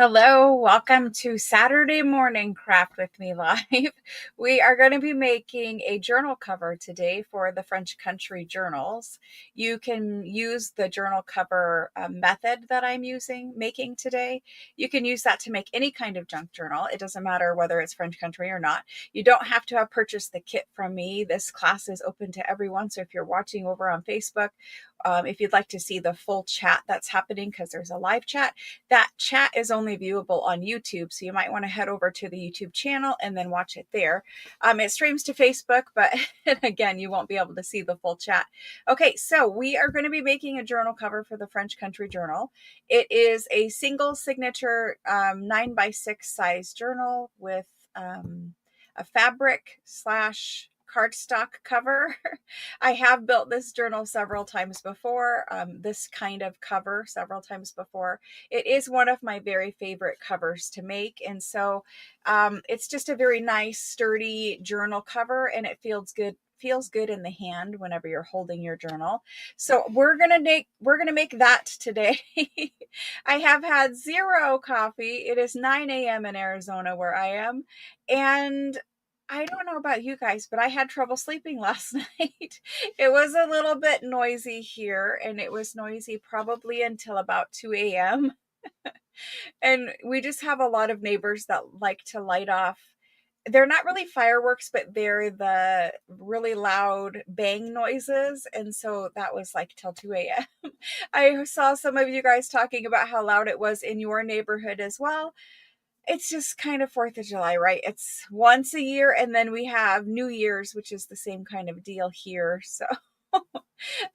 Hello, welcome to Saturday Morning Craft with Me Live. We are going to be making a journal cover today for the French Country journals. You can use the journal cover method that I'm making today. You can use that to make any kind of junk journal. It doesn't matter whether it's French Country or not. You don't have to have purchased the kit from me. This class is open to everyone. So if you're watching over on Facebook, if you'd like to see the full chat that's happening, because there's a live chat, that chat is only viewable on YouTube. So you might want to head over to the YouTube channel and then watch it there. It streams to Facebook, but again, you won't be able to see the full chat. Okay, so we are going to be making a journal cover for the French Country Journal. It is a single signature 9x6 size journal with a fabric slash cardstock cover. I have built this journal several times before, this kind of cover several times before. It is one of my very favorite covers to make. And so it's just a very nice, sturdy journal cover, and it feels good in the hand whenever you're holding your journal. So we're gonna make that today. I have had zero coffee. It is 9 a.m. in Arizona where I am, and I don't know about you guys, but I had trouble sleeping last night. It was a little bit noisy here, and it was noisy probably until about 2 a.m. And we just have a lot of neighbors that like to light off. They're not really fireworks, but they're the really loud bang noises. And so that was like till 2 a.m. I saw some of you guys talking about how loud it was in your neighborhood as well. It's just kind of 4th of July, right? It's once a year, and then we have New Year's, which is the same kind of deal here. So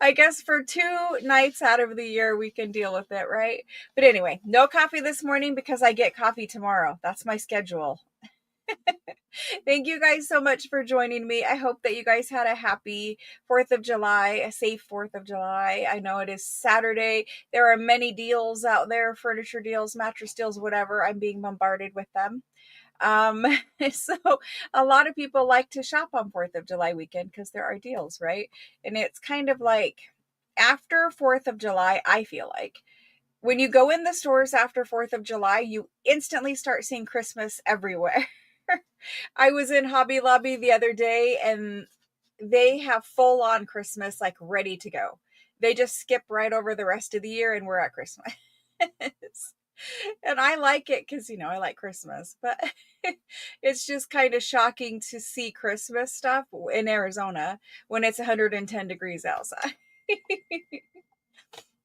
I guess for 2 nights out of the year, we can deal with it, right? But anyway, no coffee this morning because I get coffee tomorrow. That's my schedule. Thank you guys so much for joining me. I hope that you guys had a happy 4th of July, a safe 4th of July. I know it is Saturday. There are many deals out there, furniture deals, mattress deals, whatever. I'm being bombarded with them. Um, so a lot of people like to shop on 4th of July weekend because there are deals, right? And it's kind of like after 4th of July, I feel like when you go in the stores after 4th of July, you instantly start seeing Christmas everywhere. I was in Hobby Lobby the other day, and they have full on Christmas like ready to go. They just skip right over the rest of the year and we're at Christmas. And I like it because, I like Christmas, but it's just kind of shocking to see Christmas stuff in Arizona when it's 110 degrees outside.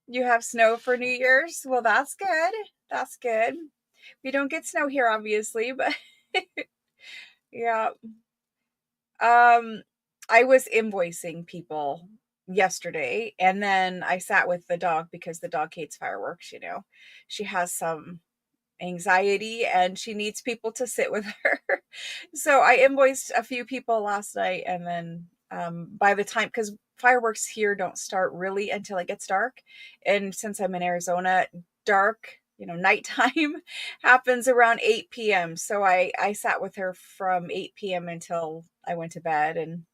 You have snow for New Year's? Well, that's good. That's good. We don't get snow here, obviously, but yeah. I was invoicing people yesterday, and then I sat with the dog because the dog hates fireworks. She has some anxiety and she needs people to sit with her. So I invoiced a few people last night, and then by the time, because fireworks here don't start really until it gets dark, and since I'm in Arizona, dark, nighttime happens around 8 p.m. So I sat with her from 8 p.m. until I went to bed, and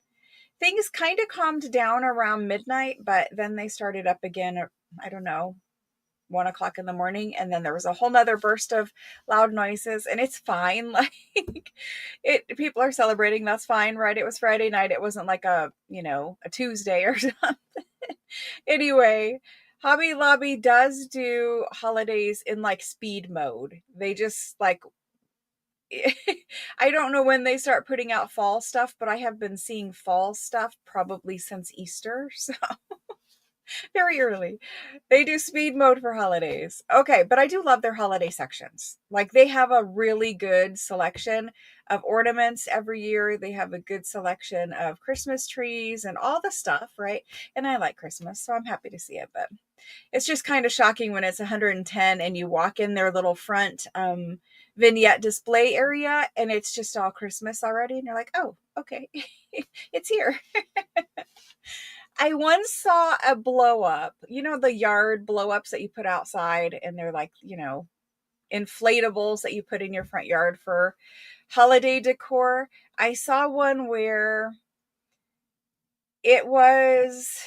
things kind of calmed down around midnight, but then they started up again. I don't know, 1 o'clock in the morning, and then there was a whole nother burst of loud noises, and it's fine. Like, people are celebrating, that's fine, right? It was Friday night. It wasn't like a Tuesday or something. Anyway, Hobby Lobby does do holidays in like speed mode. They just like I don't know when they start putting out fall stuff, but I have been seeing fall stuff probably since Easter. So very early. They do speed mode for holidays. Okay, but I do love their holiday sections. Like, they have a really good selection of ornaments every year. They have a good selection of Christmas trees and all the stuff, right? And I like Christmas, so I'm happy to see it, but it's just kind of shocking when it's 110 and you walk in their little front vignette display area and it's just all Christmas already, and you're like, oh, okay. It's here. I once saw a blow up, the yard blow ups that you put outside, and they're like, inflatables that you put in your front yard for holiday decor. I saw one where it was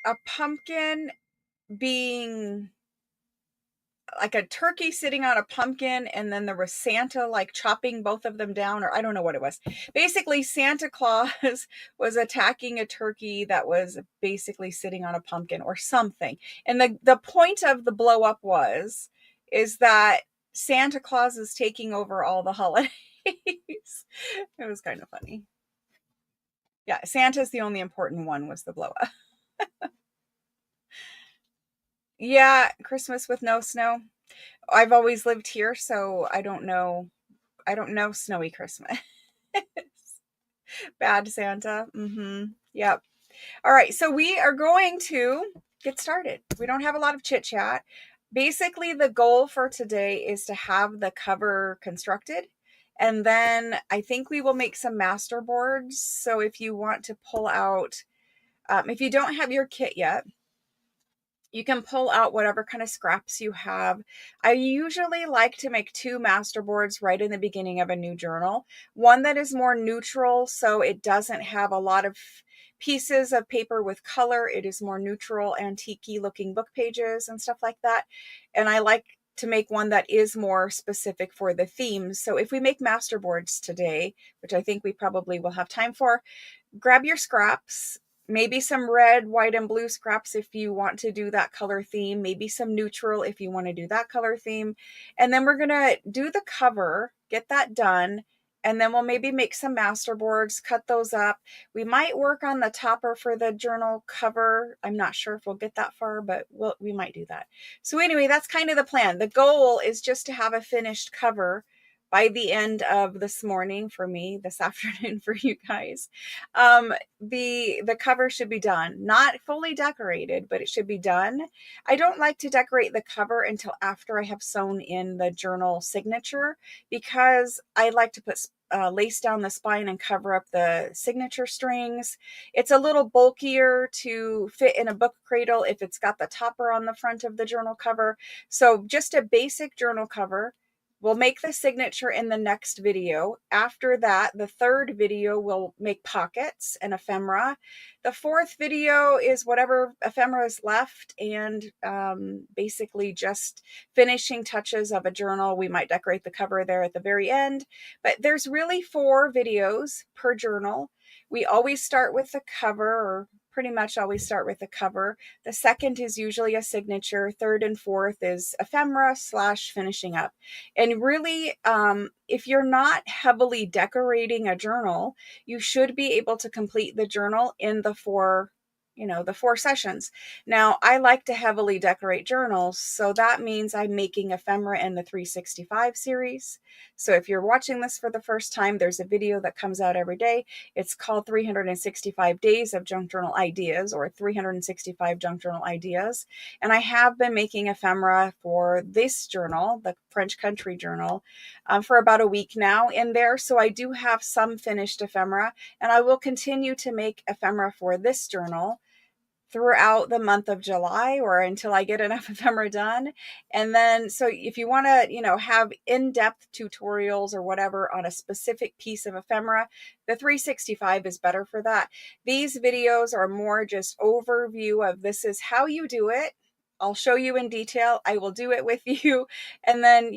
a pumpkin being like a turkey sitting on a pumpkin, and then there was Santa like chopping both of them down, or I don't know what it was. Basically, Santa Claus was attacking a turkey that was basically sitting on a pumpkin or something. And the point of the blow up is that Santa Claus is taking over all the holidays. It was kind of funny. Yeah, Santa's the only important one, was the blow up. Yeah, Christmas with no snow. I've always lived here, so I don't know. I don't know snowy Christmas. Bad Santa. Yep. All right, so we are going to get started. We don't have a lot of chit chat. Basically, the goal for today is to have the cover constructed. And then I think we will make some master boards. So if you want to pull out, if you don't have your kit yet, you can pull out whatever kind of scraps you have. I usually like to make 2 master boards right in the beginning of a new journal. One that is more neutral, so it doesn't have a lot of pieces of paper with color. It is more neutral, antique-y looking book pages and stuff like that. And I like to make one that is more specific for the themes. So if we make master boards today, which I think we probably will have time for, grab your scraps, maybe some red, white, and blue scraps if you want to do that color theme, maybe some neutral if you want to do that color theme. And then we're going to do the cover, get that done, and then we'll maybe make some master boards, cut those up. We might work on the topper for the journal cover. I'm not sure if we'll get that far, but we might do that. So anyway, that's kind of the plan. The goal is just to have a finished cover by the end of this morning for me, this afternoon for you guys. The cover should be done, not fully decorated, but it should be done. I don't like to decorate the cover until after I have sewn in the journal signature, because I like to put lace down the spine and cover up the signature strings. It's a little bulkier to fit in a book cradle if it's got the topper on the front of the journal cover. So just a basic journal cover. We'll make the signature in the next video. After that, the 3rd video will make pockets and ephemera. The 4th video is whatever ephemera is left, and basically just finishing touches of a journal. We might decorate the cover there at the very end, but there's really 4 videos per journal. We always start with the cover, or pretty much always start with the cover. The 2nd is usually a signature. 3rd and 4th is ephemera / finishing up. And really, if you're not heavily decorating a journal, you should be able to complete the journal in the 4 sessions. Now, I like to heavily decorate journals, so that means I'm making ephemera in the 365 series. So if you're watching this for the first time, there's a video that comes out every day. It's called 365 Days of Junk Journal Ideas, or 365 Junk Journal Ideas. And I have been making ephemera for this journal, the French Country Journal, for about a week now in there. So I do have some finished ephemera, and I will continue to make ephemera for this journal throughout the month of July, or until I get enough ephemera done. And then, so if you want to, have in-depth tutorials or whatever on a specific piece of ephemera, the 365 is better for that. These videos are more just overview of this is how you do it. I'll show you in detail. I will do it with you. And then,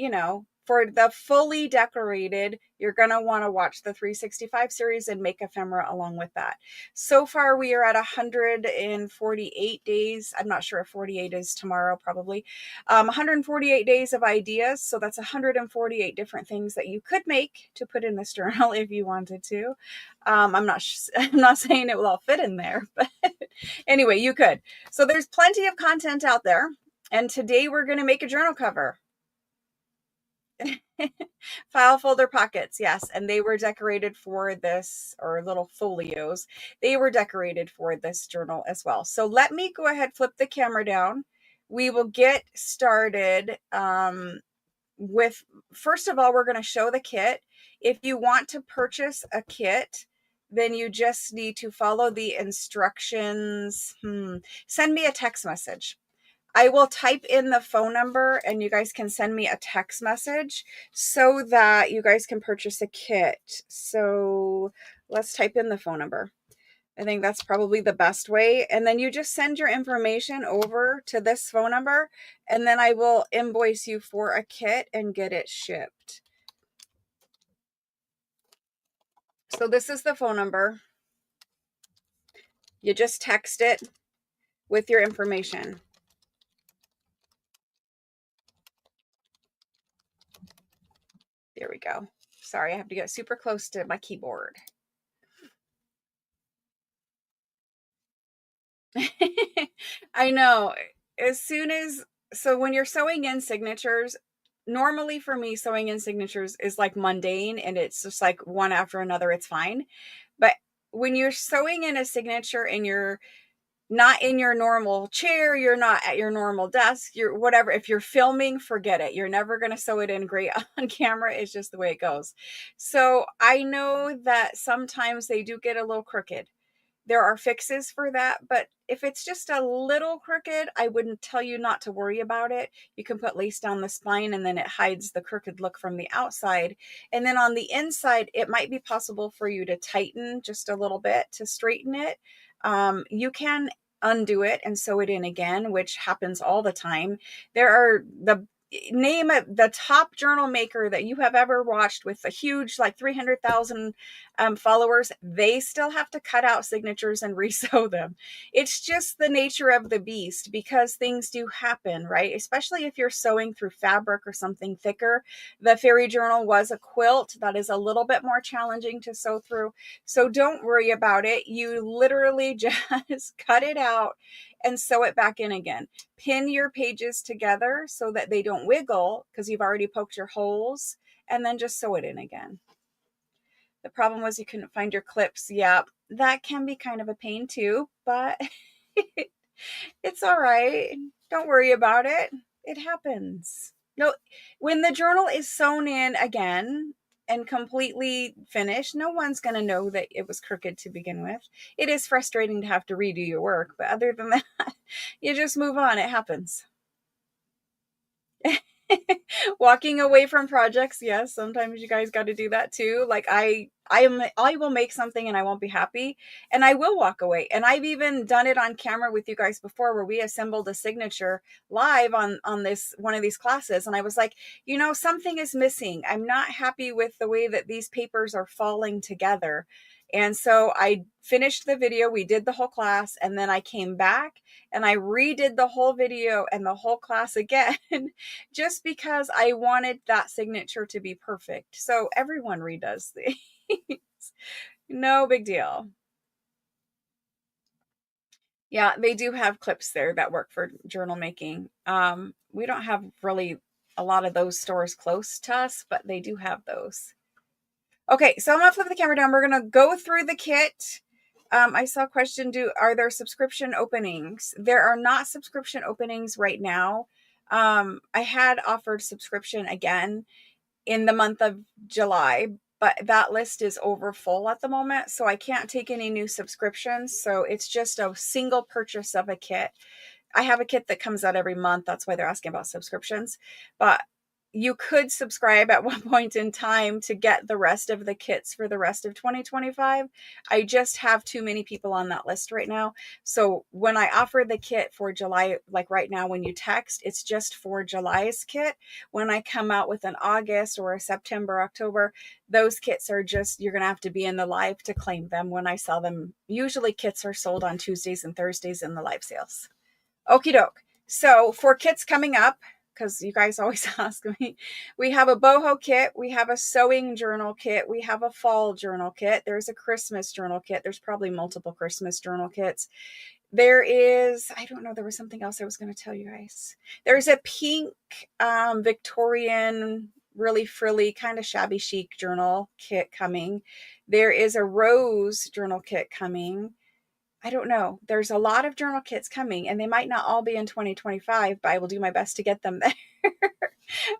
for the fully decorated, you're going to want to watch the 365 series and make ephemera along with that. So far, we are at 148 days. I'm not sure if 48 is tomorrow, probably. 148 days of ideas. So that's 148 different things that you could make to put in this journal if you wanted to. I'm not saying it will all fit in there, but anyway, you could. So there's plenty of content out there. And today we're going to make a journal cover. File folder pockets, yes, and they were decorated for this, or little folios. They were decorated for this journal as well. So let me go ahead, flip the camera down. We will get started with, first of all, we're going to show the kit. If you want to purchase a kit, then you just need to follow the instructions. Send me a text message. I will type in the phone number, and you guys can send me a text message so that you guys can purchase a kit. So let's type in the phone number. I think that's probably the best way. And then you just send your information over to this phone number, and then I will invoice you for a kit and get it shipped. So this is the phone number. You just text it with your information. There we go. Sorry, I have to get super close to my keyboard. I know. So when you're sewing in signatures, normally for me, sewing in signatures is like mundane and it's just like one after another, it's fine. But when you're sewing in a signature and you're not in your normal chair, you're not at your normal desk, you're whatever, if you're filming, forget it. You're never going to sew it in great on camera. It's just the way it goes. So I know that sometimes they do get a little crooked. There are fixes for that, but if it's just a little crooked, I wouldn't tell you not to worry about it. You can put lace down the spine and then it hides the crooked look from the outside. And then on the inside, it might be possible for you to tighten just a little bit to straighten it. You can undo it and sew it in again, which happens all the time. There are name it the top journal maker that you have ever watched with a huge like 300,000 followers. They still have to cut out signatures and resew them. It's just the nature of the beast because things do happen, right? Especially if you're sewing through fabric or something thicker. The fairy journal was a quilt that is a little bit more challenging to sew through, so don't worry about it. You literally just cut it out and sew it back in again. Pin your pages together so that they don't wiggle because you've already poked your holes, and then just sew it in again. The problem was you couldn't find your clips. Yeah, that can be kind of a pain too, but it's all right. Don't worry about it. It happens. No, when the journal is sewn in again and completely finished, no one's going to know that it was crooked to begin with. It is frustrating to have to redo your work, but other than that, you just move on. It happens. Walking away from projects, yes, sometimes you guys got to do that too. Like I will make something and I won't be happy and I will walk away. And I've even done it on camera with you guys before where we assembled a signature live on this one of these classes, and I was like, something is missing. I'm not happy with the way that these papers are falling together. And so I finished the video, we did the whole class, and then I came back and I redid the whole video and the whole class again just because I wanted that signature to be perfect. So everyone redoes things. No big deal. Yeah, they do have clips there that work for journal making. We don't have really a lot of those stores close to us, but they do have those. Okay, so I'm gonna flip the camera down. We're gonna go through the kit. I saw a question, are there subscription openings? There are not subscription openings right now. I had offered subscription again in the month of July, but that list is over full at the moment, so I can't take any new subscriptions. So it's just a single purchase of a kit. I have a kit that comes out every month. That's why they're asking about subscriptions. But you could subscribe at one point in time to get the rest of the kits for the rest of 2025. I just have too many people on that list right now. So when I offer the kit for July, like right now, when you text, it's just for July's kit. When I come out with an August or a September, October, those kits are just, you're going to have to be in the live to claim them when I sell them. Usually kits are sold on Tuesdays and Thursdays in the live sales. Okie doke. So for kits coming up, because you guys always ask me, we have a boho kit, we have a sewing journal kit, we have a fall journal kit, there's a Christmas journal kit, there's probably multiple Christmas journal kits. There is, I don't know, there was something else I was going to tell you guys. There's a pink Victorian, really frilly, kind of shabby chic journal kit coming. There is a rose journal kit coming. I don't know. There's a lot of journal kits coming, and they might not all be in 2025, but I will do my best to get them there.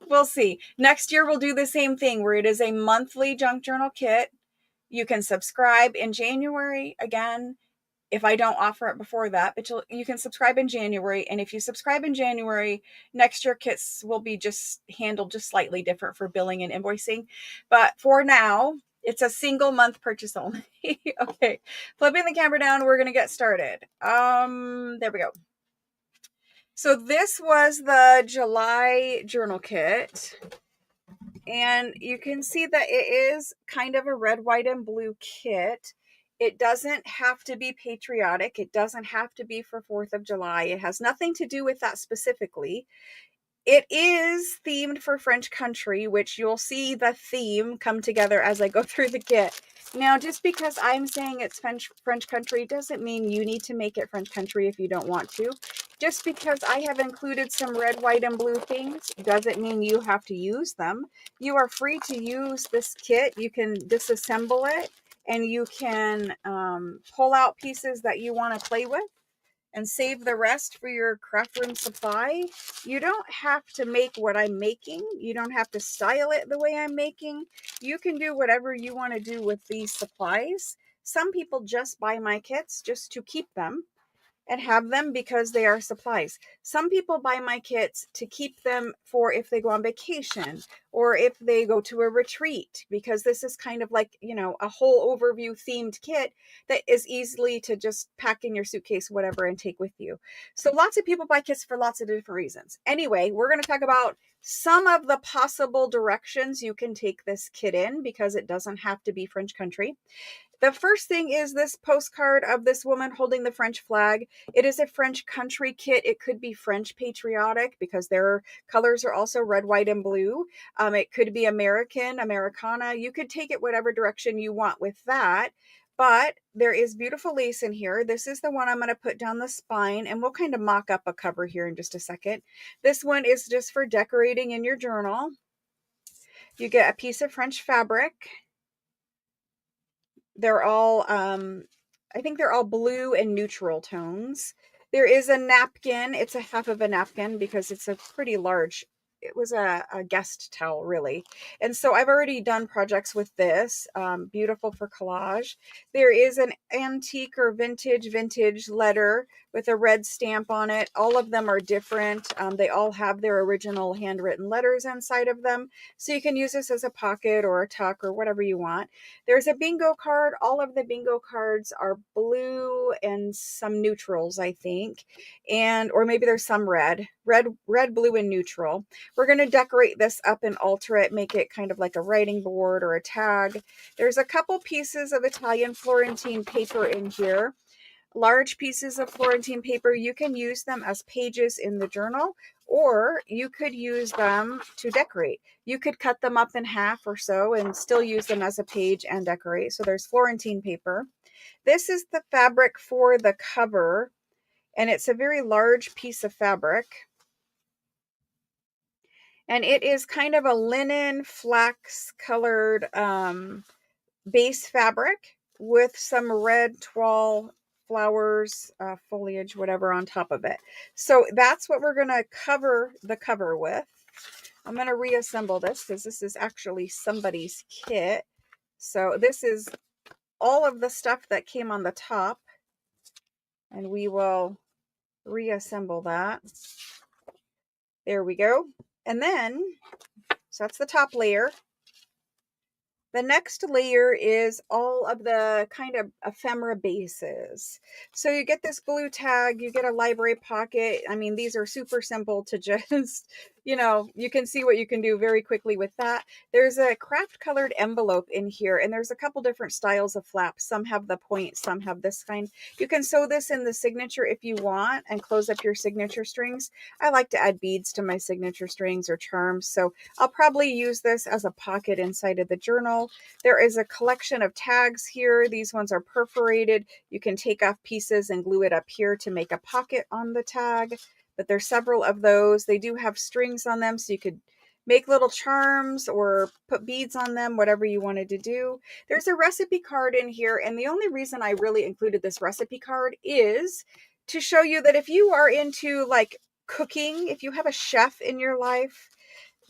We'll see. Next year, we'll do the same thing where it is a monthly junk journal kit. You can subscribe in January again. If I don't offer it before that, but you can subscribe in January. And if you subscribe in January, next year kits will be just handled just slightly different for billing and invoicing. But for now, It's a single month purchase only. Okay, flipping the camera down, we're gonna get started. There we go. So this was the July journal kit, and you can see that it is kind of a red, white, and blue kit. It doesn't have to be patriotic. It doesn't have to be for 4th of July. It has nothing to do with that specifically. It is themed for French country, which you'll see the theme come together as I go through the kit. Now, just because I'm saying it's French country doesn't mean you need to make it French country if you don't want to. Just because I have included some red, white, and blue things doesn't mean you have to use them. You are free to use this kit. You can disassemble it, and you can pull out pieces that you want to play with and save the rest for your craft room supply. You don't have to make what I'm making. You don't have to style it the way I'm making. You can do whatever you want to do with these supplies. Some people just buy my kits just to keep them and have them because they are supplies. Some people buy my kits to keep them for if they go on vacation or if they go to a retreat, because this is kind of like, you know, a whole overview themed kit that is easily to just pack in your suitcase, whatever, and take with you. So lots of people buy kits for lots of different reasons. Anyway, we're going to talk about some of the possible directions you can take this kit in, because it doesn't have to be French country. The first thing is this postcard of this woman holding the French flag. It is a French country kit. It could be French patriotic because their colors are also red, white, and blue. It could be American, Americana. You could take it whatever direction you want with that. But there is beautiful lace in here. This is the one I'm going to put down the spine, and we'll kind of mock up a cover here in just a second. This one is just for decorating in your journal. You get a piece of French fabric. They're all, I think they're all blue and neutral tones. There is a napkin. It's a half of a napkin because it's a pretty large, it was a guest towel, really. And so I've already done projects with this. Beautiful for collage. There is an antique or vintage letter with a red stamp on it. All of them are different. They all have their original handwritten letters inside of them. So you can use this as a pocket or a tuck or whatever you want. There's a bingo card. All of the bingo cards are blue and some neutrals, I think. Or maybe there's some red, blue, and neutral. We're going to decorate this up and alter it, make it kind of like a writing board or a tag. There's a couple pieces of Italian Florentine paper in here. Large pieces of Florentine paper. You can use them as pages in the journal, or you could use them to decorate. You could cut them up in half or so and still use them as a page and decorate. So there's Florentine paper. This is the fabric for the cover, and it's a very large piece of fabric. And it is kind of a linen flax colored base fabric with some red toile flowers, foliage, whatever on top of it. So that's what we're going to cover the cover with. I'm going to reassemble this because this is actually somebody's kit. So this is all of the stuff that came on the top, and we will reassemble that. There we go. And then, so that's the top layer. The next layer is all of the kind of ephemera bases. So you get this blue tag, you get a library pocket. I mean, these are super simple to just, you can see what you can do very quickly with that. There's a craft colored envelope in here, and there's a couple different styles of flaps. Some have the point, some have this kind. You can sew this in the signature if you want and close up your signature strings. I like to add beads to my signature strings or charms, so I'll probably use this as a pocket inside of the journal. There is a collection of tags here. These ones are perforated. You can take off pieces and glue it up here to make a pocket on the tag, but there's several of those. They do have strings on them, so you could make little charms or put beads on them, whatever you wanted to do. There's a recipe card in here, and the only reason I really included this recipe card is to show you that if you are into like cooking, if you have a chef in your life,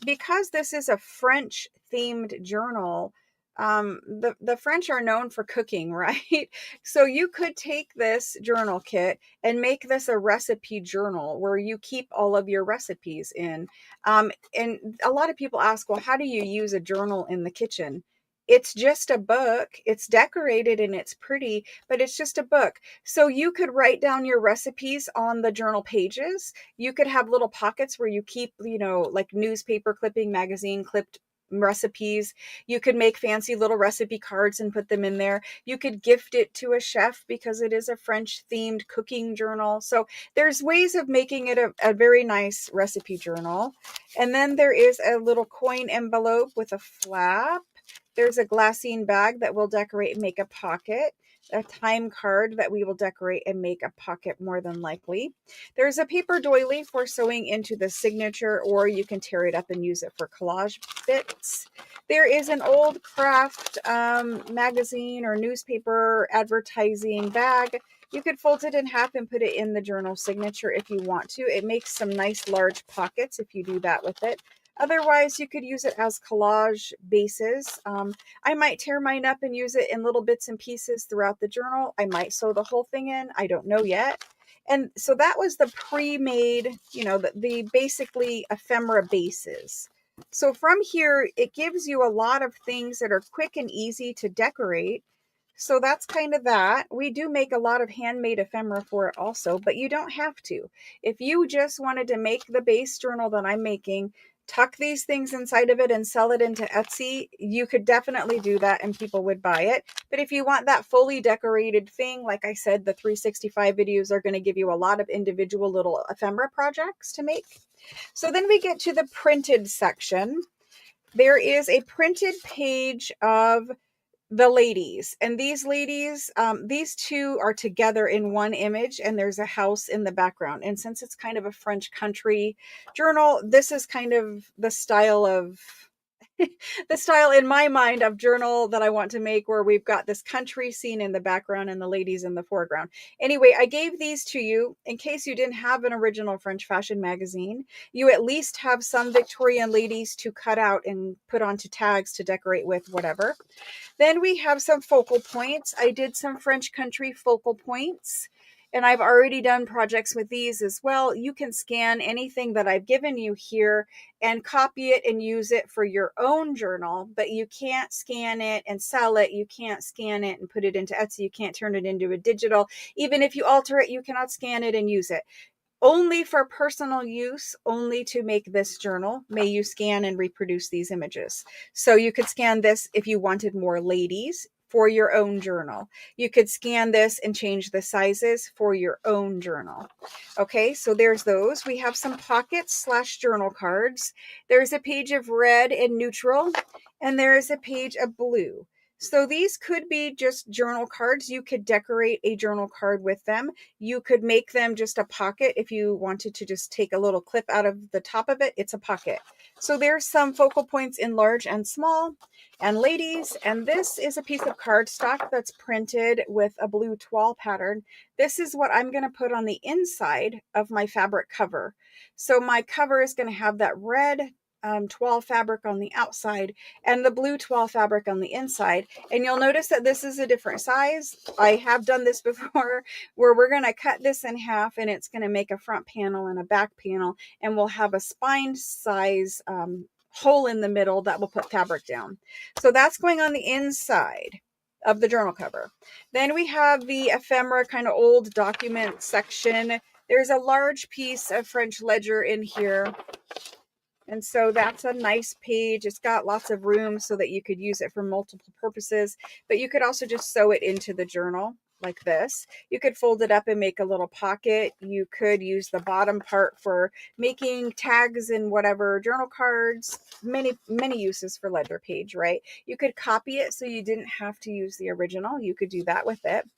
because this is a French themed journal, the French are known for cooking, right? So you could take this journal kit and make this a recipe journal where you keep all of your recipes in. And a lot of people ask, well, how do you use a journal in the kitchen? it's just a book. It's decorated and it's pretty, but it's just a book. So you could write down your recipes on the journal pages. You could have little pockets where you keep, like newspaper clipping, magazine clipped recipes. You could make fancy little recipe cards and put them in there. You could gift it to a chef because it is a French themed cooking journal. So there's ways of making it a very nice recipe journal. And then there is a little coin envelope with a flap. There's a glassine bag that we'll decorate and make a pocket. A time card that we will decorate and make a pocket more than likely. There's a paper doily for sewing into the signature, or you can tear it up and use it for collage bits. There is an old craft magazine or newspaper advertising bag. You could fold it in half and put it in the journal signature if you want to. It makes some nice large pockets if you do that with it. Otherwise, you could use it as collage bases. I might tear mine up and use it in little bits and pieces throughout the journal. I might sew the whole thing in. I don't know yet. And so that was the pre-made, the basically ephemera bases. So from here, it gives you a lot of things that are quick and easy to decorate. So that's kind of that. We do make a lot of handmade ephemera for it also, but you don't have to. If you just wanted to make the base journal that I'm making, tuck these things inside of it and sell it into Etsy, you could definitely do that and people would buy it. But if you want that fully decorated thing, like I said, the 365 videos are going to give you a lot of individual little ephemera projects to make. So then we get to the printed section. There is a printed page of the ladies, and these ladies, these two are together in one image, and there's a house in the background. And since it's kind of a French country journal, this is kind of the style of the style in my mind of journal that I want to make, where we've got this country scene in the background and the ladies in the foreground. Anyway, I gave these to you in case you didn't have an original French fashion magazine. You at least have some Victorian ladies to cut out and put onto tags to decorate with, whatever. Then we have some focal points. I did some French country focal points, and I've already done projects with these as well. You can scan anything that I've given you here and copy it and use it for your own journal, but you can't scan it and sell it. You can't scan it and put it into Etsy. You can't turn it into a digital. Even if you alter it, you cannot scan it and use it. Only for personal use, only to make this journal, may you scan and reproduce these images. So you could scan this if you wanted more ladies for your own journal. You could scan this and change the sizes for your own journal. Okay, so there's those. We have some pockets / journal cards. There's a page of red and neutral, and there is a page of blue. So these could be just journal cards. You could decorate a journal card with them. You could make them just a pocket if you wanted to just take a little clip out of the top of it. It's a pocket. So there's some focal points in large and small and ladies. And this is a piece of cardstock that's printed with a blue toile pattern. This is what I'm going to put on the inside of my fabric cover. So my cover is going to have that red toile fabric on the outside and the blue toile fabric on the inside. And you'll notice that this is a different size. I have done this before, where we're going to cut this in half, and it's going to make a front panel and a back panel, and we'll have a spine size hole in the middle that will put fabric down. So that's going on the inside of the journal cover. Then we have the ephemera kind of old document section. There's a large piece of French ledger in here. And so that's a nice page. It's got lots of room so that you could use it for multiple purposes, but you could also just sew it into the journal like this. You could fold it up and make a little pocket. You could use the bottom part for making tags and whatever, journal cards, many uses for ledger page, right? You could copy it so you didn't have to use the original. You could do that with it.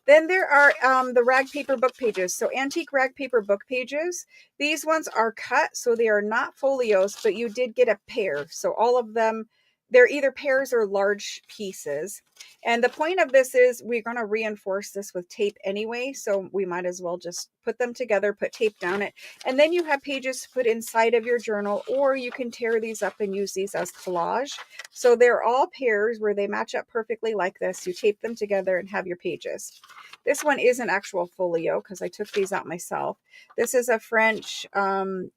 Then there are the rag paper book pages. So antique rag paper book pages. These ones are cut, so they are not folios, but you did get a pair. So all of them, they're either pairs or large pieces. And the point of this is we're going to reinforce this with tape anyway, so we might as well just put them together, put tape down it, and then you have pages to put inside of your journal, or you can tear these up and use these as collage. So they're all pairs where they match up perfectly like this. You tape them together and have your pages. This one is an actual folio because I took these out myself. This is a French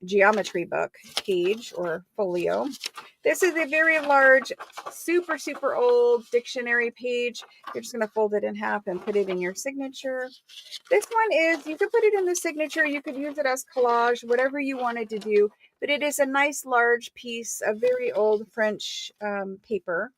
geometry book page or folio. This is a very large, super, super old dictionary page. You're just going to fold it in half and put it in your signature. This one is, you could put it in the signature. You could use it as collage, whatever you wanted to do. But it is a nice large piece of very old French paper.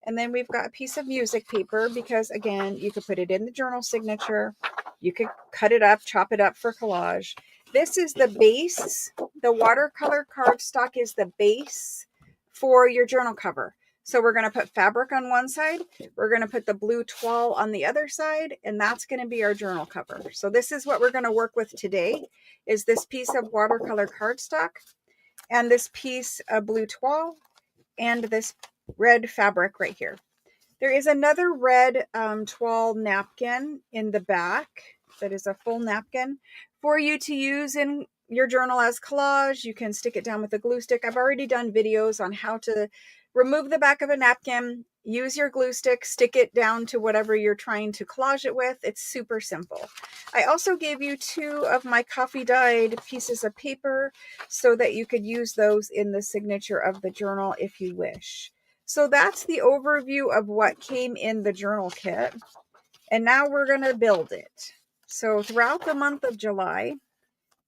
And then we've got a piece of music paper because, again, you could put it in the journal signature. You could cut it up, chop it up for collage. This is the base. The watercolor cardstock is the base for your journal cover. So we're going to put fabric on one side. We're going to put the blue toile on the other side, and that's going to be our journal cover. So this is what we're going to work with today, is this piece of watercolor cardstock and this piece of blue toile and this red fabric right here. There is another red toile napkin in the back that is a full napkin for you to use in your journal as collage. You can stick it down with a glue stick. I've already done videos on how to remove the back of a napkin, use your glue stick, stick it down to whatever you're trying to collage it with. It's super simple. I also gave you 2 of my coffee dyed pieces of paper so that you could use those in the signature of the journal if you wish. So that's the overview of what came in the journal kit. And now we're going to build it. So throughout the month of July,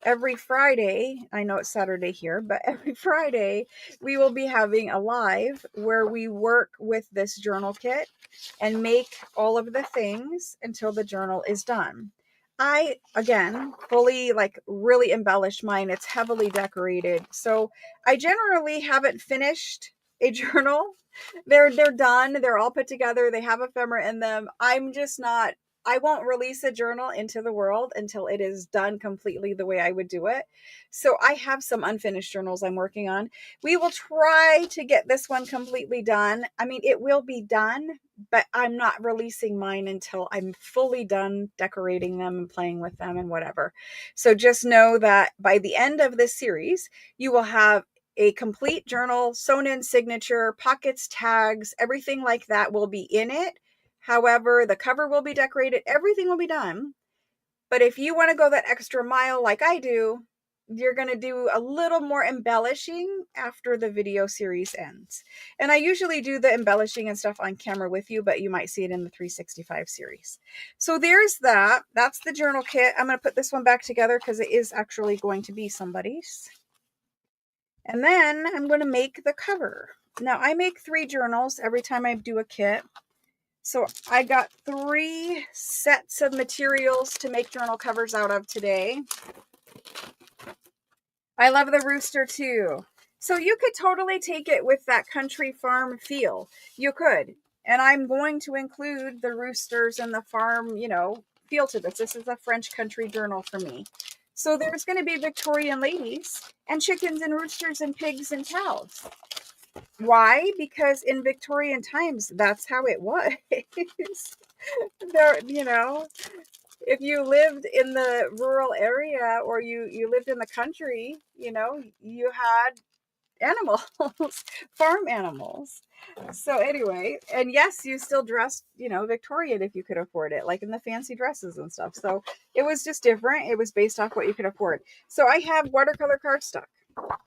every Friday, I know it's Saturday here, but every Friday we will be having a live where we work with this journal kit and make all of the things until the journal is done. I, again, fully really embellished mine. It's heavily decorated. So I generally haven't finished a journal. They're done. They're all put together. They have ephemera in them. I'm just not, I won't release a journal into the world until it is done completely the way I would do it. So I have some unfinished journals I'm working on. We will try to get this one completely done. I mean, it will be done, but I'm not releasing mine until I'm fully done decorating them and playing with them and whatever. So just know that by the end of this series, you will have a complete journal, sewn in signature, pockets, tags, everything like that will be in it. However, the cover will be decorated. Everything will be done. But if you want to go that extra mile like I do, you're going to do a little more embellishing after the video series ends. And I usually do the embellishing and stuff on camera with you, but you might see it in the 365 series. So there's that. That's the journal kit. I'm going to put this one back together because it is actually going to be somebody's. And then I'm going to make the cover. Now I make 3 journals every time I do a kit. So I got 3 sets of materials to make journal covers out of today. I love the rooster too. So you could totally take it with that country farm feel. You could. And I'm going to include the roosters and the farm, feel to this. This is a French country journal for me. So there's going to be Victorian ladies and chickens and roosters and pigs and cows. Why? Because in Victorian times, that's how it was. There, if you lived in the rural area or you lived in the country, you had animals, farm animals. So anyway, and yes, you still dressed, Victorian if you could afford it, like in the fancy dresses and stuff. So it was just different. It was based off what you could afford. So I have watercolor cardstock.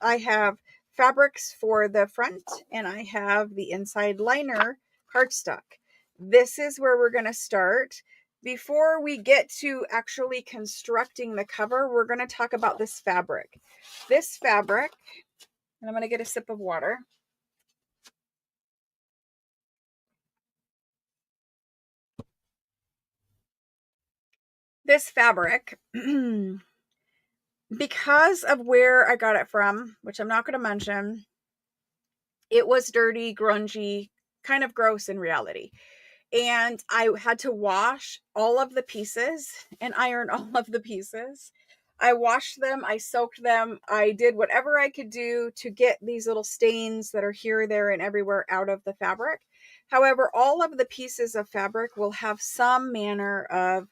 I have fabrics for the front, and I have the inside liner cardstock. This is where we're going to start. Before we get to actually constructing the cover, we're going to talk about this fabric. This fabric, and I'm going to get a sip of water. This fabric, because of where I got it from, which I'm not going to mention, it was dirty, grungy, kind of gross in reality. And I had to wash all of the pieces and iron all of the pieces. I washed them, I soaked them, I did whatever I could do to get these little stains that are here, there, and everywhere out of the fabric. However, all of the pieces of fabric will have some manner of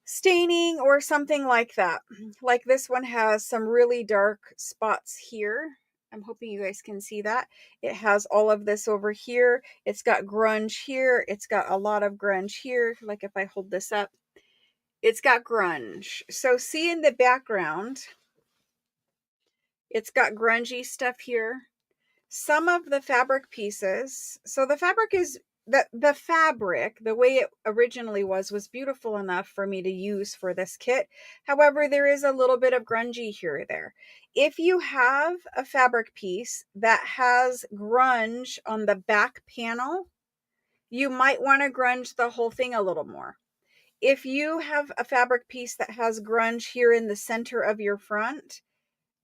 staining or something like that. Like this one has some really dark spots here. I'm hoping you guys can see that. It has all of this over here. It's got grunge here. It's got a lot of grunge here. Like if I hold this up, it's got grunge. So see in the background, it's got grungy stuff here. Some of the fabric pieces, so the fabric is the fabric, the way it originally was beautiful enough for me to use for this kit. However, there is a little bit of grungy here or there. If you have a fabric piece that has grunge on the back panel, you might want to grunge the whole thing a little more. If you have a fabric piece that has grunge here in the center of your front,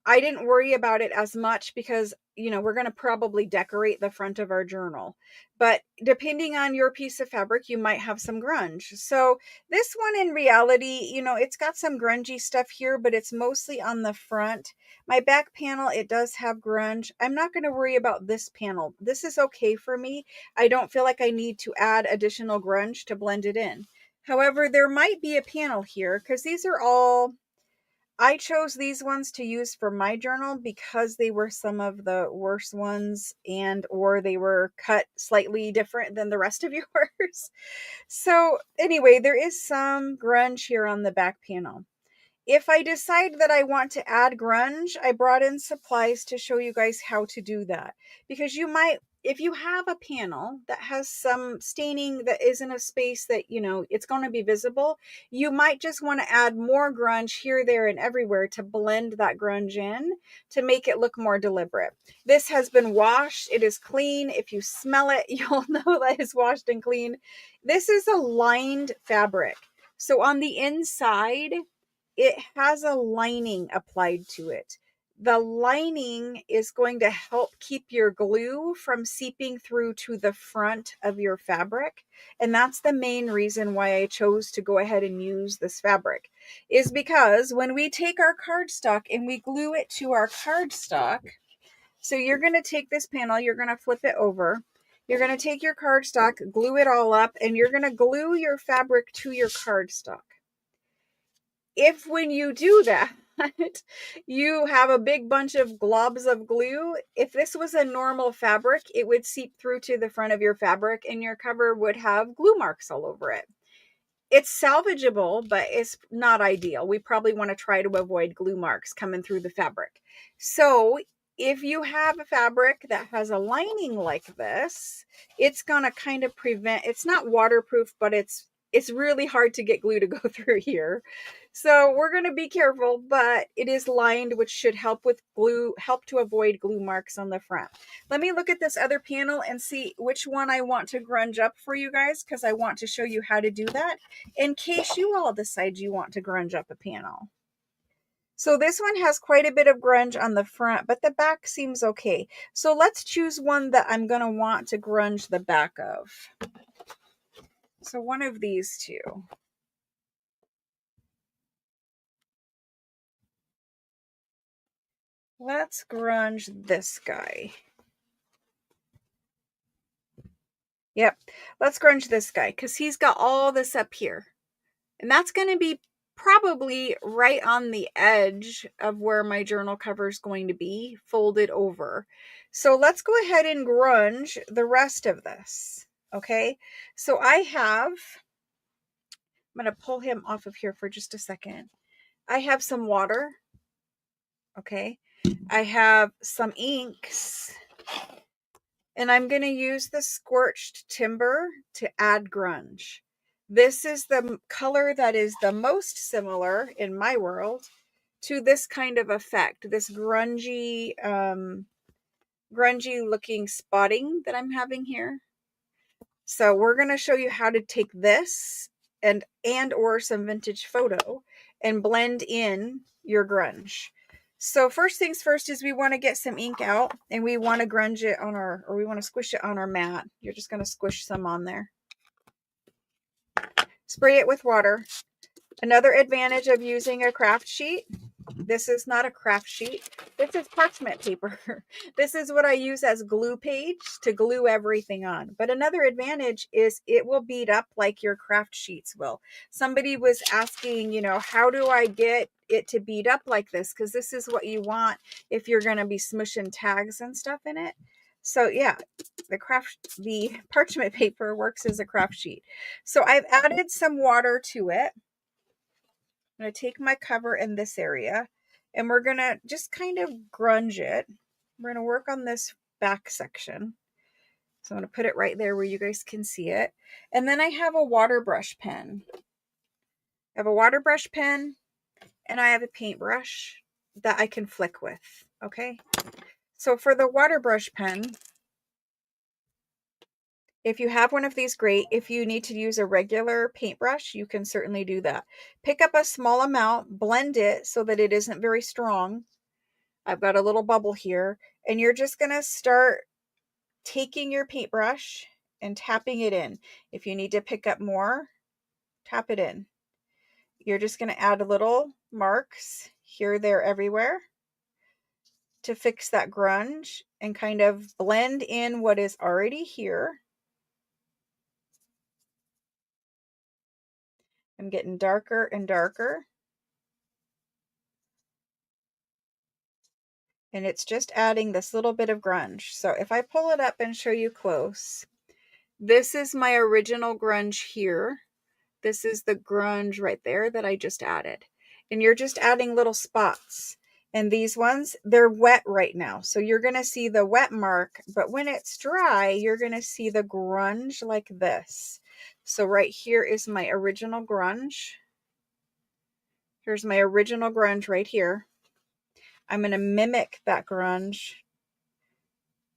I didn't worry about it as much because, you know, we're going to probably decorate the front of our journal. But depending on your piece of fabric, you might have some grunge. So this one in reality, you know, it's got some grungy stuff here, but it's mostly on the front. My back panel, it does have grunge. I'm not going to worry about this panel. This is okay for me. I don't feel like I need to add additional grunge to blend it in. However, there might be a panel here because these are all... I chose these ones to use for my journal because they were some of the worst ones and or they were cut slightly different than the rest of yours. So anyway, there is some grunge here on the back panel. If I decide that I want to add grunge, I brought in supplies to show you guys how to do that. Because you might, if you have a panel that has some staining that is in a space that, you know, it's going to be visible, you might just want to add more grunge here, there, and everywhere to blend that grunge in to make it look more deliberate. This has been washed. It is clean. If you smell it, you'll know that it's washed and clean. This is a lined fabric. So on the inside, it has a lining applied to it. The lining is going to help keep your glue from seeping through to the front of your fabric. And that's the main reason why I chose to go ahead and use this fabric, is because when we take our cardstock and we glue it to our cardstock, so you're going to take this panel, you're going to flip it over, you're going to take your cardstock, glue it all up, and you're going to glue your fabric to your cardstock. If when you do that, you have a big bunch of globs of glue, if this was a normal fabric, it would seep through to the front of your fabric and your cover would have glue marks all over it. It's salvageable, but it's not ideal. We probably want to try to avoid glue marks coming through the fabric. So if you have a fabric that has a lining like this, it's going to kind of prevent, it's not waterproof, but it's really hard to get glue to go through here. So we're going to be careful, but it is lined, which should help with glue, help to avoid glue marks on the front. Let me look at this other panel and see which one I want to grunge up for you guys, because I want to show you how to do that in case you all decide you want to grunge up a panel. So this one has quite a bit of grunge on the front, but the back seems okay. So let's choose one that I'm going to want to grunge the back of. So one of these two. Let's grunge this guy. Yep, let's grunge this guy because he's got all this up here. And that's going to be probably right on the edge of where my journal cover is going to be, folded over. So let's go ahead and grunge the rest of this. Okay, so I'm going to pull him off of here for just a second. I have some water. Okay, I have some inks. And I'm going to use the scorched timber to add grunge. This is the color that is the most similar in my world to this kind of effect, this grungy, grungy looking spotting that I'm having here. So we're going to show you how to take this and or some vintage photo and blend in your grunge. So first things first is we want to get some ink out and we want to grunge it on our, or we want to squish it on our mat. You're just going to squish some on there. Spray it with water. Another advantage of using a craft sheet, this is not a craft sheet, This is parchment paper. This is what I use as glue page to glue everything on. But another advantage is it will bead up like your craft sheets will. Somebody was asking, you know, how do I get it to bead up like this? Because this is what you want if you're going to be smushing tags and stuff in it. So yeah, the parchment paper works as a craft sheet. So I've added some water to it. I'm going to take my cover in this area and we're going to just kind of grunge it. We're going to work on this back section. So I'm going to put it right there where you guys can see it. And then I have a water brush pen. I have a water brush pen and I have a paintbrush that I can flick with. Okay. So for the water brush pen, if you have one of these, great. If you need to use a regular paintbrush, you can certainly do that. Pick up a small amount, blend it so that it isn't very strong. I've got a little bubble here, and you're just going to start taking your paintbrush and tapping it in. If you need to pick up more, tap it in. You're just going to add little marks here, there, everywhere to fix that grunge and kind of blend in what is already here. I'm getting darker and darker. And it's just adding this little bit of grunge. So if I pull it up and show you close, this is my original grunge here. This is the grunge right there that I just added. And you're just adding little spots. And these ones, they're wet right now. So you're going to see the wet mark, but when it's dry, you're going to see the grunge like this. So right here is my original grunge. Here's my original grunge right here. I'm going to mimic that grunge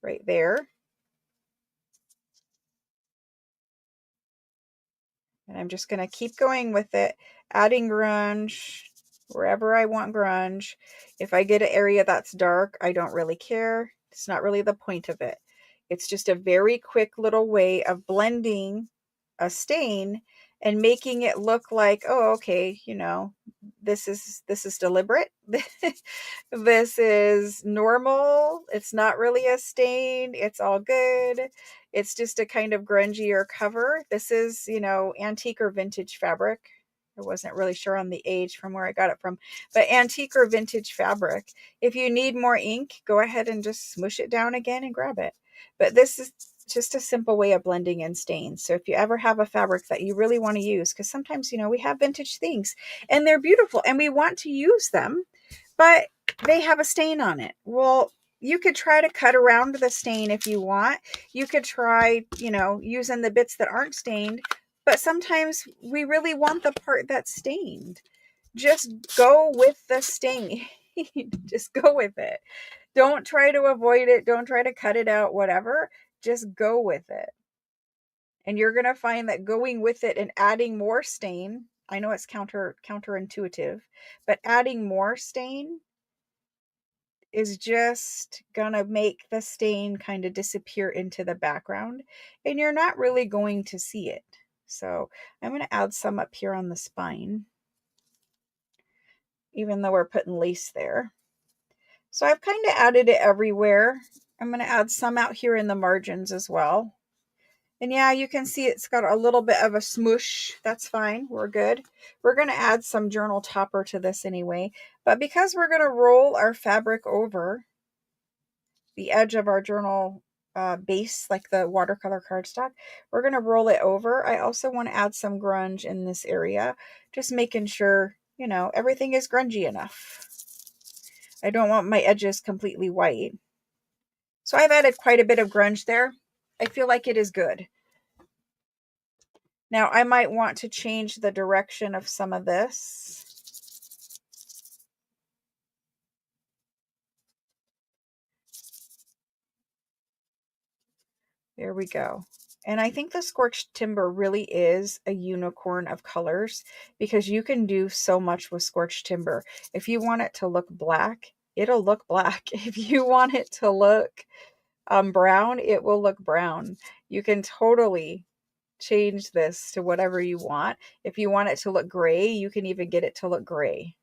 right there. And I'm just going to keep going with it, adding grunge wherever I want grunge. If I get an area that's dark, I don't really care. It's not really the point of it. It's just a very quick little way of blending a stain and making it look like, oh, okay, you know, this is deliberate. This is normal. It's not really a stain. It's all good. It's just a kind of grungier cover. This is, you know, antique or vintage fabric. I wasn't really sure on the age from where I got it from, but antique or vintage fabric. If you need more ink, go ahead and just smush it down again and grab it. But this is just a simple way of blending in stains. So if you ever have a fabric that you really want to use, because sometimes, you know, we have vintage things and they're beautiful and we want to use them, but they have a stain on it. Well, you could try to cut around the stain if you want. You could try, you know, using the bits that aren't stained, but sometimes we really want the part that's stained. Just go with the stain. Just go with it. Don't try to avoid it. Don't try to cut it out, whatever. Just go with it. And you're going to find that going with it and adding more stain, I know it's counterintuitive, but adding more stain is just gonna make the stain kind of disappear into the background and you're not really going to see it. So I'm going to add some up here on the spine, even though we're putting lace there. So I've kind of added it everywhere. I'm going to add some out here in the margins as well. And yeah, you can see it's got a little bit of a smoosh. That's fine. We're good. We're going to add some journal topper to this anyway. But because we're going to roll our fabric over the edge of our journal base, like the watercolor cardstock, we're going to roll it over. I also want to add some grunge in this area, just making sure, you know, everything is grungy enough. I don't want my edges completely white. So I've added quite a bit of grunge there. I feel like it is good. Now I might want to change the direction of some of this. There we go. And I think the scorched timber really is a unicorn of colors because you can do so much with scorched timber. If you want it to look black, it'll look black. If you want it to look brown, it will look brown. You can totally change this to whatever you want. If you want it to look gray, you can even get it to look gray.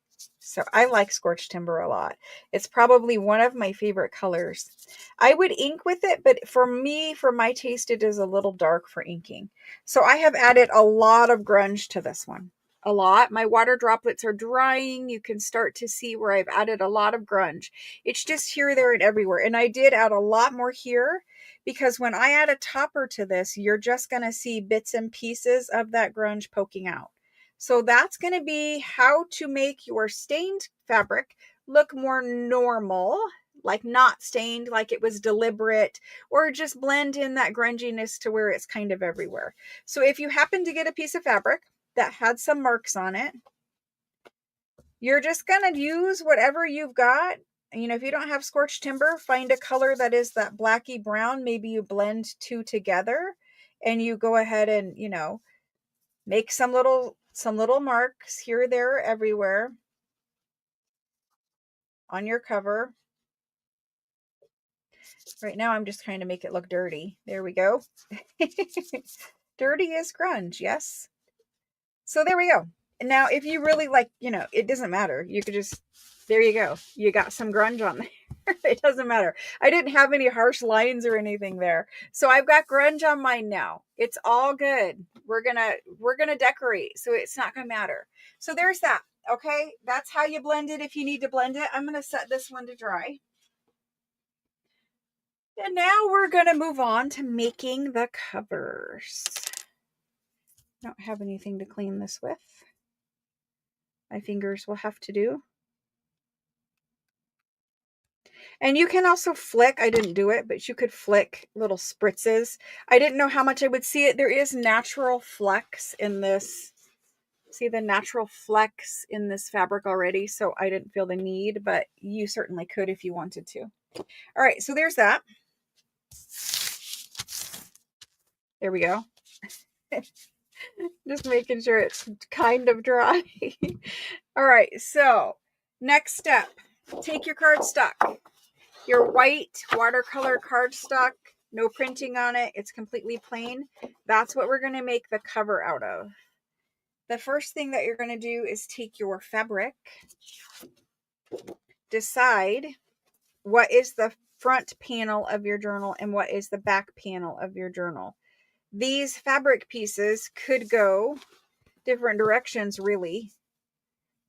So I like scorched timber a lot. It's probably one of my favorite colors. I would ink with it, but for me, for my taste, it is a little dark for inking. So I have added a lot of grunge to this one. A lot. My water droplets are drying. You can start to see where I've added a lot of grunge. It's just here, there, and everywhere. And I did add a lot more here because when I add a topper to this, you're just going to see bits and pieces of that grunge poking out. So that's going to be how to make your stained fabric look more normal, like not stained, like it was deliberate, or just blend in that grunginess to where it's kind of everywhere. So if you happen to get a piece of fabric that had some marks on it, you're just going to use whatever you've got. You know, if you don't have scorched timber, find a color that is that blacky brown. Maybe you blend two together and you go ahead and, you know, make some little marks here, there, everywhere on your cover. Right now, I'm just trying to make it look dirty. There we go. Dirty is grunge, yes. So there we go. And now, if you really like, you know, it doesn't matter. You could just, there you go. You got some grunge on there. It doesn't matter. I didn't have any harsh lines or anything there. So I've got grunge on mine now. It's all good. We're gonna decorate. So it's not gonna matter. So there's that. Okay. That's how you blend it if you need to blend it. I'm gonna set this one to dry. And now we're gonna move on to making the covers. I don't have anything to clean this with. My fingers will have to do. And you can also flick. I didn't do it, but you could flick little spritzes. I didn't know how much I would see it. There is natural flex in this. See the natural flex in this fabric already. So I didn't feel the need, but you certainly could if you wanted to. All right, so there's that. There we go. Just making sure it's kind of dry. All right, so next step, take your cardstock. Your white watercolor cardstock, no printing on it. It's completely plain. That's what we're going to make the cover out of. The first thing that you're going to do is take your fabric, decide what is the front panel of your journal and what is the back panel of your journal. These fabric pieces could go different directions, really.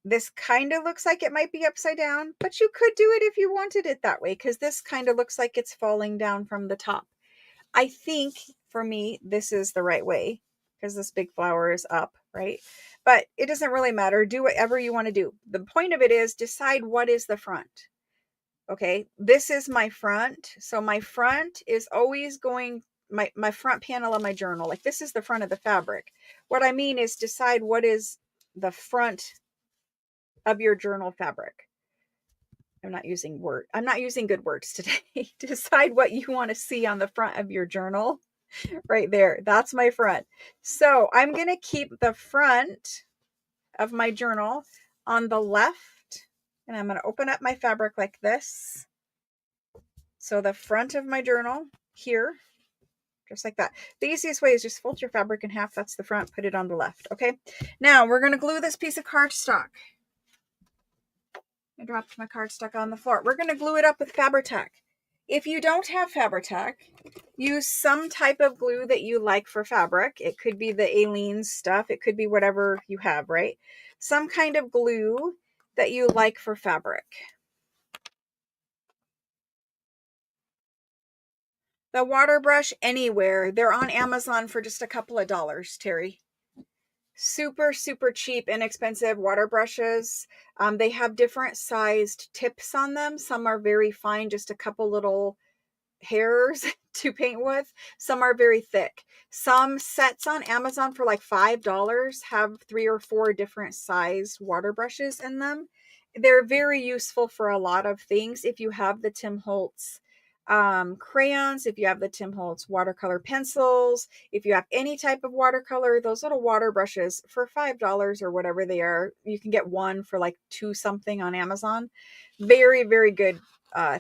This kind of looks like it might be upside down, but you could do it if you wanted it that way, because this kind of looks like it's falling down from the top. I think for me, this is the right way because this big flower is up, right? But it doesn't really matter. Do whatever you want to do. The point of it is decide what is the front. Okay, this is my front. So my front is always going, my front panel of my journal. Like this is the front of the fabric. What I mean is decide what is the front of your journal fabric. I'm not using good words today. Decide what you want to see on the front of your journal. Right there. That's my front. So I'm going to keep the front of my journal on the left, and I'm going to open up my fabric like this. So the front of my journal here, just like that. The easiest way is just fold your fabric in half. That's the front. Put it on the left. Okay. Now we're going to glue this piece of cardstock. I dropped my cardstock on the floor. We're going to glue it up with Fabri-Tac. If you don't have Fabri-Tac, use some type of glue that you like for fabric. It could be the Aleene's stuff. It could be whatever you have, right? Some kind of glue that you like for fabric. The water brush anywhere. They're on Amazon for just a couple of dollars, Terry. Super, super cheap, inexpensive water brushes. They have different sized tips on them. Some are very fine, just a couple little hairs to paint with. Some are very thick. Some sets on Amazon for like $5 have 3 or 4 different sized water brushes in them. They're very useful for a lot of things. If you have the Tim Holtz crayons, if you have the Tim Holtz watercolor pencils, if you have any type of watercolor, those little water brushes for $5 or whatever they are, you can get one for like 2 something on Amazon. Very, very good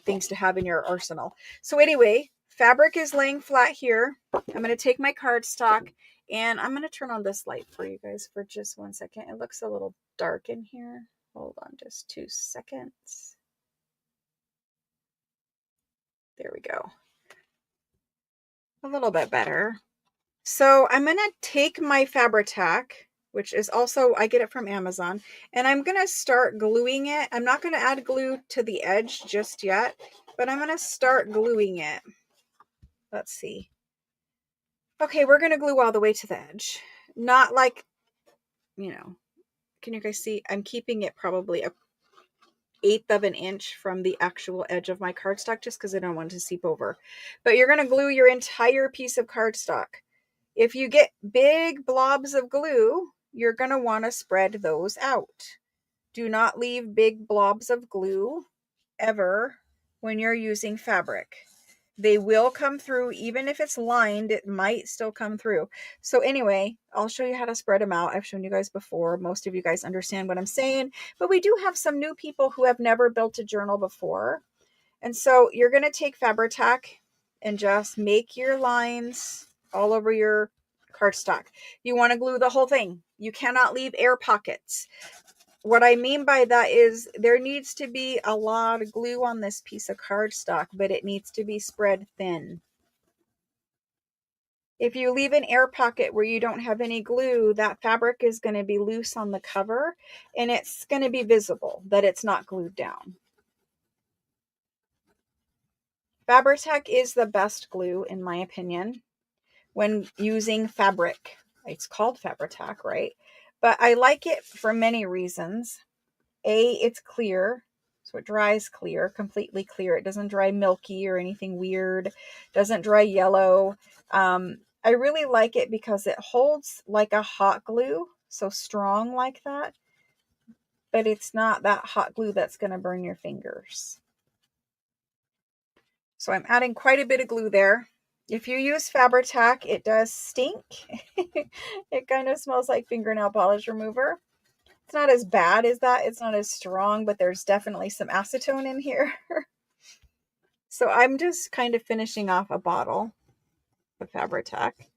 things to have in your arsenal. So anyway, fabric is laying flat here. I'm going to take my cardstock and I'm going to turn on this light for you guys for just 1 second. It looks a little dark in here. Hold on just 2 seconds. There we go. A little bit better. So I'm going to take my Fabri-Tac, which is also, I get it from Amazon, and I'm going to start gluing it. I'm not going to add glue to the edge just yet, but I'm going to start gluing it. Let's see. Okay, we're going to glue all the way to the edge. Not like, can you guys see? I'm keeping it probably a 1/8 of an inch from the actual edge of my cardstock just because I don't want it to seep over. But you're going to glue your entire piece of cardstock. If you get big blobs of glue, you're going to want to spread those out. Do not leave big blobs of glue ever when you're using fabric. They will come through. Even if it's lined, it might still come through. So anyway, I'll show you how to spread them out. I've shown you guys before. Most of you guys understand what I'm saying, but we do have some new people who have never built a journal before. And so you're going to take Fabri-Tac and just make your lines all over your cardstock. You want to glue the whole thing. You cannot leave air pockets. What I mean by that is there needs to be a lot of glue on this piece of cardstock, but it needs to be spread thin. If you leave an air pocket where you don't have any glue, that fabric is going to be loose on the cover and it's going to be visible that it's not glued down. Fabri-Tac is the best glue, in my opinion, when using fabric. It's called Fabri-Tac, right? But I like it for many reasons. A, it's clear, so it dries clear, completely clear. It doesn't dry milky or anything weird. Doesn't dry yellow. I really like it because it holds like a hot glue, so strong like that. But it's not that hot glue that's going to burn your fingers. So I'm adding quite a bit of glue there. If you use Fabri-Tac, it does stink. It kind of smells like fingernail polish remover. It's not as bad as that. It's not as strong, but there's definitely some acetone in here. So I'm just kind of finishing off a bottle of Fabri-Tac.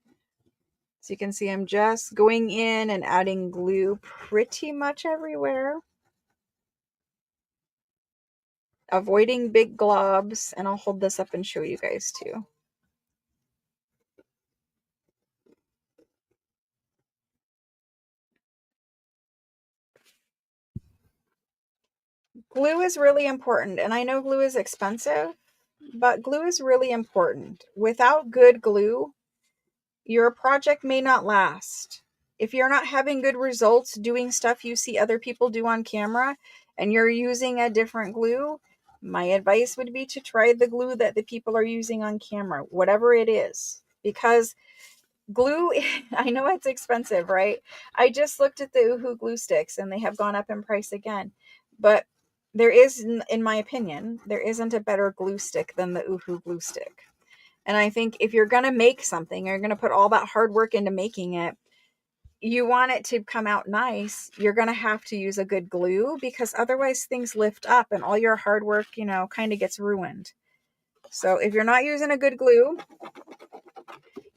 So you can see I'm just going in and adding glue pretty much everywhere. Avoiding big globs, and I'll hold this up and show you guys too. Glue is really important, and I know glue is expensive, but glue is really important. Without good glue, your project may not last. If you're not having good results doing stuff you see other people do on camera and you're using a different glue, my advice would be to try the glue that the people are using on camera, whatever it is. Because glue, I know it's expensive, right? I just looked at the Uhu glue sticks and they have gone up in price again. But there is, in my opinion, there isn't a better glue stick than the Uhu glue stick. And I think if you're going to make something, you're going to put all that hard work into making it, you want it to come out nice, you're going to have to use a good glue, because otherwise things lift up and all your hard work, kind of gets ruined. So if you're not using a good glue,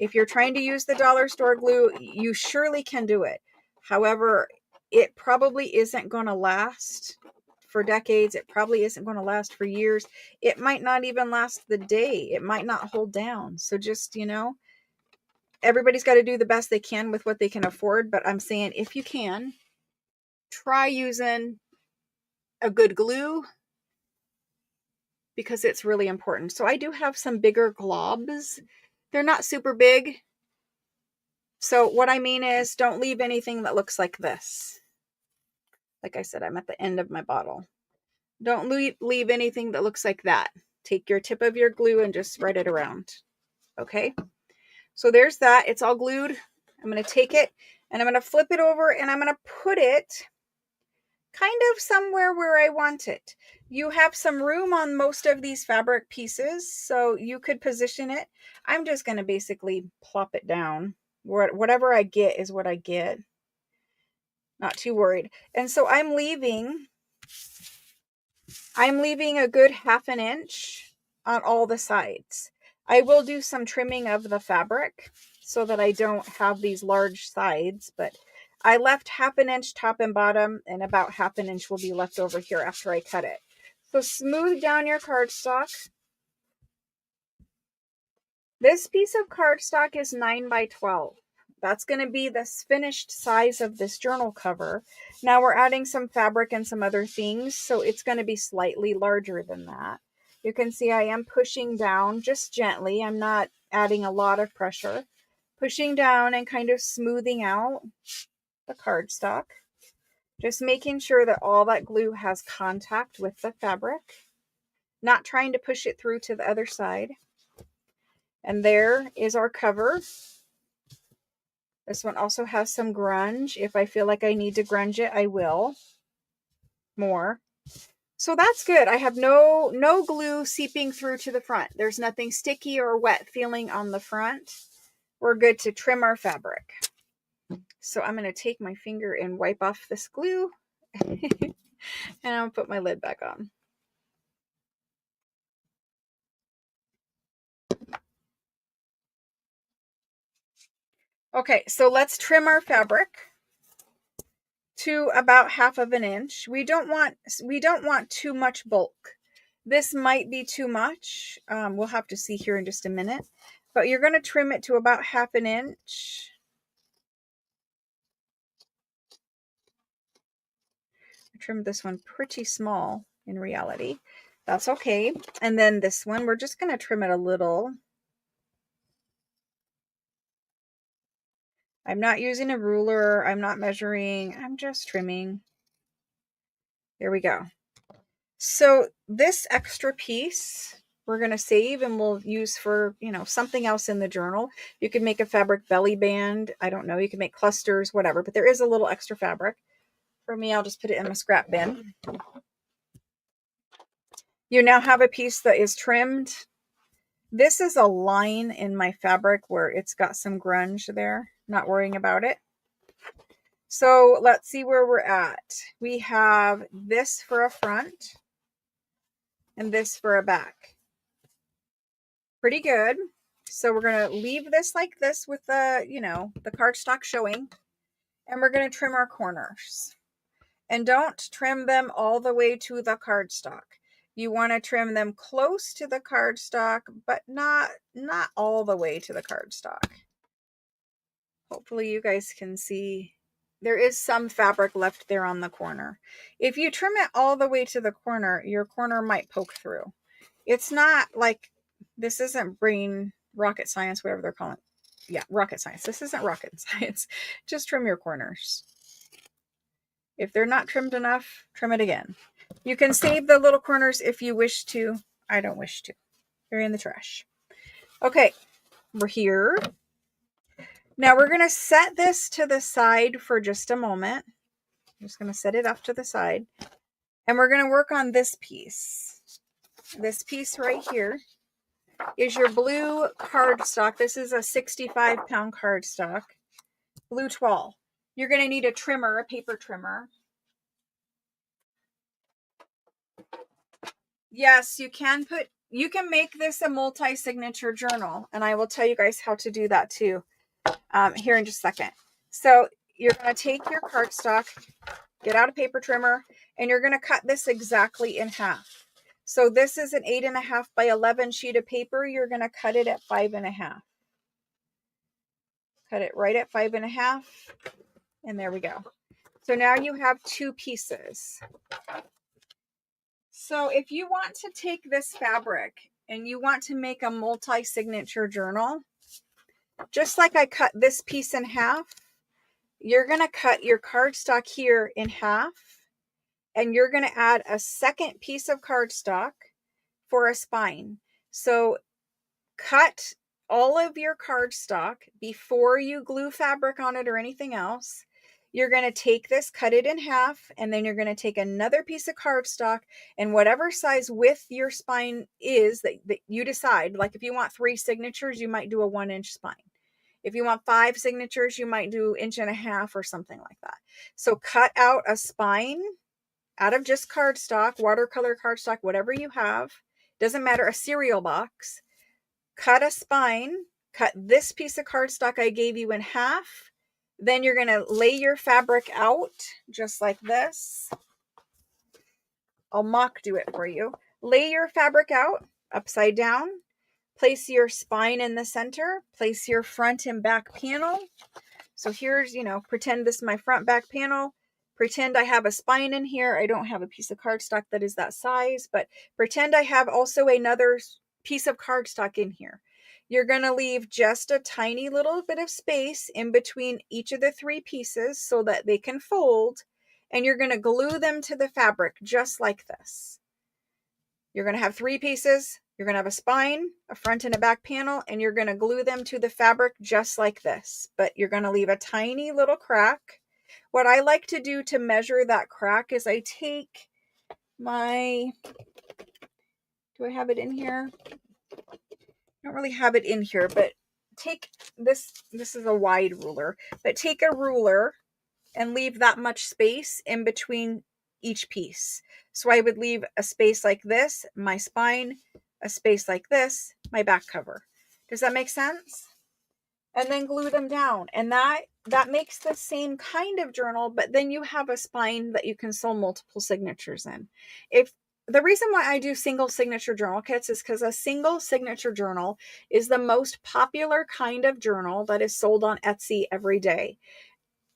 if you're trying to use the dollar store glue, you surely can do it. However, it probably isn't going to last for decades. It probably isn't going to last for years. It might not even last the day. It might not hold down. So just, everybody's got to do the best they can with what they can afford. But I'm saying, if you can, try using a good glue, because it's really important. So I do have some bigger globs. They're not super big. So what I mean is, don't leave anything that looks like this. Like I said, I'm at the end of my bottle. Don't leave anything that looks like that. Take your tip of your glue and just spread it around. Okay? So there's that. It's all glued. I'm going to take it and I'm going to flip it over and I'm going to put it kind of somewhere where I want it. You have some room on most of these fabric pieces, so you could position it. I'm just going to basically plop it down. Whatever I get is what I get. Not too worried. And so I'm leaving a good 1/2 inch on all the sides. I will do some trimming of the fabric so that I don't have these large sides, but I left 1/2 inch top and bottom, and about 1/2 inch will be left over here after I cut it. So smooth down your cardstock. This piece of cardstock is 9 by 12. That's going to be the finished size of this journal cover. Now we're adding some fabric and some other things, so it's going to be slightly larger than that. You can see I am pushing down just gently. I'm not adding a lot of pressure. Pushing down and kind of smoothing out the cardstock. Just making sure that all that glue has contact with the fabric. Not trying to push it through to the other side. And there is our cover. This one also has some grunge. If I feel like I need to grunge it, I will more. So that's good. I have no glue seeping through to the front. There's nothing sticky or wet feeling on the front. We're good to trim our fabric. So I'm going to take my finger and wipe off this glue. And I'll put my lid back on. Okay, so let's trim our fabric to about 1/2 inch. We don't want too much bulk. This might be too much. We'll have to see here in just a minute. But you're going to trim it to about 1/2 inch. I trimmed this one pretty small in reality. That's okay. And then this one, we're just going to trim it a little. I'm not using a ruler. I'm not measuring. I'm just trimming. There we go. So this extra piece we're going to save and we'll use for, something else in the journal. You can make a fabric belly band. I don't know. You can make clusters, whatever, but there is a little extra fabric. For me, I'll just put it in my scrap bin. You now have a piece that is trimmed. This is a line in my fabric where it's got some grunge there. Not worrying about it. So let's see where we're at. We have this for a front and this for a back. Pretty good. So we're going to leave this like this with the, the cardstock showing. And we're going to trim our corners. And don't trim them all the way to the cardstock. You want to trim them close to the cardstock, but not all the way to the cardstock. Hopefully you guys can see there is some fabric left there on the corner. If you trim it all the way to the corner, your corner might poke through. It's not like, this isn't brain rocket science, whatever they're calling it. Yeah, rocket science. This isn't rocket science. Just trim your corners. If they're not trimmed enough, trim it again. You can save the little corners if you wish to. I don't wish to. They're in the trash. Okay, we're here. Now we're going to set this to the side for just a moment. I'm just going to set it off to the side. And we're going to work on this piece. This piece right here is your blue cardstock. This is a 65-pound cardstock. Blue toile. You're going to need a trimmer, a paper trimmer. Yes, you can make this a multi-signature journal, and I will tell you guys how to do that too here in just a second. So you're going to take your cardstock, get out a paper trimmer, and you're going to cut this exactly in half. So this is an 8.5 by 11 sheet of paper. You're going to cut it at 5.5. Cut it right at 5.5, and there we go. So now you have two pieces. So if you want to take this fabric and you want to make a multi-signature journal, just like I cut this piece in half, you're going to cut your cardstock here in half, and you're going to add a second piece of cardstock for a spine. So cut all of your cardstock before you glue fabric on it or anything else. You're going to take this, cut it in half, and then you're going to take another piece of cardstock, and whatever size width your spine is that you decide. Like if you want 3 signatures, you might do a 1-inch spine. If you want 5 signatures, you might do 1.5 inches or something like that. So cut out a spine out of just cardstock, watercolor cardstock, whatever you have. Doesn't matter, a cereal box. Cut a spine, cut this piece of cardstock I gave you in half, Then you're going to lay your fabric out just like this. I'll mock do it for you. Lay your fabric out upside down. Place your spine in the center. Place your front and back panel. So here's, pretend this is my front back panel. Pretend I have a spine in here. I don't have a piece of cardstock that is that size, but pretend I have also another piece of cardstock in here. You're going to leave just a tiny little bit of space in between each of the three pieces so that they can fold, and you're going to glue them to the fabric just like this. You're going to have three pieces. You're going to have a spine, a front and a back panel, and you're going to glue them to the fabric just like this. But you're going to leave a tiny little crack. What I like to do to measure that crack is I take my, do I have it in here? I don't really have it in here, but take this is a wide ruler, but take a ruler and leave that much space in between each piece. So I would leave a space like this, my spine, a space like this, my back cover. Does that make sense? And then glue them down. And that makes the same kind of journal, but then you have a spine that you can sew multiple signatures in. If the reason why I do single signature journal kits is because a single signature journal is the most popular kind of journal that is sold on Etsy every day.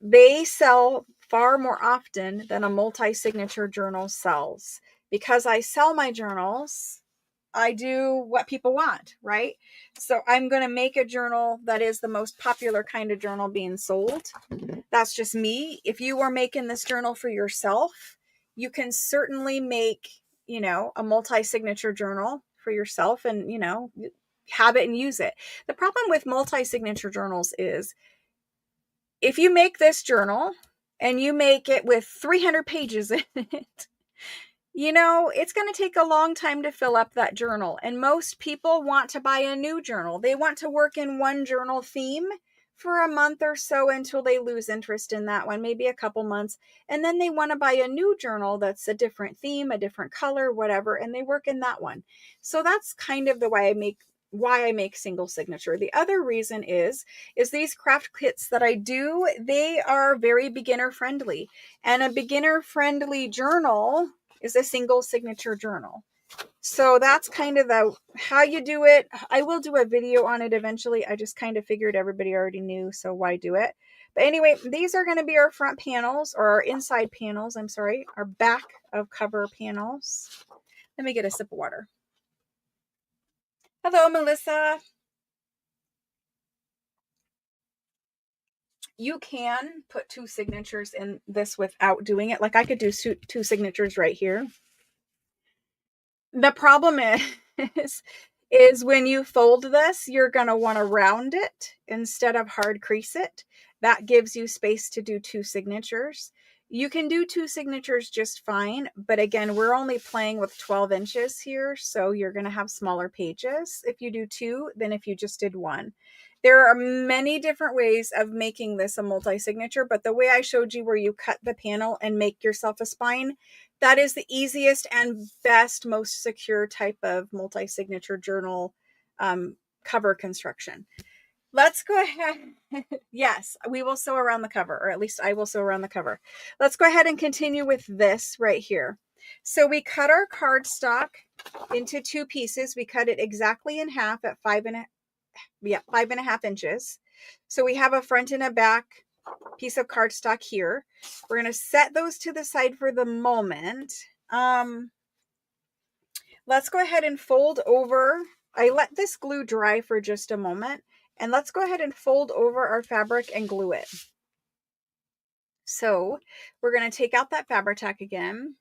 They sell far more often than a multi-signature journal sells. Because I sell my journals, I do what people want, right? So I'm going to make a journal that is the most popular kind of journal being sold. That's just me. If you are making this journal for yourself, you can certainly make, a multi-signature journal for yourself and, have it and use it. The problem with multi-signature journals is if you make this journal and you make it with 300 pages in it, it's going to take a long time to fill up that journal. And most people want to buy a new journal. They want to work in one journal theme for a month or so until they lose interest in that one, maybe a couple months. And then they want to buy a new journal that's a different theme, a different color, whatever, and they work in that one. So that's kind of the way why I make single signature. The other reason is these craft kits that I do, they are very beginner friendly. And a beginner friendly journal is a single signature journal. So that's kind of how you do it. I will do a video on it eventually. I just kind of figured everybody already knew, so why do it? But anyway, these are going to be our front panels, or our inside panels, I'm sorry, our back of cover panels. Let me get a sip of water. Hello, Melissa. You can put two signatures in this without doing it. Like I could do two signatures right here. The problem is when you fold this, you're going to want to round it instead of hard crease it. That gives you space to do two signatures. You can do two signatures just fine, but again, we're only playing with 12 inches here, so you're going to have smaller pages if you do two than if you just did one. There are many different ways of making this a multi-signature, but the way I showed you where you cut the panel and make yourself a spine, that is the easiest and best, most secure type of multi-signature journal cover construction. Let's go ahead. Yes, we will sew around the cover, or at least I will sew around the cover. Let's go ahead and continue with this right here. So we cut our cardstock into two pieces. We cut it exactly in half at 5.5 inches. So we have a front and a back piece of cardstock here. We're going to set those to the side for the moment. Let's go ahead and fold over. I let this glue dry for just a moment, and let's go ahead and fold over our fabric and glue it. So we're going to take out that fabric tack again.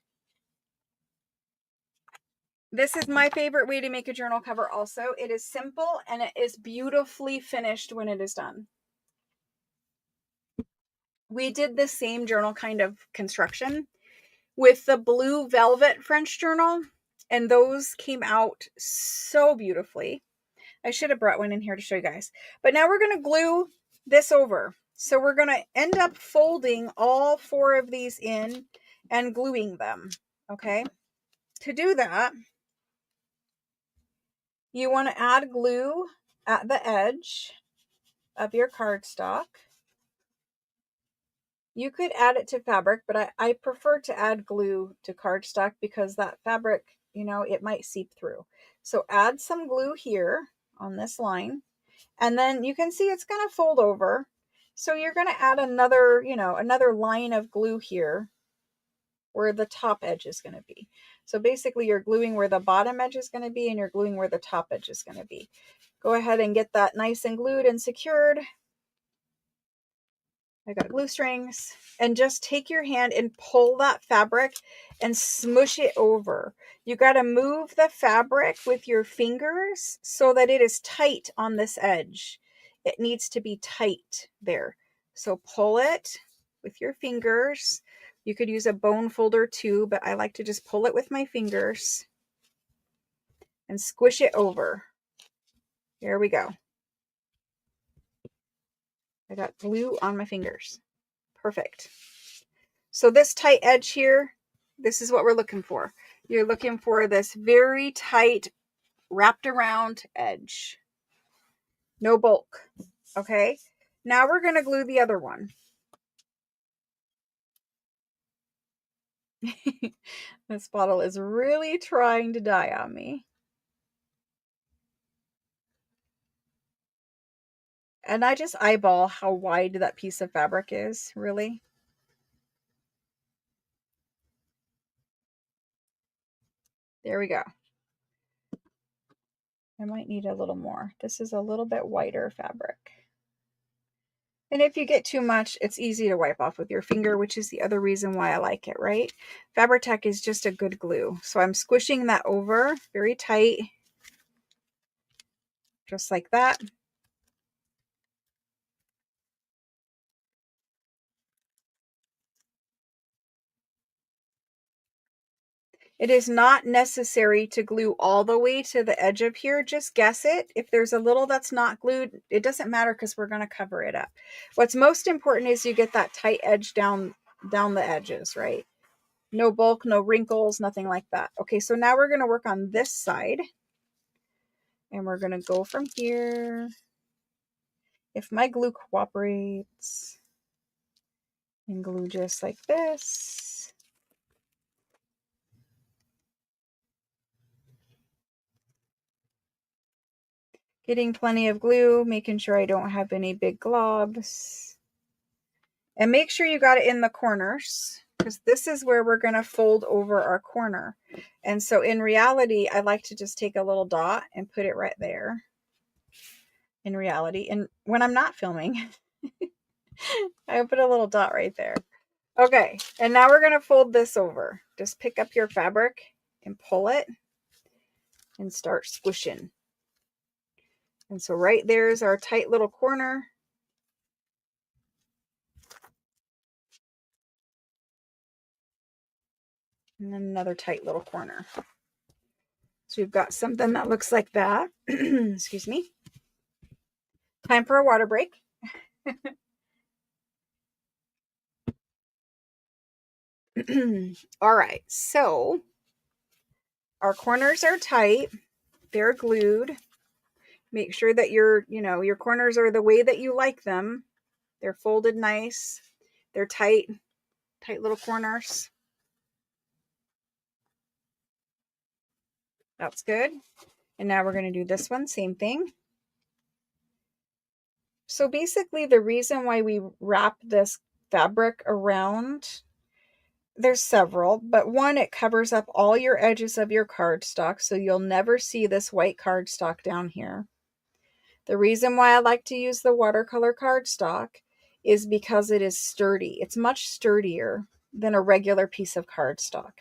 This is my favorite way to make a journal cover also. It is simple and it is beautifully finished when it is done. We did the same journal kind of construction with the blue velvet French journal, and those came out so beautifully. I should have brought one in here to show you guys. But now we're going to glue this over. So we're going to end up folding all four of these in and gluing them. Okay. To do that, you want to add glue at the edge of your cardstock. You could add it to fabric, but I prefer to add glue to cardstock because that fabric, you know, it might seep through. So add some glue here on this line, and then you can see it's going to fold over. So you're going to add another, you know, another line of glue here where the top edge is going to be. So basically you're gluing where the bottom edge is going to be and you're gluing where the top edge is going to be. Go ahead and get that nice and glued and secured. I got glue strings, and just take your hand and pull that fabric and smush it over. You got to move the fabric with your fingers so that it is tight on this edge. It needs to be tight there. So pull it with your fingers. You could use a bone folder too, but I like to just pull it with my fingers and squish it over. Here we go. I got glue on my fingers. Perfect. So this tight edge here, this is what we're looking for. You're looking for this very tight, wrapped around edge. No bulk. Okay. Now we're going to glue the other one. This bottle is really trying to die on me. And I just eyeball how wide that piece of fabric is, really. There we go. I might need a little more. This is a little bit wider fabric. And if you get too much, it's easy to wipe off with your finger, which is the other reason why I like it, right? Fabri-Tac is just a good glue. So I'm squishing that over very tight, just like that. It is not necessary to glue all the way to the edge of here. Just guess it. If there's a little that's not glued, it doesn't matter because we're going to cover it up. What's most important is you get that tight edge down the edges, right? No bulk, no wrinkles, nothing like that. Okay, so now we're going to work on this side. And we're going to go from here. If my glue cooperates, and glue just like this. Getting plenty of glue, making sure I don't have any big globs. And make sure you got it in the corners, because this is where we're going to fold over our corner. And so in reality, I like to just take a little dot and put it right there. In reality, and when I'm not filming, I put a little dot right there. Okay, and now we're going to fold this over. Just pick up your fabric and pull it and start squishing. And so right there is our tight little corner. And then another tight little corner. So we've got something that looks like that. Excuse me. Time for a water break. All right, so our corners are tight. They're glued. Make sure that your corners are the way that you like them. They're folded nice. They're tight little corners. That's good. And now we're going to do this one, same thing. So basically the reason why we wrap this fabric around, there's several, but one, it covers up all your edges of your cardstock, so you'll never see this white cardstock down here. The reason why I like to use the watercolor cardstock is because it is sturdy. It's much sturdier than a regular piece of cardstock.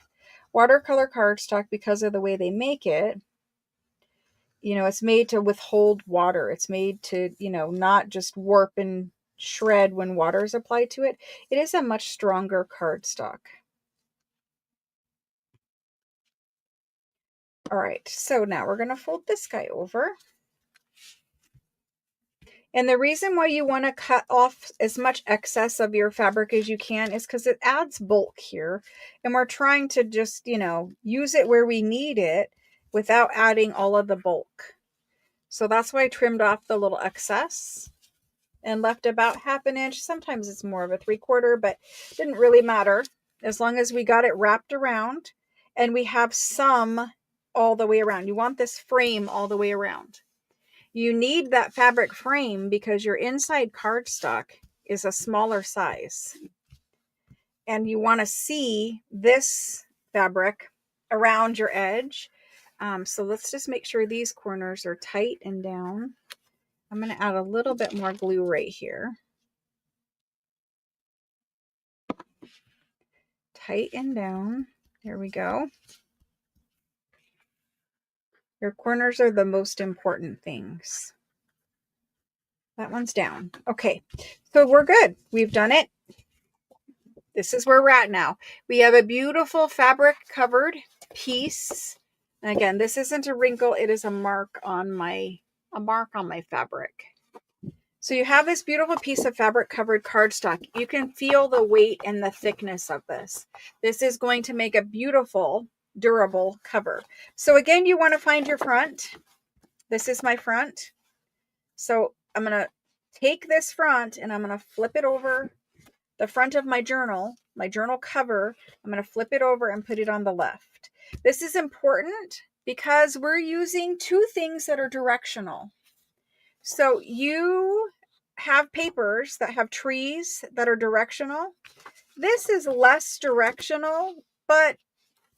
Watercolor cardstock, because of the way they make it, it's made to withhold water. It's made to, not just warp and shred when water is applied to it. It is a much stronger cardstock. All right, so now we're going to fold this guy over. And the reason why you want to cut off as much excess of your fabric as you can is because it adds bulk here. And we're trying to just, use it where we need it without adding all of the bulk. So that's why I trimmed off the little excess. and left about 1/2 inch. Sometimes it's more of a 3/4, but it didn't really matter as long as we got it wrapped around and we have some all the way around. You want this frame all the way around. You need that fabric frame because your inside cardstock is a smaller size. And you want to see this fabric around your edge. So let's just make sure these corners are tight and down. I'm going to add a little bit more glue right here. Tight and down. There we go. Your corners are the most important things. That one's down. Okay, so we're good. We've done it. This is where we're at now. We have a beautiful fabric covered piece. And again, this isn't a wrinkle. It is a mark on my fabric. So you have this beautiful piece of fabric covered cardstock. You can feel the weight and the thickness of this. This is going to make a beautiful, durable cover. So again, you want to find your front. This is my front. So I'm going to take this front and I'm going to flip it over the front of my journal cover. I'm going to flip it over and put it on the left. This is important because we're using two things that are directional. So you have papers that have trees that are directional. This is less directional, but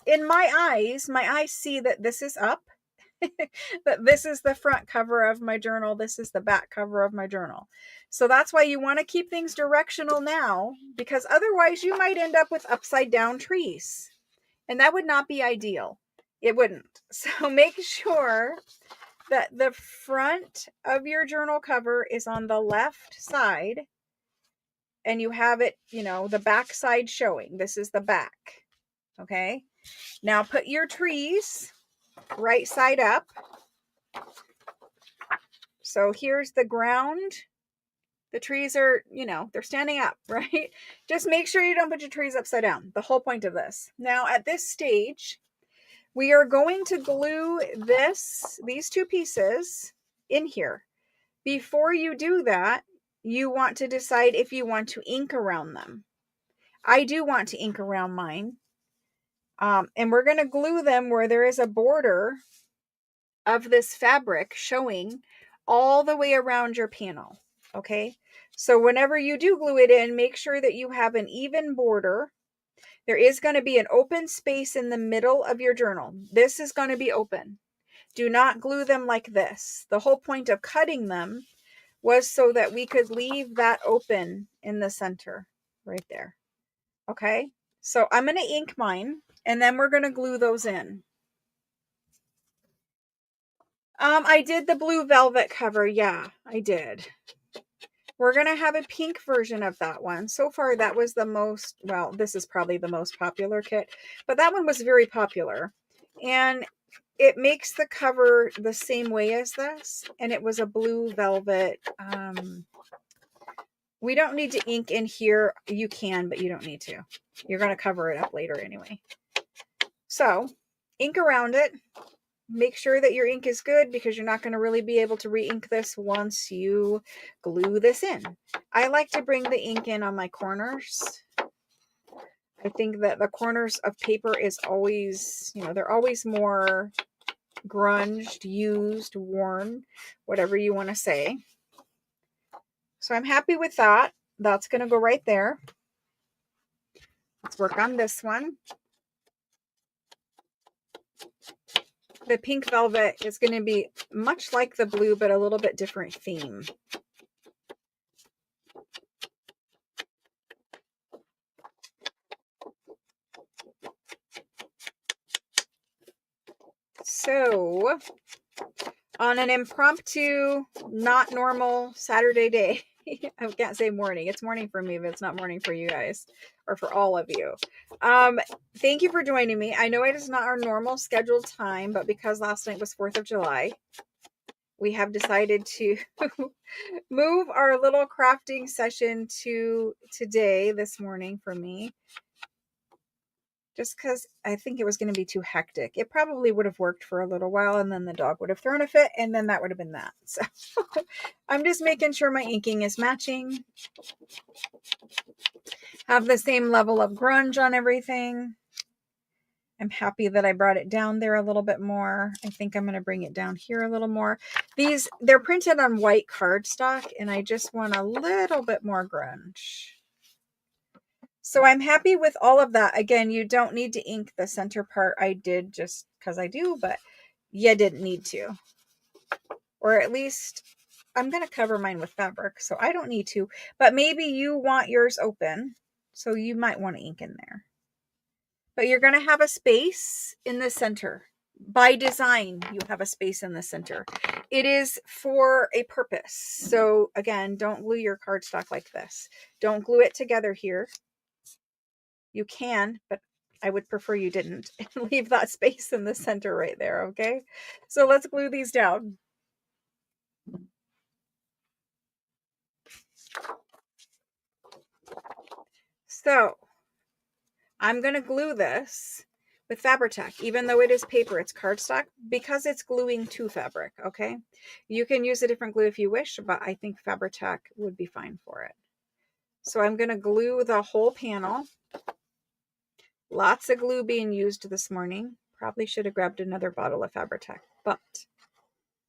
in my eyes see that this is up. That this is the front cover of my journal. This is the back cover of my journal. So that's why you want to keep things directional now, because otherwise you might end up with upside down trees. And that would not be ideal. It wouldn't. So make sure that the front of your journal cover is on the left side and you have it, the back side showing. This is the back. Okay. Now put your trees right side up. So here's the ground. The trees are, they're standing up, right? Just make sure you don't put your trees upside down. The whole point of this. Now at this stage, we are going to glue these two pieces in here. Before you do that, you want to decide if you want to ink around them. I do want to ink around mine. And we're going to glue them where there is a border of this fabric showing all the way around your panel. Okay. So whenever you do glue it in, make sure that you have an even border. There is going to be an open space in the middle of your journal. This is going to be open. Do not glue them like this. The whole point of cutting them was so that we could leave that open in the center right there. Okay. So I'm going to ink mine and then we're going to glue those in. I did the blue velvet cover. Yeah, I did. We're going to have a pink version of that one. So far, that was the most, well, this is probably the most popular kit, but that one was very popular. And it makes the cover the same way as this. And it was a blue velvet. We don't need to ink in here. You can, but you don't need to. You're going to cover it up later anyway. So ink around it. Make sure that your ink is good because you're not going to really be able to re-ink this once you glue this in. I like to bring the ink in on my corners. I think that the corners of paper is always, they're always more grunged, used, worn, whatever you want to say. So I'm happy with that. That's going to go right there. Let's work on this one. The pink velvet is going to be much like the blue, but a little bit different theme. So on an impromptu, not normal Saturday day, I can't say morning. It's morning for me, but it's not morning for you guys or for all of you. Thank you for joining me. I know it is not our normal scheduled time, but because last night was 4th of July, we have decided to move our little crafting session to today, this morning for me. just because I think it was going to be too hectic. It probably would have worked for a little while, and then the dog would have thrown a fit, and then that would have been that. So I'm just making sure my inking is matching. Have the same level of grunge on everything. I'm happy that I brought it down there a little bit more. I think I'm going to bring it down here a little more. They're printed on white cardstock, and I just want a little bit more grunge. So I'm happy with all of that. Again, you don't need to ink the center part. I did just because I do, but you didn't need to. Or at least I'm going to cover mine with fabric, so I don't need to. But maybe you want yours open, so you might want to ink in there. But you're going to have a space in the center. By design, you have a space in the center. It is for a purpose. So again, don't glue your cardstock like this. Don't glue it together here. You can, but I would prefer you didn't, and leave that space in the center right there, okay? So let's glue these down. So I'm going to glue this with Fabri-Tac, even though it is paper, it's cardstock, because it's gluing to fabric, okay? You can use a different glue if you wish, but I think Fabri-Tac would be fine for it. So I'm going to glue the whole panel. Lots of glue being used this morning. Probably should have grabbed another bottle of Fabri-Tac, but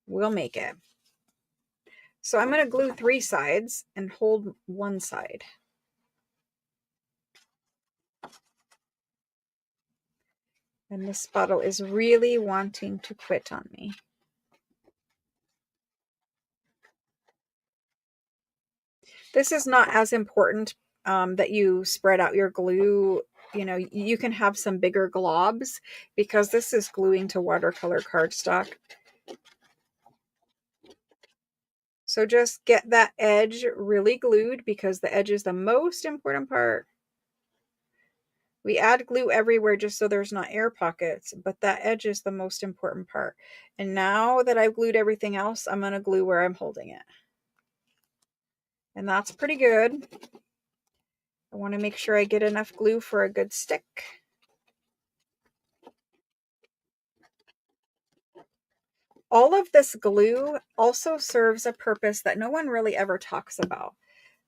we'll make it. So I'm going to glue 3 sides and hold one side. And this bottle is really wanting to quit on me. This is not as important that you spread out your glue. You know, you can have some bigger globs because this is gluing to watercolor cardstock. So just get that edge really glued because the edge is the most important part. We add glue everywhere just so there's not air pockets, but that edge is the most important part. And now that I've glued everything else, I'm going to glue where I'm holding it. And that's pretty good. I want to make sure I get enough glue for a good stick. All of this glue also serves a purpose that no one really ever talks about.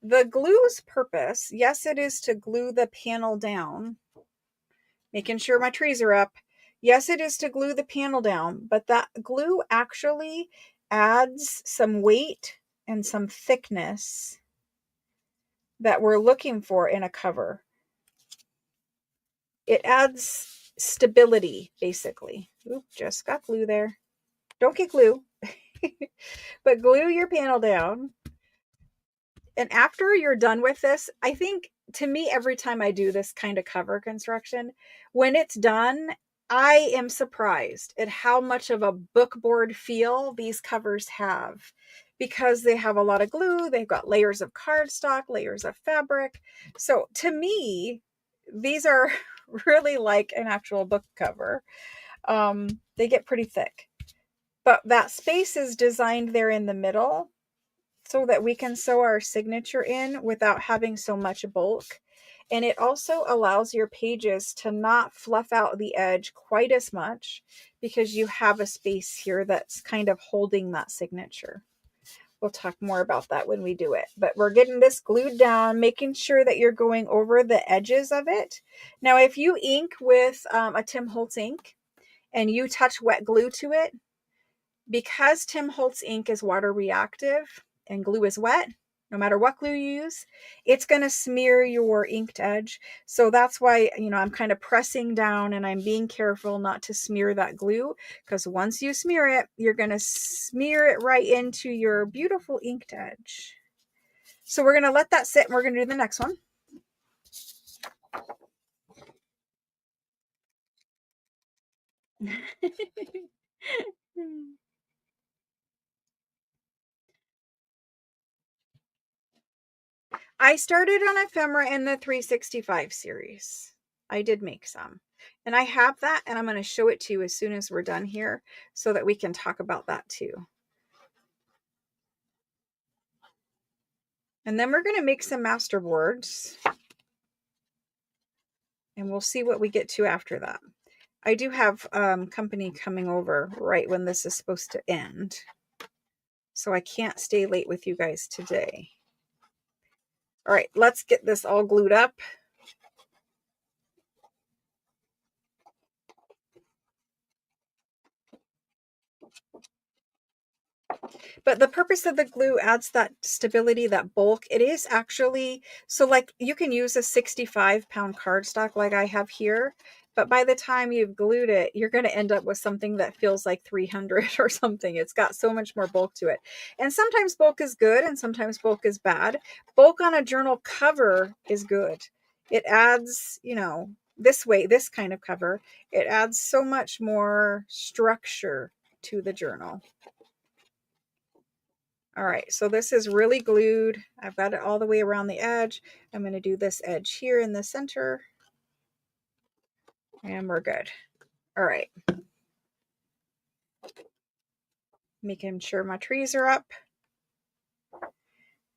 The glue's purpose, yes, it is to glue the panel down, making sure my trees are up. Yes, it is to glue the panel down, but that glue actually adds some weight and some thickness that we're looking for in a cover. It adds stability, basically. Oop, just got glue there. Don't get glue, but glue your panel down. And after you're done with this, I think to me, every time I do this kind of cover construction, when it's done, I am surprised at how much of a bookboard feel these covers have because they have a lot of glue. They've got layers of cardstock, layers of fabric. So to me, these are really like an actual book cover. They get pretty thick, but that space is designed there in the middle so that we can sew our signature in without having so much bulk. And it also allows your pages to not fluff out the edge quite as much because you have a space here that's kind of holding that signature. We'll talk more about that when we do it. But we're getting this glued down, making sure that you're going over the edges of it. Now, if you ink with a Tim Holtz ink and you touch wet glue to it, because Tim Holtz ink is water reactive and glue is wet, no matter what glue you use, it's going to smear your inked edge. So that's why, you know, I'm kind of pressing down and I'm being careful not to smear that glue, because once you smear it, you're going to smear it right into your beautiful inked edge. So we're going to let that sit and we're going to do the next one. I started on ephemera in the 365 series. I did make some. And I have that, and I'm going to show it to you as soon as we're done here so that we can talk about that too. And then we're going to make some masterboards. and we'll see what we get to after that. I do have company coming over right when this is supposed to end, so I can't stay late with you guys today. All right, let's get this all glued up. But the purpose of the glue adds that stability, that bulk. It is actually, so like you can use a 65-pound cardstock like I have here, but by the time you've glued it, you're going to end up with something that feels like 300 or something. It's got so much more bulk to it. And sometimes bulk is good and sometimes bulk is bad. Bulk on a journal cover is good. It adds, you know, this way, this kind of cover, it adds so much more structure to the journal. All right, so this is really glued. I've got it all the way around the edge. I'm going to do this edge here in the center. And we're good. All right. Making sure my trees are up.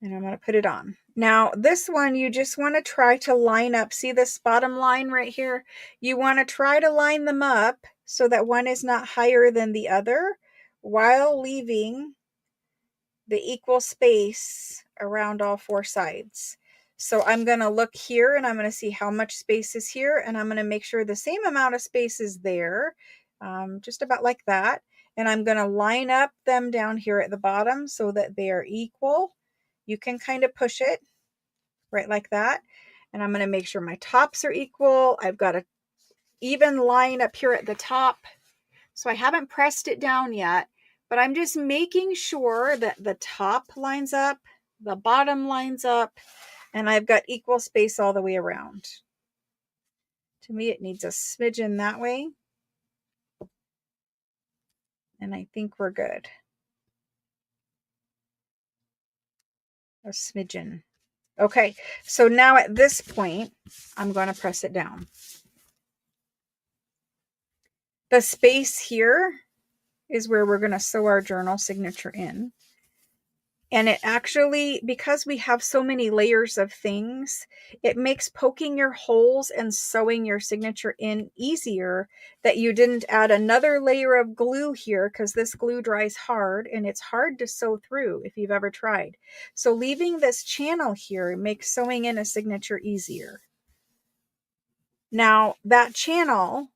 And I'm going to put it on. Now, this one, you just want to try to line up. See this bottom line right here? You want to try to line them up so that one is not higher than the other while leaving the equal space around all four sides. So I'm going to look here and I'm going to see how much space is here, and I'm going to make sure the same amount of space is there, just about like that. And I'm going to line up them down here at the bottom so that they are equal. You can kind of push it right like that. And I'm going to make sure my tops are equal. I've got an even line up here at the top. So I haven't pressed it down yet, but I'm just making sure that the top lines up, the bottom lines up, and I've got equal space all the way around. To me, it needs a smidgen that way. And I think we're good. A smidgen. Okay, so now at this point, I'm going to press it down. The space here is where we're going to sew our journal signature in. And it actually, because we have so many layers of things, it makes poking your holes and sewing your signature in easier that you didn't add another layer of glue here, because this glue dries hard and it's hard to sew through if you've ever tried. So leaving this channel here makes sewing in a signature easier. Now that channel,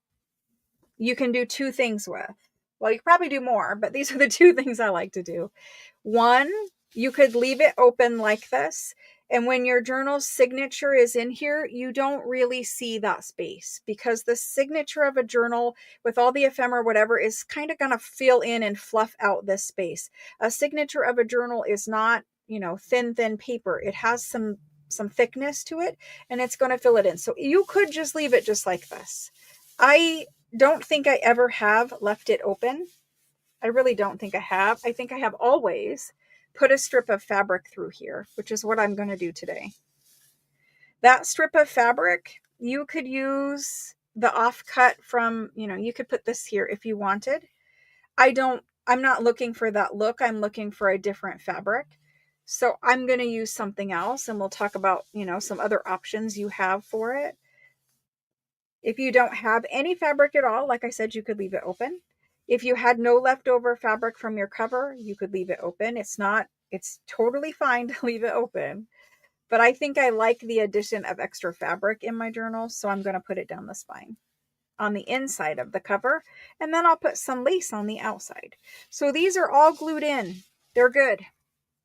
you can do two things with. Well, you could probably do more, but these are the two things I like to do. One, you could leave it open like this. And when your journal's signature is in here, you don't really see that space, because the signature of a journal with all the ephemera, whatever, is kind of going to fill in and fluff out this space. A signature of a journal is not, you know, thin paper. It has some thickness to it, and it's going to fill it in. So you could just leave it just like this. I don't think I ever have left it open. I really don't think I have. I think I have always put a strip of fabric through here, which is what I'm going to do today. That strip of fabric, you could use the offcut from, you know, you could put this here if you wanted. I'm not looking for that look. I'm looking for a different fabric. So I'm going to use something else, and we'll talk about, you know, some other options you have for it. If you don't have any fabric at all, like I said, you could leave it open. If you had no leftover fabric from your cover, you could leave it open. It's totally fine to leave it open. But I think I like the addition of extra fabric in my journal, so I'm going to put it down the spine on the inside of the cover, and then I'll put some lace on the outside. So these are all glued in. They're good.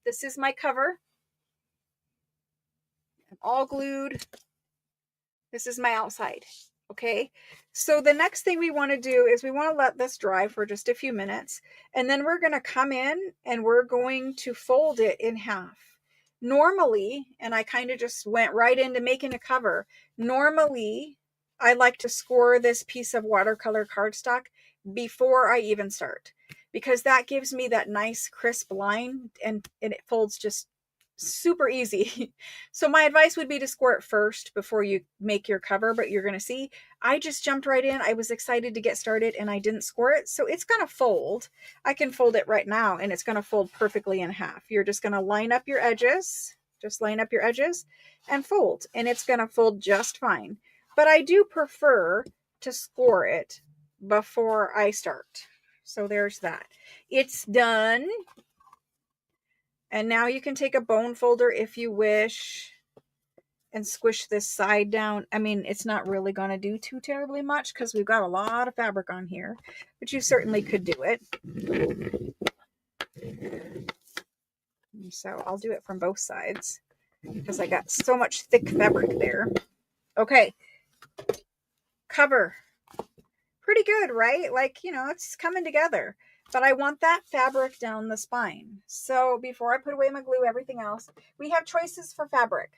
This is my cover. I'm all glued. This is my outside. Okay, so the next thing we want to do is we want to let this dry for just a few minutes, and then we're going to come in and we're going to fold it in half. Normally, and I kind of just went right into making a cover. Normally, I like to score this piece of watercolor cardstock before I even start, because that gives me that nice crisp line, and it folds just super easy. So my advice would be to score it first before you make your cover, but you're going to see I just jumped right in. I was excited to get started and I didn't score it. So it's going to fold. I can fold it right now and it's going to fold perfectly in half. You're just going to line up your edges, and fold, and it's going to fold just fine. but I do prefer to score it before I start. So there's that. It's done. And now you can take a bone folder if you wish and squish this side down. I mean, it's not really going to do too terribly much because we've got a lot of fabric on here, but you certainly could do it. So I'll do it from both sides because I got so much thick fabric there. Okay. Cover. Pretty good, right? Like, you know, it's coming together. But I want that fabric down the spine. So before I put away my glue, everything else, we have choices for fabric.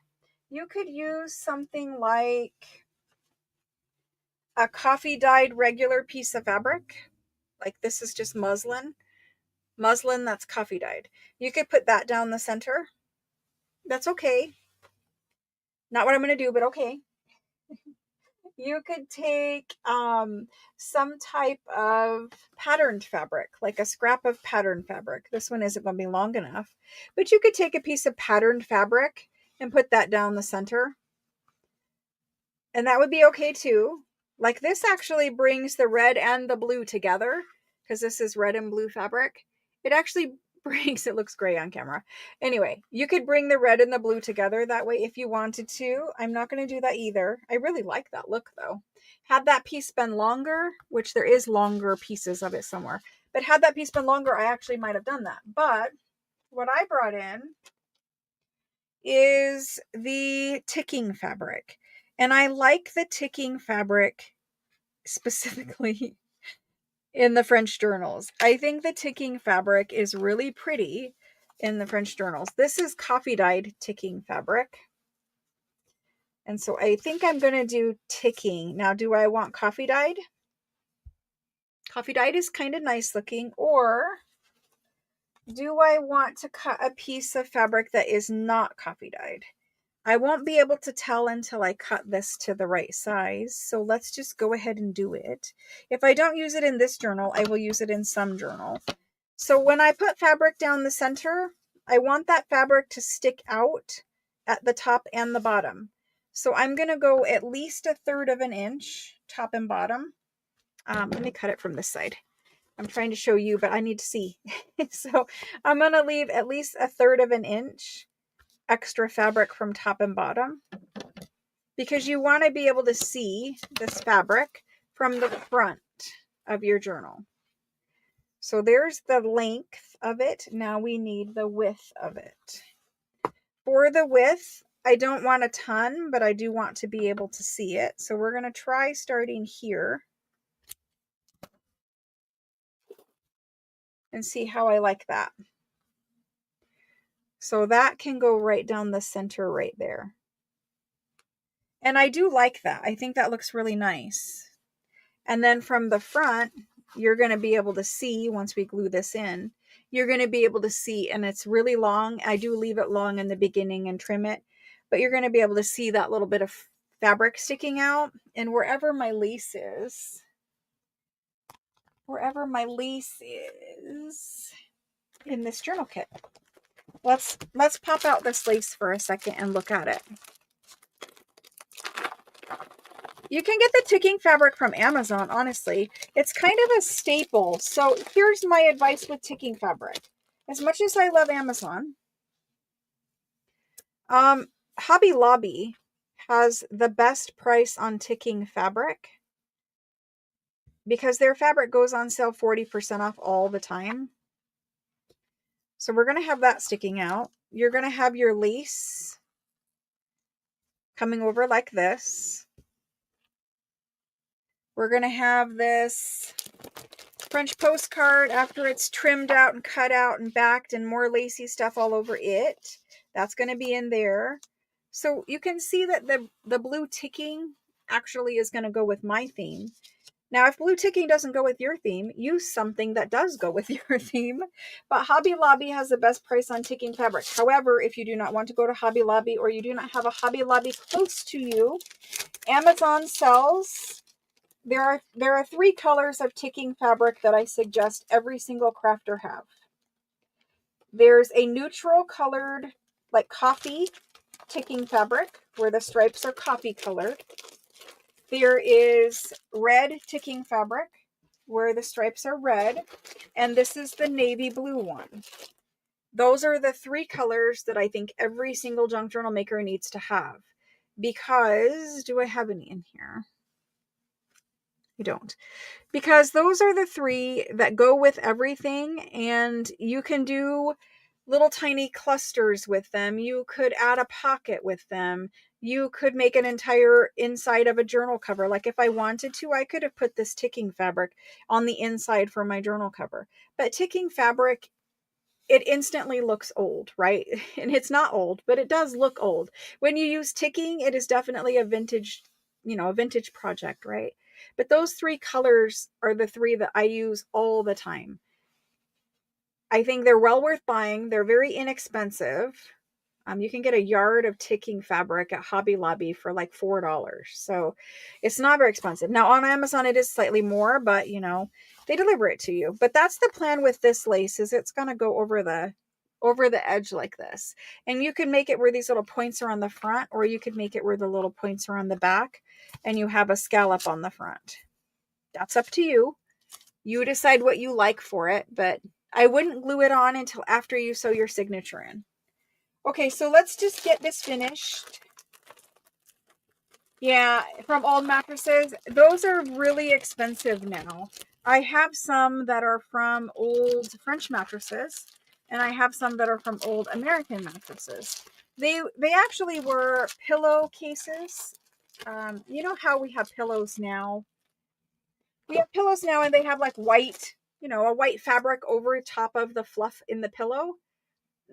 You could use something like a coffee dyed regular piece of fabric. Like this is just muslin. Muslin that's coffee dyed. You could put that down the center. That's okay. Not what I'm going to do, but okay. You could take some type of patterned fabric, like a scrap of patterned fabric. This one isn't going to be long enough, but you could take a piece of patterned fabric and put that down the center. And that would be okay too. Like this actually brings the red and the blue together because this is red and blue fabric. It actually brings, it looks gray on camera. Anyway, you could bring the red and the blue together that way if you wanted to. I'm not going to do that either. I really like that look though. Had that piece been longer, which there is longer pieces of it somewhere, but had that piece been longer, I actually might have done that. But what I brought in is the ticking fabric. And I like the ticking fabric specifically in the French journals. I think the ticking fabric is really pretty in the French journals. This is coffee dyed ticking fabric. And so I think I'm going to do ticking. Now, do I want coffee dyed? Coffee dyed is kind of nice looking. Or do I want to cut a piece of fabric that is not coffee dyed? I won't be able to tell until I cut this to the right size. So let's just go ahead and do it. If I don't use it in this journal, I will use it in some journal. So when I put fabric down the center, I want that fabric to stick out at the top and the bottom. So I'm going to go at least 1/3 of an inch, top and bottom. Let me cut it from this side. I'm trying to show you, but I need to see. So I'm going to leave at least 1/3 of an inch extra fabric from top and bottom because you want to be able to see this fabric from the front of your journal. So there's the length of it. Now we need the width of it. For the width, I don't want a ton, but I do want to be able to see it. So we're going to try starting here and see how I like that. So that can go right down the center right there. And I do like that. I think that looks really nice. And then from the front, you're going to be able to see once we glue this in, you're going to be able to see, and it's really long. I do leave it long in the beginning and trim it, but you're going to be able to see that little bit of fabric sticking out. And wherever my lace is in this journal kit, let's pop out this lace for a second and look at it. You can get the ticking fabric from Amazon, honestly. It's kind of a staple. So here's my advice with ticking fabric. As much as I love Amazon, Hobby Lobby has the best price on ticking fabric because their fabric goes on sale 40% off all the time. So we're going to have that sticking out. You're going to have your lace coming over like this. We're going to have this French postcard after it's trimmed out and cut out and backed and more lacy stuff all over it. That's going to be in there. So you can see that the blue ticking actually is going to go with my theme. Now, if blue ticking doesn't go with your theme, use something that does go with your theme. But Hobby Lobby has the best price on ticking fabric. However, if you do not want to go to Hobby Lobby or you do not have a Hobby Lobby close to you, Amazon sells. There are 3 colors of ticking fabric that I suggest every single crafter have. There's a neutral colored, like coffee ticking fabric, where the stripes are coffee colored. There is red ticking fabric where the stripes are red, and this is the navy blue one. Those are the three colors that I think every single junk journal maker needs to have. Because, do I have any in here? I don't. Because those are the three that go with everything, and you can do little tiny clusters with them. You could add a pocket with them. You could make an entire inside of a journal cover. Like if I wanted to, I could have put this ticking fabric on the inside for my journal cover. But ticking fabric, it instantly looks old, right? And it's not old, but it does look old. When you use ticking, it is definitely a vintage, a vintage project, right? But those three colors are the three that I use all the time. I think they're well worth buying. They're very inexpensive. You can get a yard of ticking fabric at Hobby Lobby for like $4. So it's not very expensive. Now on Amazon, it is slightly more, but they deliver it to you. But that's the plan with this lace, is it's going to go over the edge like this. And you can make it where these little points are on the front, or you could make it where the little points are on the back and you have a scallop on the front. That's up to you. You decide what you like for it, but I wouldn't glue it on until after you sew your signature in. Okay, so let's just get this finished. Yeah, from old mattresses. Those are really expensive now. I have some that are from old French mattresses, and I have some that are from old American mattresses. They actually were pillowcases. You know how we have pillows now? We have pillows now, and they have like white, a white fabric over top of the fluff in the pillow.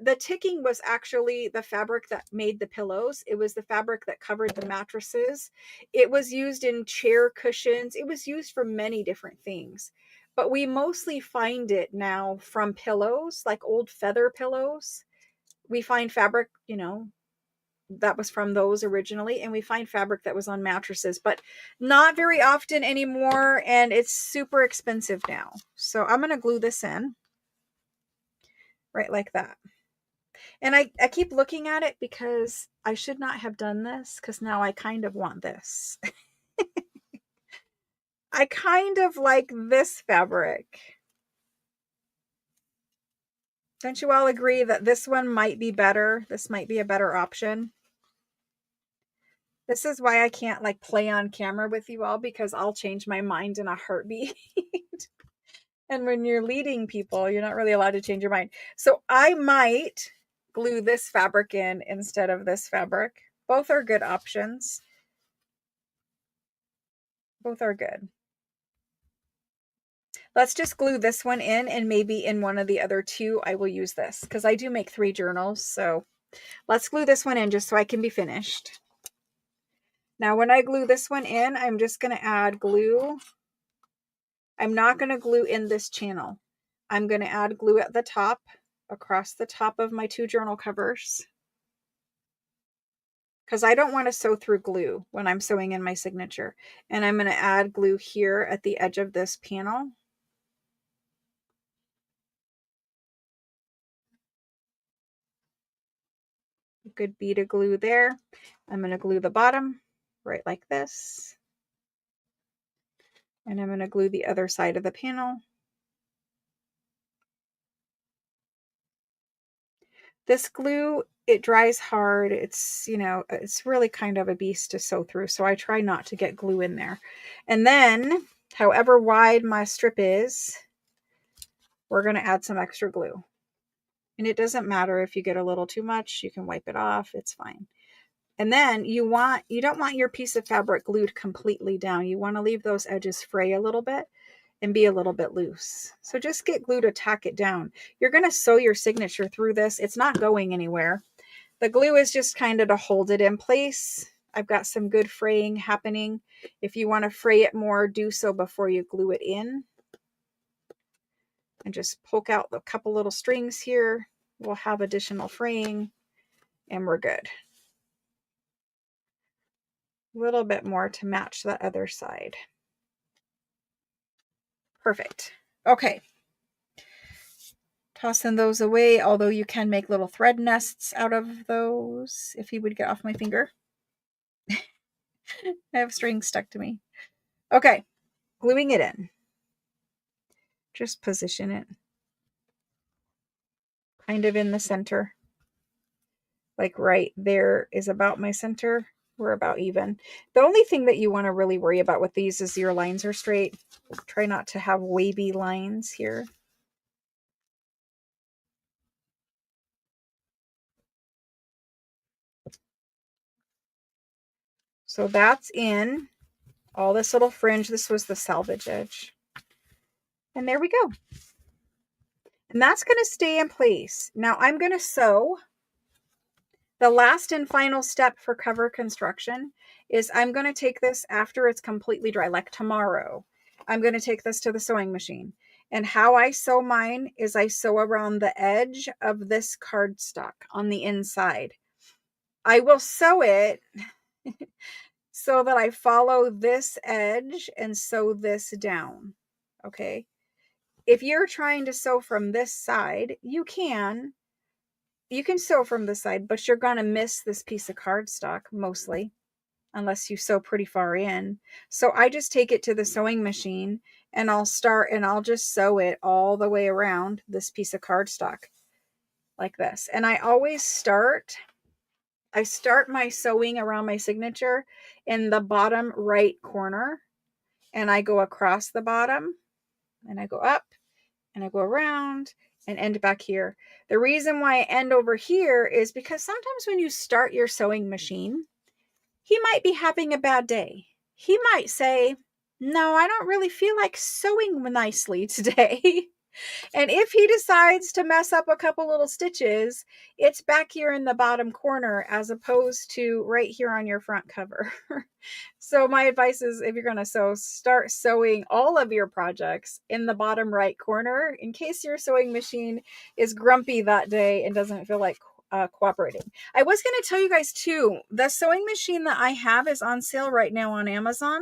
The ticking was actually the fabric that made the pillows. It was the fabric that covered the mattresses. It was used in chair cushions. It was used for many different things. But we mostly find it now from pillows, like old feather pillows. We find fabric, that was from those originally, and we find fabric that was on mattresses, but not very often anymore, and it's super expensive now. So I'm going to glue this in right like that. And I keep looking at it because I should not have done this, because now I kind of want this. I kind of like this fabric. Don't you all agree that this one might be better? This might be a better option. This is why I can't like play on camera with you all, because I'll change my mind in a heartbeat. And when you're leading people, you're not really allowed to change your mind. So I might glue this fabric in instead of this fabric. Both are good options. Both are good. Let's just glue this one in, and maybe in one of the other two, I will use this, because I do make 3 journals. So let's glue this one in just so I can be finished. Now, when I glue this one in, I'm just going to add glue. I'm not going to glue in this channel. I'm going to add glue at the top, across the top of my 2 journal covers, because I don't want to sew through glue when I'm sewing in my signature. And I'm going to add glue here at the edge of this panel. A good bead of glue there. I'm going to glue the bottom right like this. And I'm going to glue the other side of the panel. This glue, it dries hard. It's, it's really kind of a beast to sew through. So I try not to get glue in there. And then, however wide my strip is, we're going to add some extra glue. And it doesn't matter if you get a little too much, you can wipe it off. It's fine. And then you don't want your piece of fabric glued completely down. You want to leave those edges fray a little bit and be a little bit loose. So just get glue to tack it down. You're going to sew your signature through this. It's not going anywhere. The glue is just kind of to hold it in place. I've got some good fraying happening. If you want to fray it more, do so before you glue it in. And just poke out a couple little strings here. We'll have additional fraying, and we're good. A little bit more to match the other side. Perfect. Okay. Tossing those away, although you can make little thread nests out of those if you would get off my finger. I have string stuck to me. Okay, gluing it in. Just position it kind of in the center. Like right there is about my center. We're about even. The only thing that you want to really worry about with these is your lines are straight. Try not to have wavy lines here. So that's in all this little fringe. This was the salvage edge. And there we go. And that's going to stay in place. Now I'm going to sew. The last and final step for cover construction is I'm going to take this after it's completely dry, like tomorrow. I'm going to take this to the sewing machine. And how I sew mine is I sew around the edge of this cardstock on the inside. I will sew it so that I follow this edge and sew this down. Okay. If you're trying to sew from this side, you can sew from this side, but you're going to miss this piece of cardstock mostly, unless you sew pretty far in. So I just take it to the sewing machine and I'll just sew it all the way around this piece of cardstock like this. And I start my sewing around my signature in the bottom right corner, and I go across the bottom and I go up and I go around and end back here. The reason why I end over here is because sometimes when you start your sewing machine, he might be having a bad day. He might say, no, I don't really feel like sewing nicely today. And if he decides to mess up a couple little stitches, it's back here in the bottom corner as opposed to right here on your front cover. So my advice is, if you're going to sew, start sewing all of your projects in the bottom right corner in case your sewing machine is grumpy that day and doesn't feel like cooperating. I was going to tell you guys too, the sewing machine that I have is on sale right now on Amazon.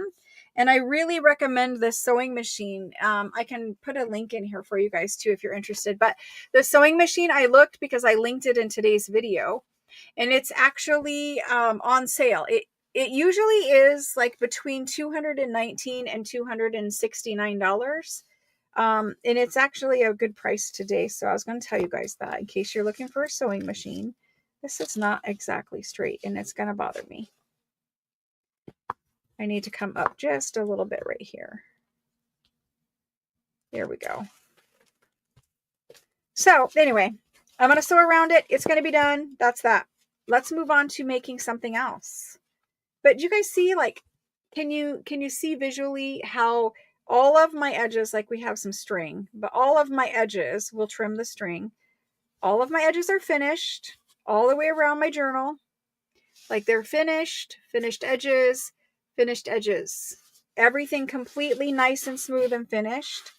And I really recommend this sewing machine. I can put a link in here for you guys too if you're interested. But the sewing machine, I looked because I linked it in today's video. And it's actually on sale. It usually is like between $219 and $269. And it's actually a good price today. So I was going to tell you guys that in case you're looking for a sewing machine. This is not exactly straight and it's going to bother me. I need to come up just a little bit right here. There we go. So anyway, I'm going to sew around it. It's going to be done. That's that. Let's move on to making something else. But you guys see, like, can you see visually how all of my edges, like we have some string, but all of my edges, will trim the string. All of my edges are finished all the way around my journal. Like they're finished edges, finished edges. Everything completely nice and smooth and finished.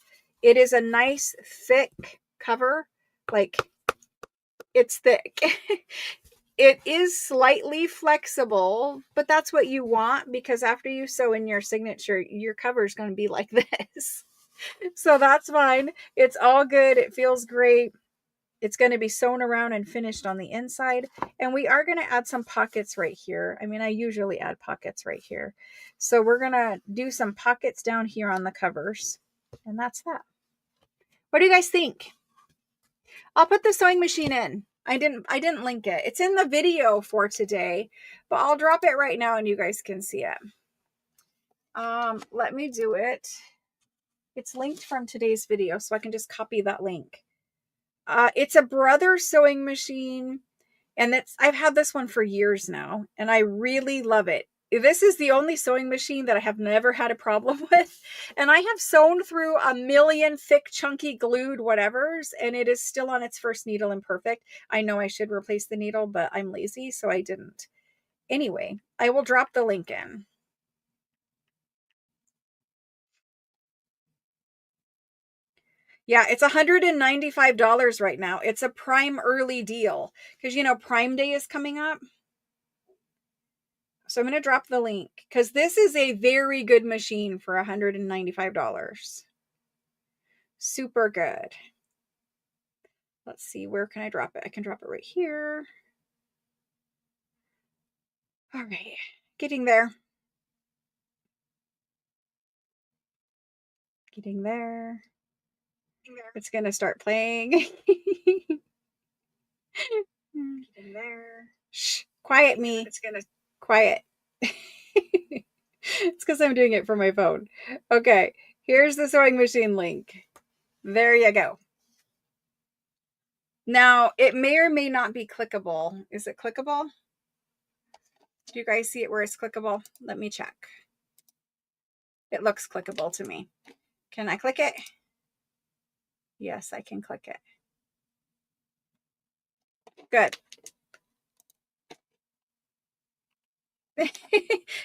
It is a nice thick cover. Like it's thick. It is slightly flexible, but that's what you want because after you sew in your signature, your cover is going to be like this. So that's fine. It's all good. It feels great. It's going to be sewn around and finished on the inside. And we are going to add some pockets right here. I mean, I usually add pockets right here. So we're going to do some pockets down here on the covers. And that's that. What do you guys think? I'll put the sewing machine in. I didn't link it. It's in the video for today, but I'll drop it right now and you guys can see it. Let me do it. It's linked from today's video, so I can just copy that link. It's a Brother sewing machine, and I've had this one for years now, and I really love it. This is the only sewing machine that I have never had a problem with. And I have sewn through a million thick, chunky, glued whatevers, and it is still on its first needle and perfect. I know I should replace the needle, but I'm lazy, so I didn't. Anyway, I will drop the link in. Yeah, it's $195 right now. It's a Prime early deal because, you know, Prime Day is coming up. So I'm going to drop the link because this is a very good machine for $195. Super good. Let's see, where can I drop it? I can drop it right here. All right, getting there. Getting there. It's going to start playing. Getting there. Shh, quiet me. It's going to quiet. It's because I'm doing it for my phone. Okay, here's the sewing machine link. There you go. Now, it may or may not be clickable. Is it clickable? Do you guys see it where it's clickable? Let me check. It looks clickable to me. Can I click it? Yes, I can click it. Good.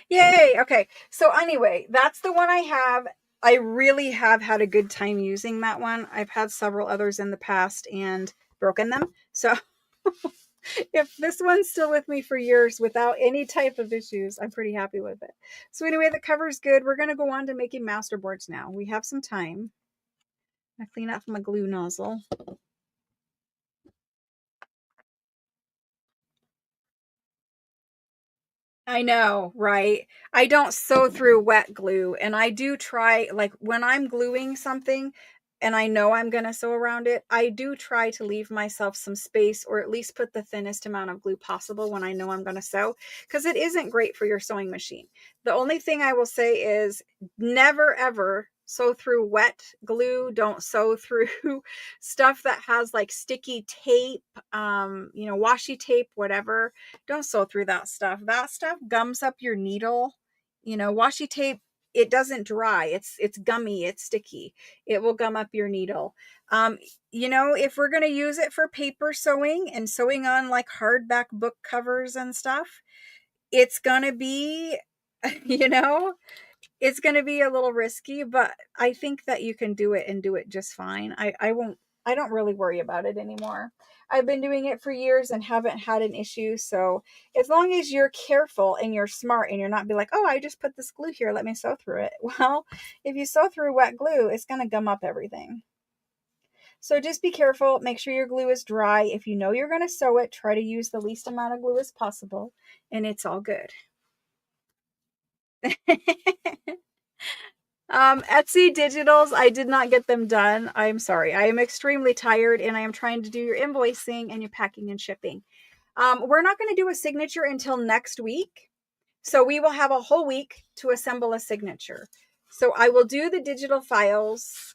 Yay. Okay. So anyway, that's the one I have. I really have had a good time using that one. I've had several others in the past and broken them. So if this one's still with me for years without any type of issues, I'm pretty happy with it. So anyway, the cover's good. We're going to go on to making masterboards now. We have some time. I clean off my glue nozzle. I know, right? I don't sew through wet glue, and I do try, like when I'm gluing something and I know I'm going to sew around it, I do try to leave myself some space, or at least put the thinnest amount of glue possible when I know I'm going to sew, because it isn't great for your sewing machine. The only thing I will say is never ever sew through wet glue. Don't sew through stuff that has like sticky tape, washi tape, whatever. Don't sew through that stuff. That stuff gums up your needle. Washi tape, it doesn't dry. It's gummy, it's sticky. It will gum up your needle. If we're going to use it for paper sewing and sewing on like hardback book covers and stuff, it's going to be, it's going to be a little risky, but I think that you can do it and do it just fine. I don't really worry about it anymore. I've been doing it for years and haven't had an issue. So as long as you're careful and you're smart and you're not be like, oh, I just put this glue here, let me sew through it. Well, if you sew through wet glue, it's going to gum up everything. So just be careful. Make sure your glue is dry. If you know you're going to sew it, try to use the least amount of glue as possible, and it's all good. Etsy digitals, I did not get them done. I'm sorry. I am extremely tired, and I am trying to do your invoicing and your packing and shipping. We're not going to do a signature until next week. So we will have a whole week to assemble a signature. So I will do the digital files.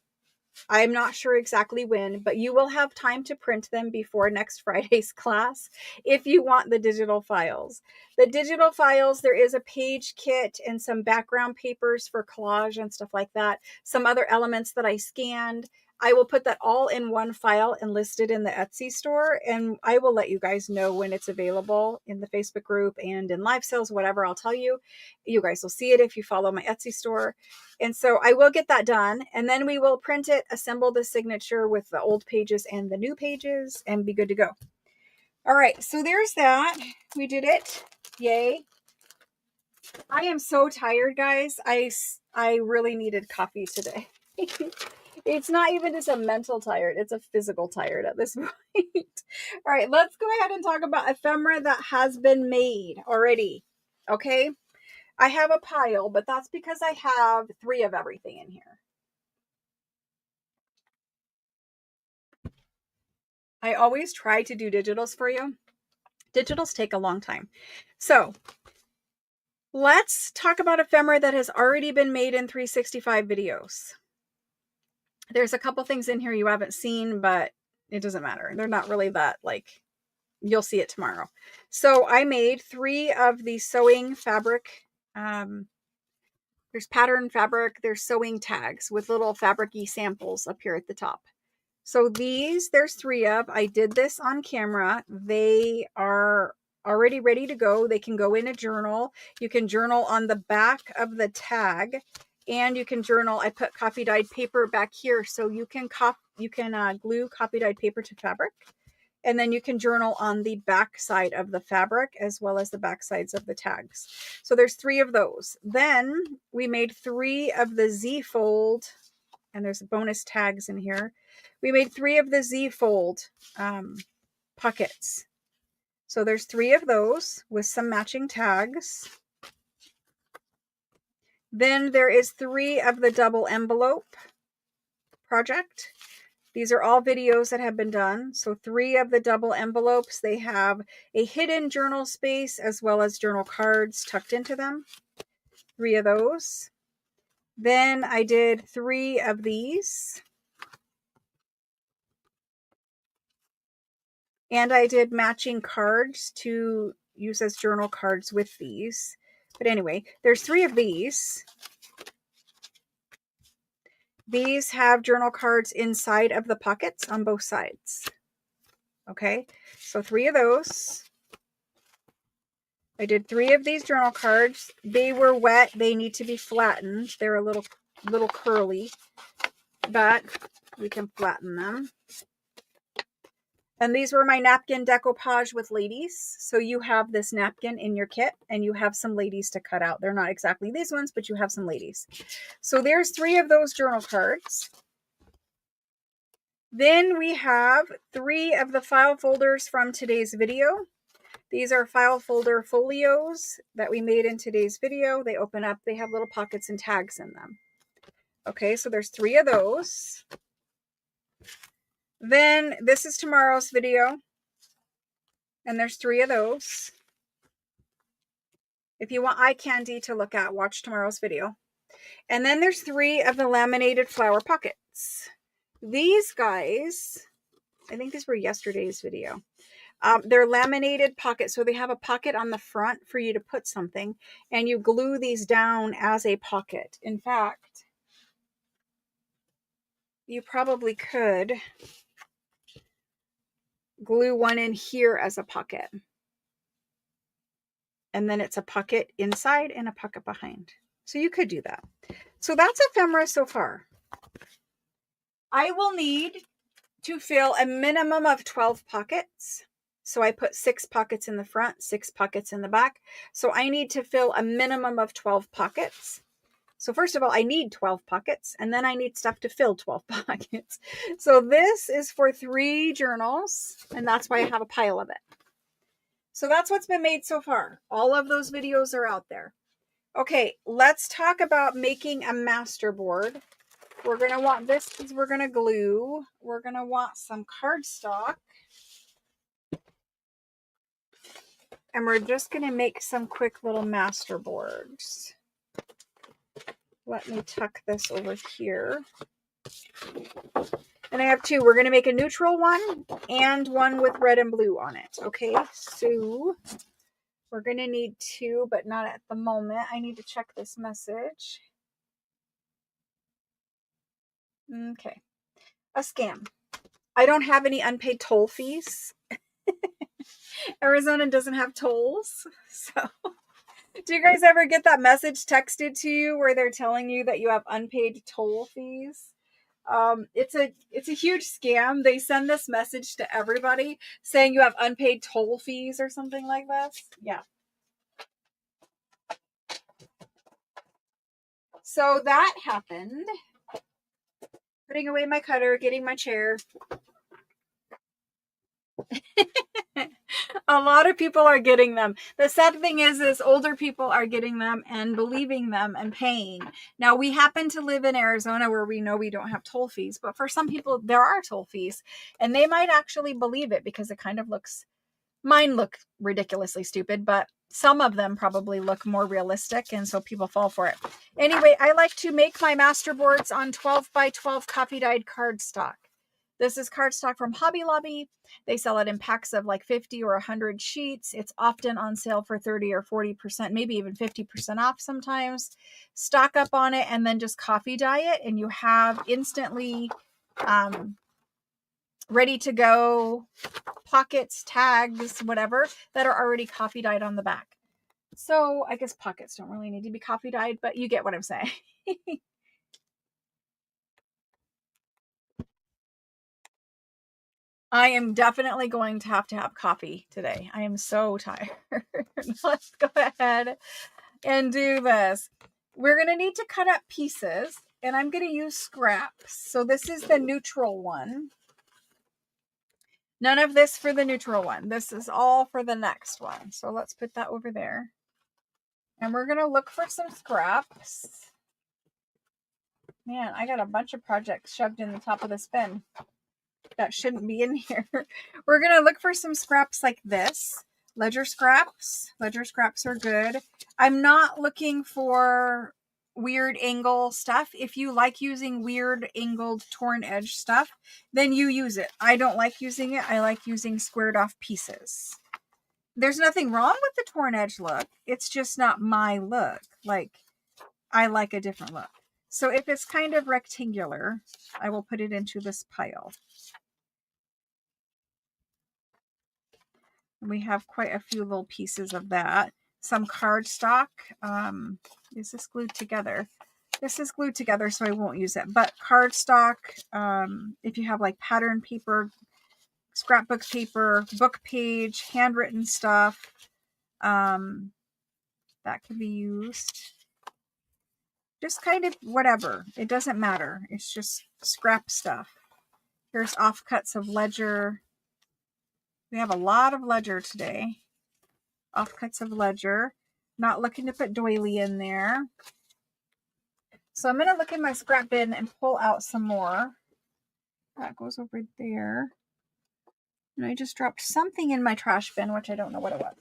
I'm not sure exactly when, but you will have time to print them before next Friday's class if you want the digital files. The digital files, there is a page kit and some background papers for collage and stuff like that. Some other elements that I scanned. I will put that all in one file and list it in the Etsy store, and I will let you guys know when it's available in the Facebook group and in live sales, whatever. I'll tell you. You guys will see it if you follow my Etsy store. And so I will get that done, and then we will print it, assemble the signature with the old pages and the new pages, and be good to go. All right, so there's that. We did it. Yay. I am so tired, guys. I really needed coffee today. It's not even just a mental tired, it's a physical tired at this point. All right, let's go ahead and talk about ephemera that has been made already. Okay, I have a pile, but that's because I have 3 of everything in here. I always try to do digitals for you. Digitals take a long time. So let's talk about ephemera that has already been made in 365 videos. There's a couple things in here you haven't seen, but it doesn't matter. They're not really that, like, you'll see it tomorrow. So I made 3 of the sewing fabric. There's pattern fabric. There's sewing tags with little fabric-y samples up here at the top. So these, there's 3 of. I did this on camera. They are already ready to go. They can go in a journal. You can journal on the back of the tag, and you can journal. I put copy dyed paper back here, so you can glue copy dyed paper to fabric, and then you can journal on the back side of the fabric as well as the back sides of the tags. So there's 3 of those. Then we made 3 of the Z fold, and there's bonus tags in here. We made 3 of the Z fold pockets. So there's 3 of those with some matching tags. Then there is 3 of the double envelope. project. These are all videos that have been done. So 3 of the double envelopes, they have a hidden journal space as well as journal cards tucked into them. 3 of those. Then I did 3 of these. And I did matching cards to use as journal cards with these. But anyway, there's 3 of these. These have journal cards inside of the pockets on both sides. Okay, so 3 of those. I did 3 of these journal cards. They were wet. They need to be flattened. They're a little curly, but we can flatten them. And these were my napkin decoupage with ladies. So you have this napkin in your kit and you have some ladies to cut out. They're not exactly these ones, but you have some ladies. So there's 3 of those journal cards. Then we have 3 of the file folders from today's video. These are file folder folios that we made in today's video. They open up, they have little pockets and tags in them. Okay, so there's 3 of those. Then this is tomorrow's video. And there's 3 of those. If you want eye candy to look at, watch tomorrow's video. And then there's 3 of the laminated flower pockets. These guys, I think these were yesterday's video. They're laminated pockets. So they have a pocket on the front for you to put something. And you glue these down as a pocket. In fact, you probably could glue one in here as a pocket. And then it's a pocket inside and a pocket behind. So you could do that. So that's ephemera so far. I will need to fill a minimum of 12 pockets. So I put 6 pockets in the front, 6 pockets in the back. So I need to fill a minimum of 12 pockets. So first of all, I need 12 pockets, and then I need stuff to fill 12 pockets. So this is for 3 journals, and that's why I have a pile of it. So that's what's been made so far. All of those videos are out there. Okay, let's talk about making a master board. We're going to want this because we're going to glue. We're going to want some cardstock. And we're just going to make some quick little master boards. Let me tuck this over here. And I have 2. We're going to make a neutral one and one with red and blue on it. Okay, so we're going to need 2, but not at the moment. I need to check this message. Okay. A scam. I don't have any unpaid toll fees. Arizona doesn't have tolls. So do you guys ever get that message texted to you where they're telling you that you have unpaid toll fees? It's a huge scam. They send this message to everybody saying you have unpaid toll fees or something like this. Yeah. So that happened. Putting away my cutter, getting my chair. A lot of people are getting them. The sad thing is older people are getting them and believing them and paying. Now, we happen to live in Arizona where we know we don't have toll fees, but for some people there are toll fees, and they might actually believe it because it kind of looks, mine look ridiculously stupid, but some of them probably look more realistic, and so people fall for it. Anyway, I like to make my master boards on 12 by 12 copy dyed cardstock. This is cardstock from Hobby Lobby. They sell it in packs of like 50 or 100 sheets. It's often on sale for 30 or 40%, maybe even 50% off sometimes. Stock up on it and then just copy dye it, and you have instantly ready to go pockets, tags, whatever, that are already copy dyed on the back. So I guess pockets don't really need to be copy dyed, but you get what I'm saying. I am definitely going to have coffee today. I am so tired. Let's go ahead and do this. We're going to need to cut up pieces, and I'm going to use scraps. So this is the neutral one. None of this for the neutral one. This is all for the next one. So let's put that over there. And we're going to look for some scraps. Man, I got a bunch of projects shoved in the top of this bin that shouldn't be in here. We're going to look for some scraps like this. Ledger scraps. Ledger scraps are good. I'm not looking for weird angle stuff. If you like using weird angled torn edge stuff, then you use it. I don't like using it. I like using squared off pieces. There's nothing wrong with the torn edge look. It's just not my look. Like, I like a different look. So if it's kind of rectangular, I will put it into this pile. We have quite a few little pieces of that. Some cardstock. Is this glued together? This is glued together, so I won't use it. But cardstock, if you have like pattern paper, scrapbook paper, book page, handwritten stuff, that can be used. Just kind of whatever. It doesn't matter. It's just scrap stuff. Here's offcuts of ledger. We have a lot of ledger today. Offcuts of ledger. Not looking to put doily in there. So I'm going to look in my scrap bin and pull out some more. That goes over there. And I just dropped something in my trash bin, which I don't know what it was.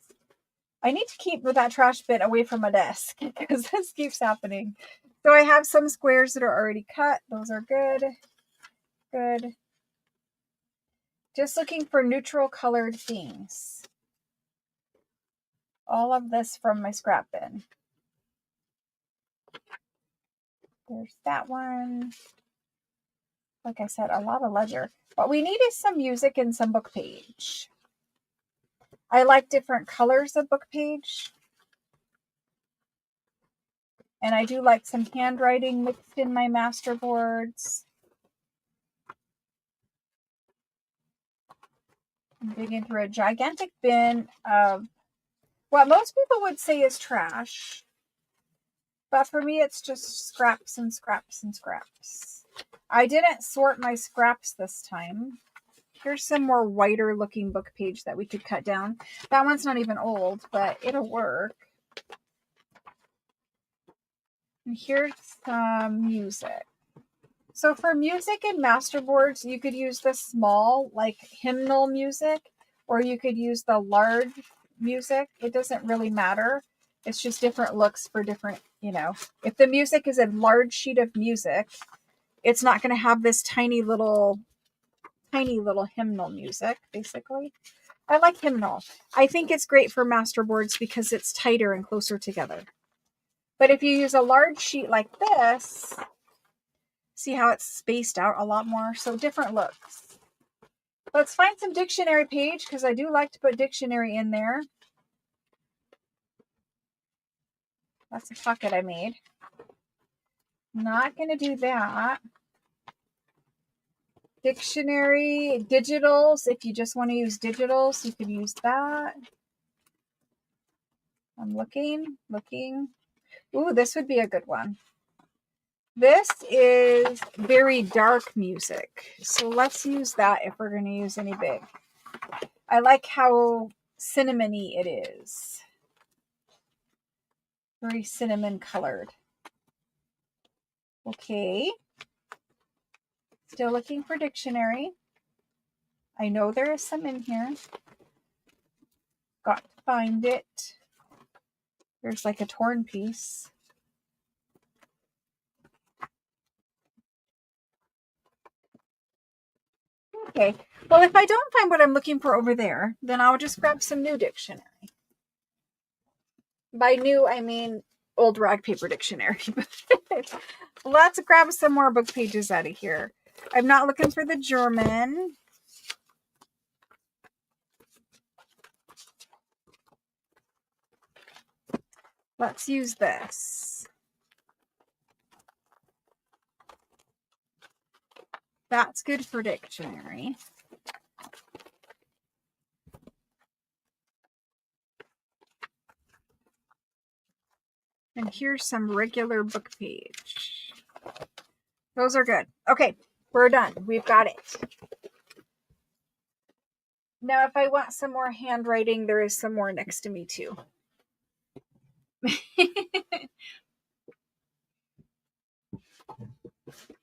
I need to keep that trash bin away from my desk because this keeps happening. So I have some squares that are already cut. Those are good. Good. Just looking for neutral colored things. All of this from my scrap bin. There's that one. Like I said, a lot of ledger. What we need is some music and some book page. I like different colors of book page. And I do like some handwriting mixed in my masterboards. I'm digging through a gigantic bin of what most people would say is trash. But for me, it's just scraps and scraps and scraps. I didn't sort my scraps this time. Here's some more whiter looking book page that we could cut down. That one's not even old, but it'll work. And here's some music. So for music and masterboards, you could use the small, like hymnal music, or you could use the large music. It doesn't really matter. It's just different looks for different, you know. If the music is a large sheet of music, it's not going to have this tiny little hymnal music, basically. I like hymnal. I think it's great for masterboards because it's tighter and closer together. But if you use a large sheet like this, see how it's spaced out a lot more? So different looks. Let's find some dictionary page because I do like to put dictionary in there. That's a pocket I made. Not going to do that. Dictionary, digitals. If you just want to use digitals, you could use that. I'm looking. Ooh, this would be a good one. This is very dark music. So let's use that if we're going to use any big. I like how cinnamony it is. Very cinnamon colored. Okay. Still looking for dictionary. I know there is some in here. Got to find it. There's like a torn piece. Okay. Well, if I don't find what I'm looking for over there, then I'll just grab some new dictionary. By new, I mean old rag paper dictionary. Let's grab some more book pages out of here. I'm not looking for the German. Let's use this. That's good for dictionary. And here's some regular book page. Those are good. Okay, we're done. We've got it. Now, if I want some more handwriting, there is some more next to me too.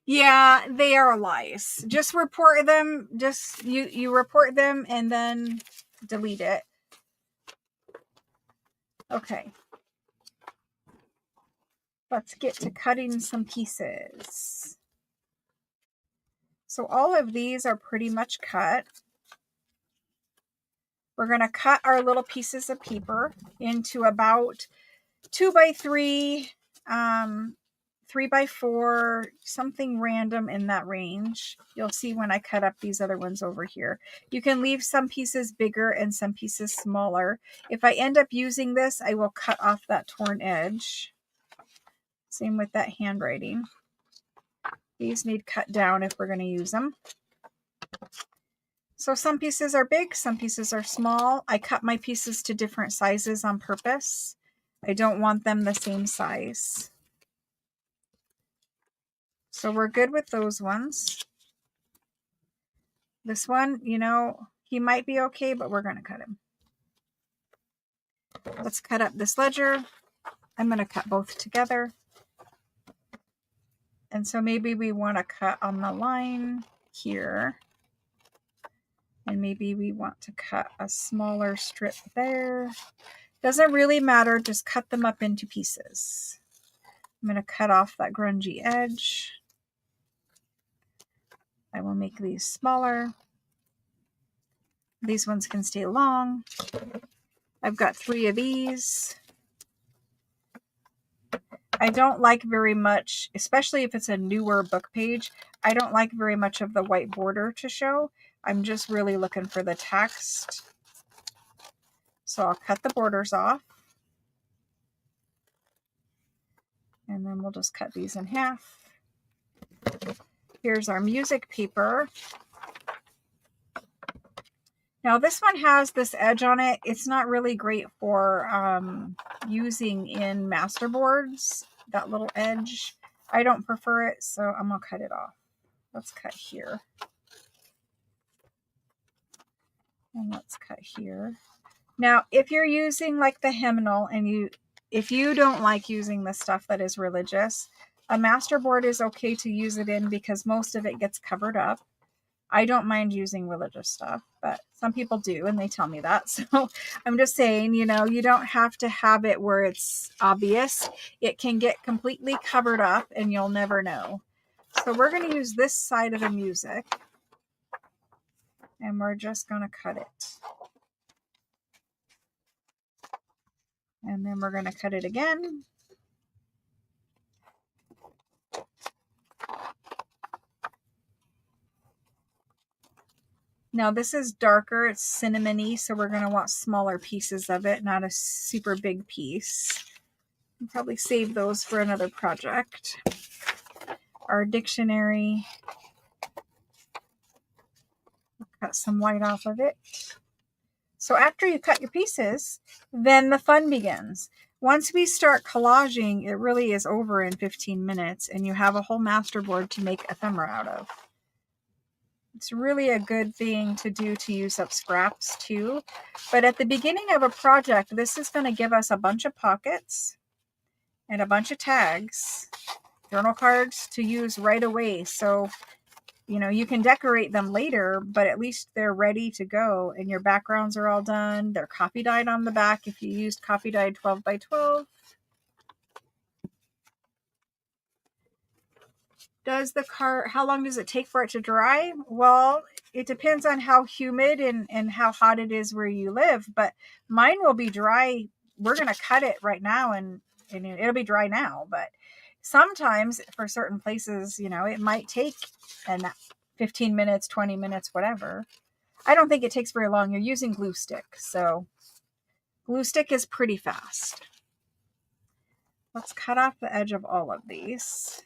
Yeah, they are lies. Just report them. Just you report them and then delete it. Okay. Let's get to cutting some pieces. So all of these are pretty much cut. We're going to cut our little pieces of paper into about 2x3, 3x4, something random in that range. You'll see when I cut up these other ones over here. You can leave some pieces bigger and some pieces smaller. If I end up using this, I will cut off that torn edge. Same with that handwriting. These need cut down if we're going to use them. So some pieces are big, some pieces are small. I cut my pieces to different sizes on purpose. I don't want them the same size. So we're good with those ones. This one, you know, he might be okay, but we're going to cut him. Let's cut up this ledger. I'm going to cut both together. And so maybe we want to cut on the line here. And maybe we want to cut a smaller strip there. Doesn't really matter, just cut them up into pieces. I'm going to cut off that grungy edge. I will make these smaller. These ones can stay long. I've got 3 of these. I don't like very much, especially if it's a newer book page, I don't like very much of the white border to show. I'm just really looking for the text. So I'll cut the borders off. And then we'll just cut these in half. Here's our music paper. Now this one has this edge on it. It's not really great for using in masterboards, that little edge. I don't prefer it, so I'm going to cut it off. Let's cut here. And let's cut here. Now, if you're using like the hymnal and if you don't like using the stuff that is religious, a masterboard is okay to use it in because most of it gets covered up. I don't mind using religious stuff, but some people do, and they tell me that. So I'm just saying, you know, you don't have to have it where it's obvious. It can get completely covered up and you'll never know. So we're going to use this side of the music, and we're just going to cut it. And then we're going to cut it again. Now this is darker, it's cinnamony, so we're going to want smaller pieces of it, not a super big piece. I'll probably save those for another project. Our dictionary. Cut some white off of it. So after you cut your pieces, then the fun begins. Once we start collaging, it really is over in 15 minutes, and you have a whole masterboard to make ephemera out of. It's really a good thing to do to use up scraps too. But at the beginning of a project, this is going to give us a bunch of pockets and a bunch of tags, journal cards to use right away. So, you know, you can decorate them later, but at least they're ready to go and your backgrounds are all done. They're copy dyed on the back if you used copy dyed 12x12. Does the card, how long does it take for it to dry? Well, it depends on how humid and how hot it is where you live, but mine will be dry. We're going to cut it right now and it'll be dry now, but sometimes for certain places, you know, it might take 15 minutes, 20 minutes, whatever. I don't think it takes very long. You're using glue stick, so glue stick is pretty fast. Let's cut off the edge of all of these.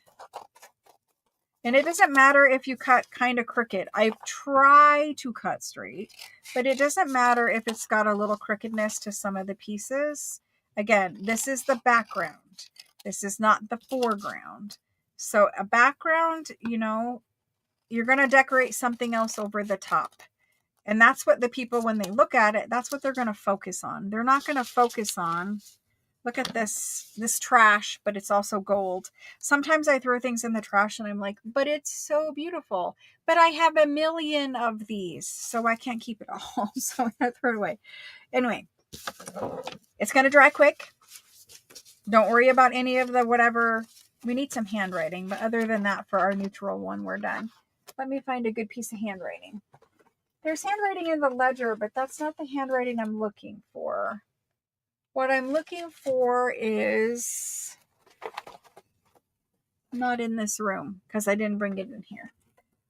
And it doesn't matter if you cut kind of crooked. I try to cut straight, but it doesn't matter if it's got a little crookedness to some of the pieces. Again, this is the background. This is not the foreground. So a background, you know, you're going to decorate something else over the top. And that's what the people, when they look at it, that's what they're going to focus on. They're not going to focus on, Look at this trash, but it's also gold. Sometimes I throw things in the trash and I'm like, but it's so beautiful. But I have a million of these, so I can't keep it all. So I'm going to throw it away. Anyway, it's going to dry quick. Don't worry about any of the whatever. We need some handwriting, but other than that, for our neutral one, we're done. Let me find a good piece of handwriting. There's handwriting in the ledger, but that's not the handwriting I'm looking for. What I'm looking for is not in this room because I didn't bring it in here.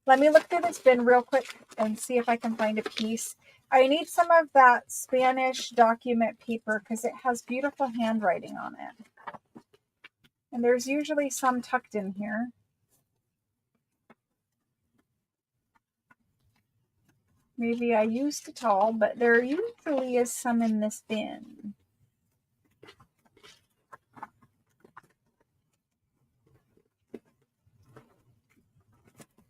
Let me look through this bin real quick and see if I can find a piece. I need some of that Spanish document paper because it has beautiful handwriting on it. And there's usually some tucked in here. Maybe I used it all, but there usually is some in this bin.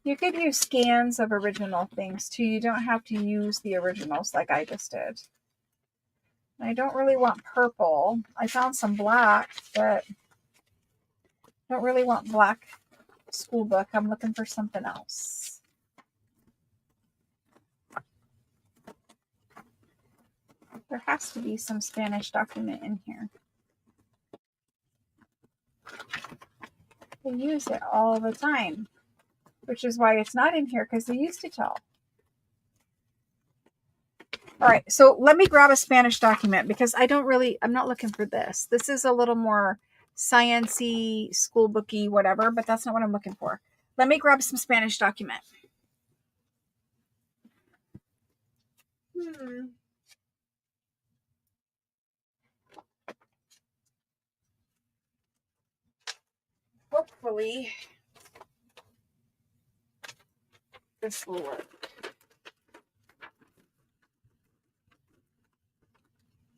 You could use scans of original things too. You don't have to use the originals like I just did. I don't really want purple. I found some black, but I don't really want black school book. I'm looking for something else. There has to be some Spanish document in here. They use it all the time, which is why it's not in here because they used it all. All right, so let me grab a Spanish document because I'm not looking for this. This is a little more science-y, school booky, whatever, but that's not what I'm looking for. Let me grab some Spanish document. Hopefully, this will work.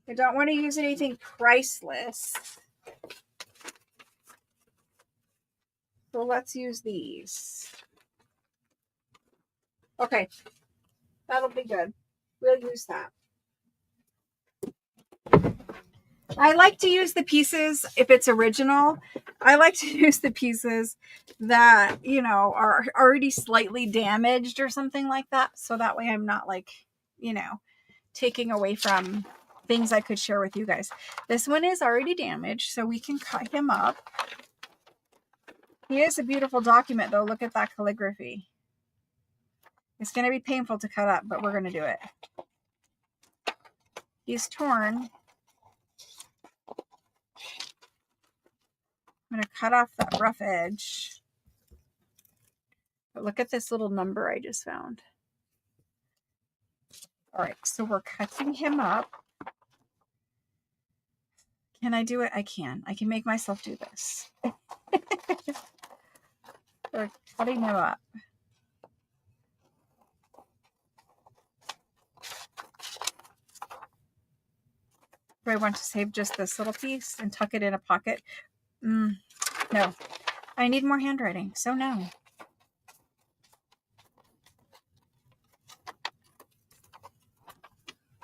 I don't want to use anything priceless. So let's use these. Okay, that'll be good. We'll use that. I like to use the pieces, if it's original, I like to use the pieces that, you know, are already slightly damaged or something like that. So that way I'm not like, you know, taking away from things I could share with you guys. This one is already damaged, so we can cut him up. He is a beautiful document, though. Look at that calligraphy. It's going to be painful to cut up, but we're going to do it. He's torn. I'm going to cut off that rough edge. But look at this little number I just found. All right, so we're cutting him up. Can I do it? I can. I can make myself do this. We're cutting him up. Do I want to save just this little piece and tuck it in a pocket? No. I need more handwriting, so no.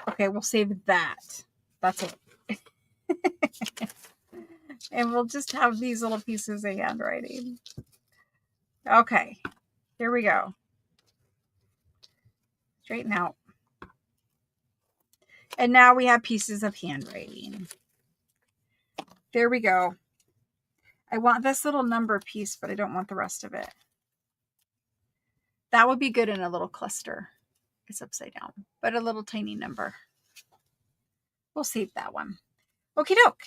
Okay, we'll save that. That's it. And we'll just have these little pieces of handwriting. Okay, here we go. Straighten out. And now we have pieces of handwriting. There we go. I want this little number piece, but I don't want the rest of it. That would be good in a little cluster. It's upside down, but a little tiny number. We'll save that one. Okie doke.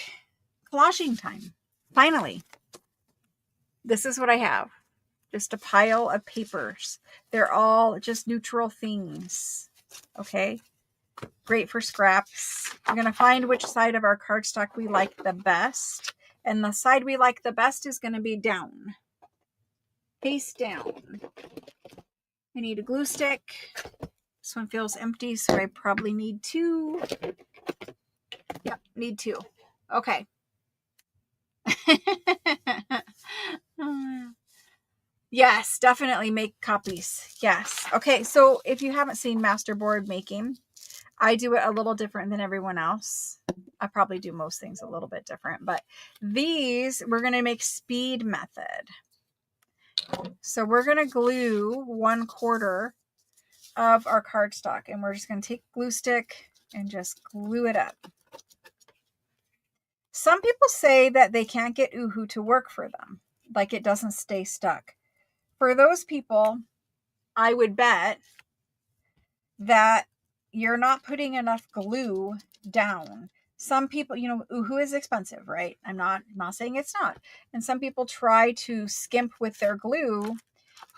Collaging time. Finally. This is what I have. Just a pile of papers. They're all just neutral things. Okay. Great for scraps. We're going to find which side of our cardstock we like the best. And the side we like the best is going to be down. Face down. I need a glue stick. This one feels empty, so I probably need 2. Yep, need 2. Okay. Yes, definitely make copies. Yes. Okay, so if you haven't seen masterboard making, I do it a little different than everyone else. I probably do most things a little bit different, but these we're going to make speed method. So we're going to glue 1/4 of our cardstock, and we're just going to take glue stick and just glue it up. Some people say that they can't get Uhu to work for them, like it doesn't stay stuck. For those people, I would bet that you're not putting enough glue down. Some people, Uhu is expensive, right? I'm not saying it's not. And some people try to skimp with their glue,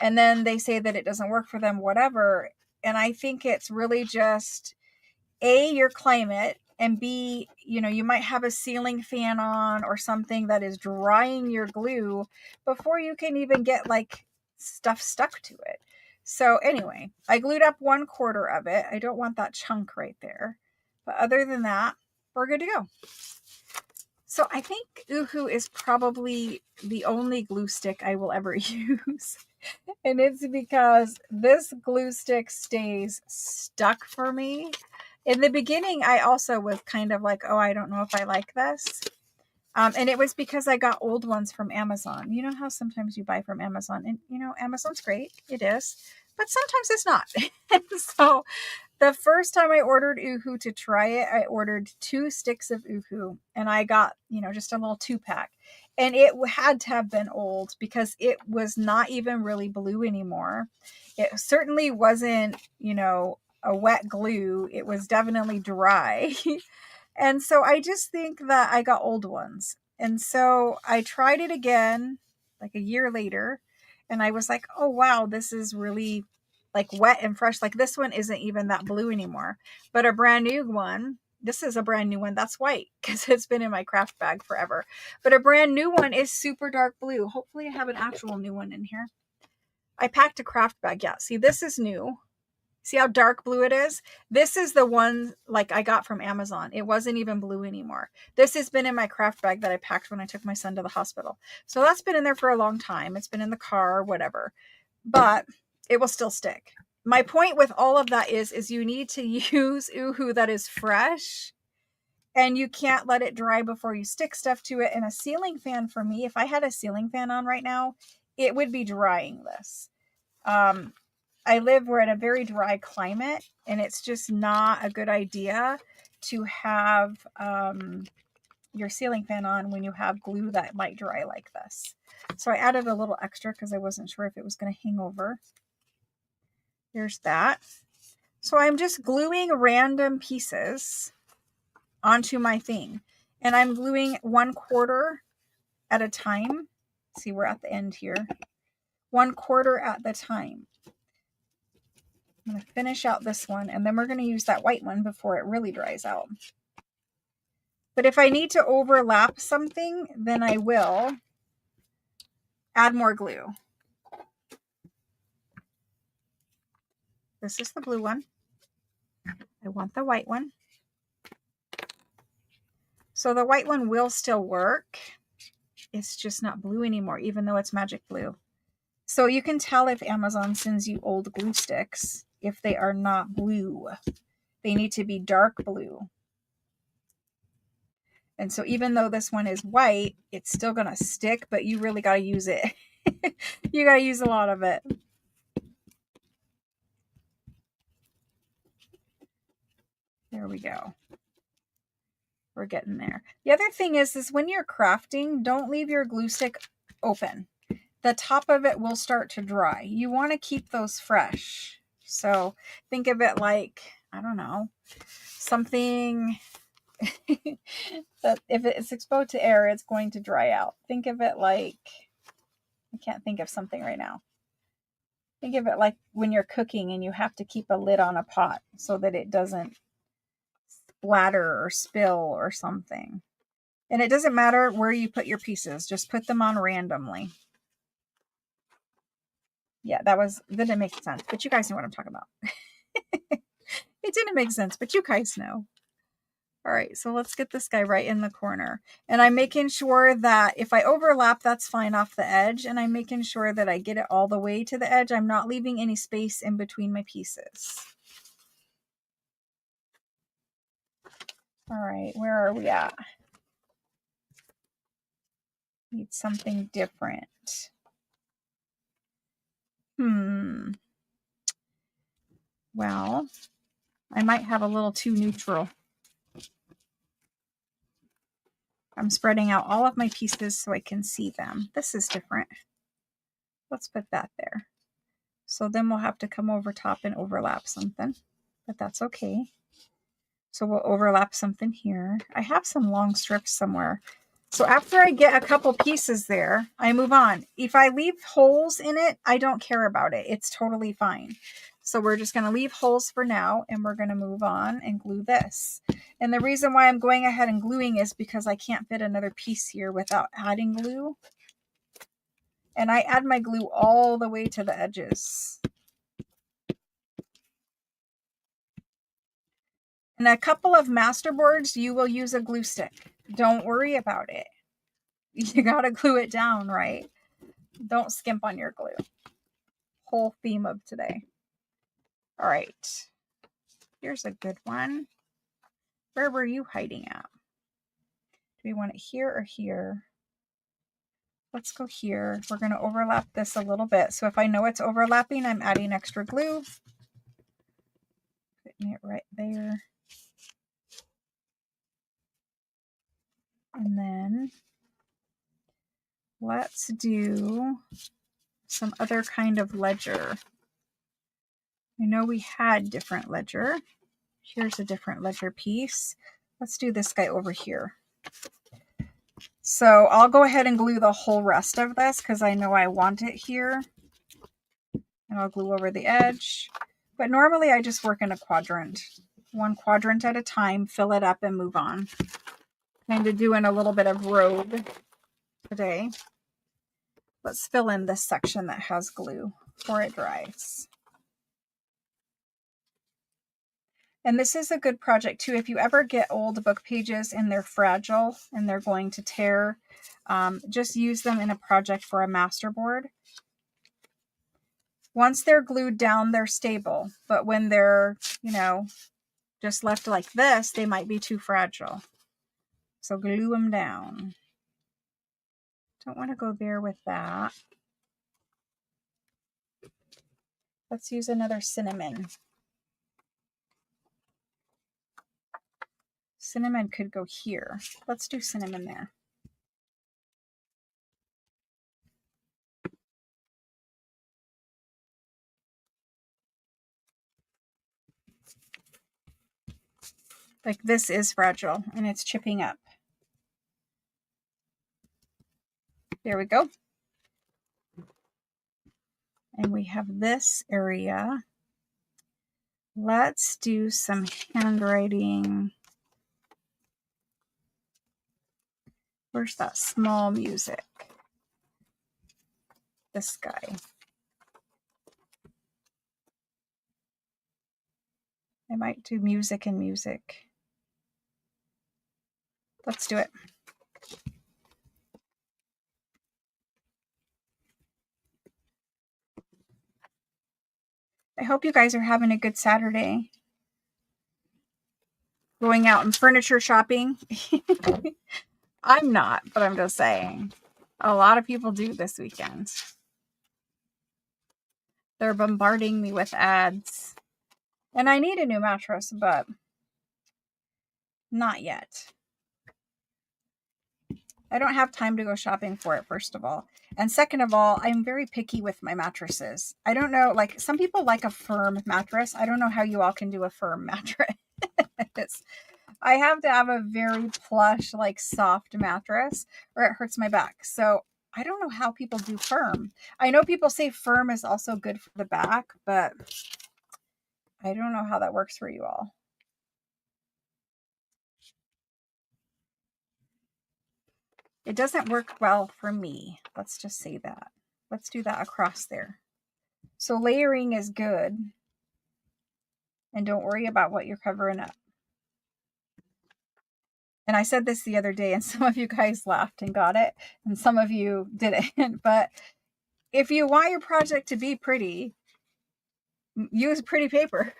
and then they say that it doesn't work for them, whatever. And I think it's really just A, your climate, and B, you might have a ceiling fan on or something that is drying your glue before you can even get like stuff stuck to it. So anyway, I glued up 1/4 of it. I don't want that chunk right there. But other than that, we're good to go. So I think Uhu is probably the only glue stick I will ever use. And it's because this glue stick stays stuck for me. In the beginning, I also was kind of like, oh, I don't know if I like this. And it was because I got old ones from Amazon. You know how sometimes you buy from Amazon and, Amazon's great. It is. But sometimes it's not. And so the first time I ordered Uhu to try it, I ordered 2 sticks of Uhu, and I got, just a little 2-pack. And it had to have been old because it was not even really blue anymore. It certainly wasn't, a wet glue. It was definitely dry. And so I just think that I got old ones. And so I tried it again like a year later, and I was like, oh, wow, this is really like wet and fresh. Like this one isn't even that blue anymore. But a brand new one, this is a brand new one that's white because it's been in my craft bag forever. But a brand new one is super dark blue. Hopefully I have an actual new one in here. I packed a craft bag. Yeah, see, this is new. See how dark blue it is? This is the one like I got from Amazon. It wasn't even blue anymore. This has been in my craft bag that I packed when I took my son to the hospital. So that's been in there for a long time. It's been in the car, whatever. But it will still stick. My point with all of that is you need to use Uhu that is fresh, and you can't let it dry before you stick stuff to it. And a ceiling fan for me, if I had a ceiling fan on right now, it would be drying this. We're in a very dry climate, and it's just not a good idea to have your ceiling fan on when you have glue that might dry like this. So I added a little extra because I wasn't sure if it was going to hang over. There's that. So I'm just gluing random pieces onto my thing, and I'm gluing 1/4 at a time. See, we're at the end here. 1/4 at the time. I'm going to finish out this one, and then we're going to use that white one before it really dries out. But if I need to overlap something, then I will add more glue. This is the blue one. I want the white one. So the white one will still work. It's just not blue anymore, even though it's magic blue. So you can tell if Amazon sends you old glue sticks if they are not blue. They need to be dark blue. And so even though this one is white, it's still going to stick, but you really got to use it. You got to use a lot of it. There we go. We're getting there. The other thing is when you're crafting, don't leave your glue stick open. The top of it will start to dry. You want to keep those fresh. So think of it like, I don't know, something that if it's exposed to air, it's going to dry out. Think of it like, I can't think of something right now. Think of it like when you're cooking and you have to keep a lid on a pot so that it doesn't splatter or spill or something. And it doesn't matter where you put your pieces. Just put them on randomly. Yeah, that didn't make sense, but you guys know what I'm talking about. It didn't make sense, but you guys know. All right, so let's get this guy right in the corner. And I'm making sure that if I overlap, that's fine off the edge. And I'm making sure that I get it all the way to the edge. I'm not leaving any space in between my pieces. All right, where are we at? Need something different. Well, I might have a little too neutral. I'm spreading out all of my pieces so I can see them. This is different. Let's put that there. So then we'll have to come over top and overlap something, but that's okay. So we'll overlap something here. I have some long strips somewhere. So after I get a couple pieces there, I move on. If I leave holes in it, I don't care about it. It's totally fine. So we're just going to leave holes for now, and we're going to move on and glue this. And the reason why I'm going ahead and gluing is because I can't fit another piece here without adding glue. And I add my glue all the way to the edges. In a couple of masterboards, you will use a glue stick. Don't worry about it. You got to glue it down, right? Don't skimp on your glue. Whole theme of today. All right. Here's a good one. Where were you hiding at? Do we want it here or here? Let's go here. We're going to overlap this a little bit. So if I know it's overlapping, I'm adding extra glue. Putting it right there. And then let's do some other kind of ledger. I know we had different ledger. Here's a different ledger piece. Let's do this guy over here. So I'll go ahead and glue the whole rest of this because I know I want it here. And I'll glue over the edge. But normally I just work in a quadrant. One quadrant at a time, fill it up and move on. Kind of doing a little bit of rogue today. Let's fill in this section that has glue before it dries. And this is a good project too. If you ever get old book pages and they're fragile and they're going to tear, just use them in a project for a masterboard. Once they're glued down, they're stable. But when they're, just left like this, they might be too fragile. So glue them down. Don't want to go there with that. Let's use another cinnamon. Cinnamon could go here. Let's do cinnamon there. Like this is fragile and it's chipping up. There we go. And we have this area. Let's do some handwriting. Where's that small music? This guy. I might do music and music. Let's do it. I hope you guys are having a good Saturday. Going out and furniture shopping. I'm not, but I'm just saying. A lot of people do this weekend. They're bombarding me with ads. And I need a new mattress, but not yet. I don't have time to go shopping for it, first of all. And second of all, I'm very picky with my mattresses. I don't know, like some people like a firm mattress. I don't know how you all can do a firm mattress. I have to have a very plush, like soft mattress or it hurts my back. So I don't know how people do firm. I know people say firm is also good for the back, but I don't know how that works for you all. It doesn't work well for me. Let's just say that. Let's do that across there. So layering is good. And don't worry about what you're covering up. And I said this the other day and some of you guys laughed and got it. And some of you didn't. But if you want your project to be pretty, use pretty paper.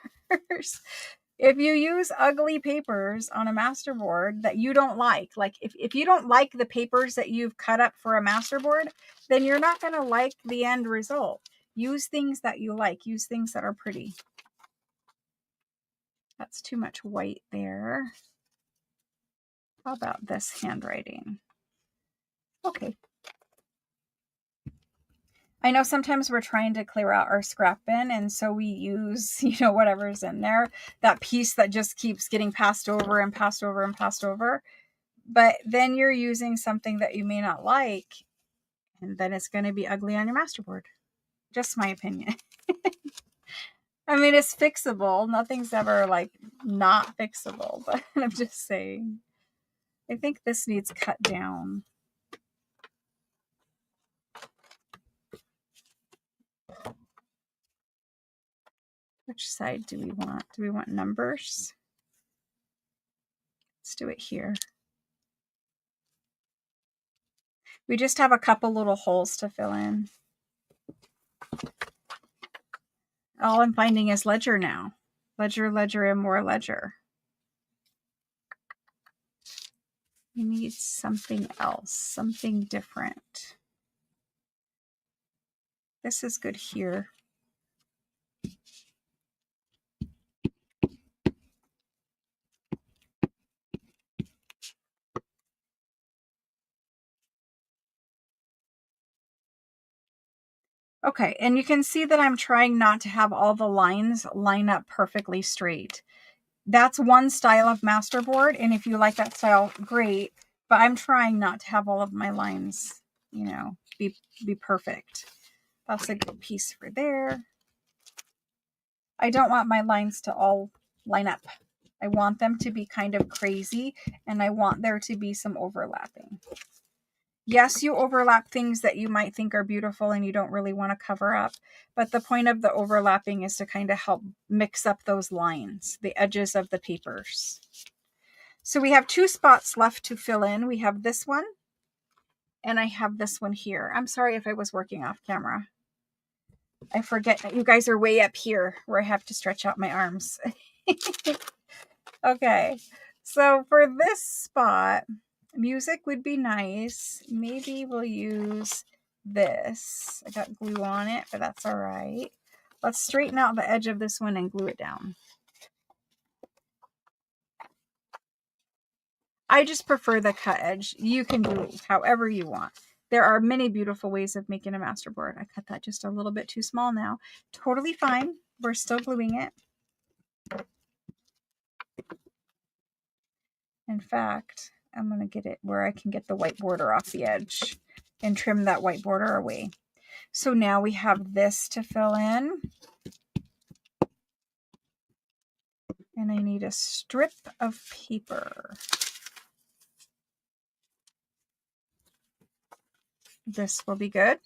If you use ugly papers on a masterboard that you don't like if you don't like the papers that you've cut up for a masterboard, then you're not going to like the end result. Use things that you like. Use things that are pretty. That's too much white there. How about this handwriting? Okay. I know sometimes we're trying to clear out our scrap bin, and so we use, whatever's in there, that piece that just keeps getting passed over and passed over and passed over. But then you're using something that you may not like, and then it's going to be ugly on your masterboard. Just my opinion. I mean, it's fixable. Nothing's ever like not fixable, but I'm just saying. I think this needs cut down. Which side do we want? Do we want numbers? Let's do it here. We just have a couple little holes to fill in. All I'm finding is ledger now. Ledger, ledger, and more ledger. We need something else, something different. This is good here. Okay, and you can see that I'm trying not to have all the lines line up perfectly straight. That's one style of masterboard, and if you like that style, great. But I'm trying not to have all of my lines, be perfect. That's a good piece for there. I don't want my lines to all line up. I want them to be kind of crazy, and I want there to be some overlapping. Yes, you overlap things that you might think are beautiful and you don't really want to cover up. But the point of the overlapping is to kind of help mix up those lines, the edges of the papers. So we have two spots left to fill in. We have this one, and I have this one here. I'm sorry if I was working off camera. I forget that you guys are way up here where I have to stretch out my arms. Okay, so for this spot, music would be nice. Maybe we'll use this. I got glue on it, but that's all right. Let's straighten out the edge of this one and glue it down. I just prefer the cut edge. You can do it however you want. There are many beautiful ways of making a masterboard. I cut that just a little bit too small now. Totally fine. We're still gluing it. In fact, I'm going to get it where I can get the white border off the edge and trim that white border away. So now we have this to fill in. And I need a strip of paper. This will be good.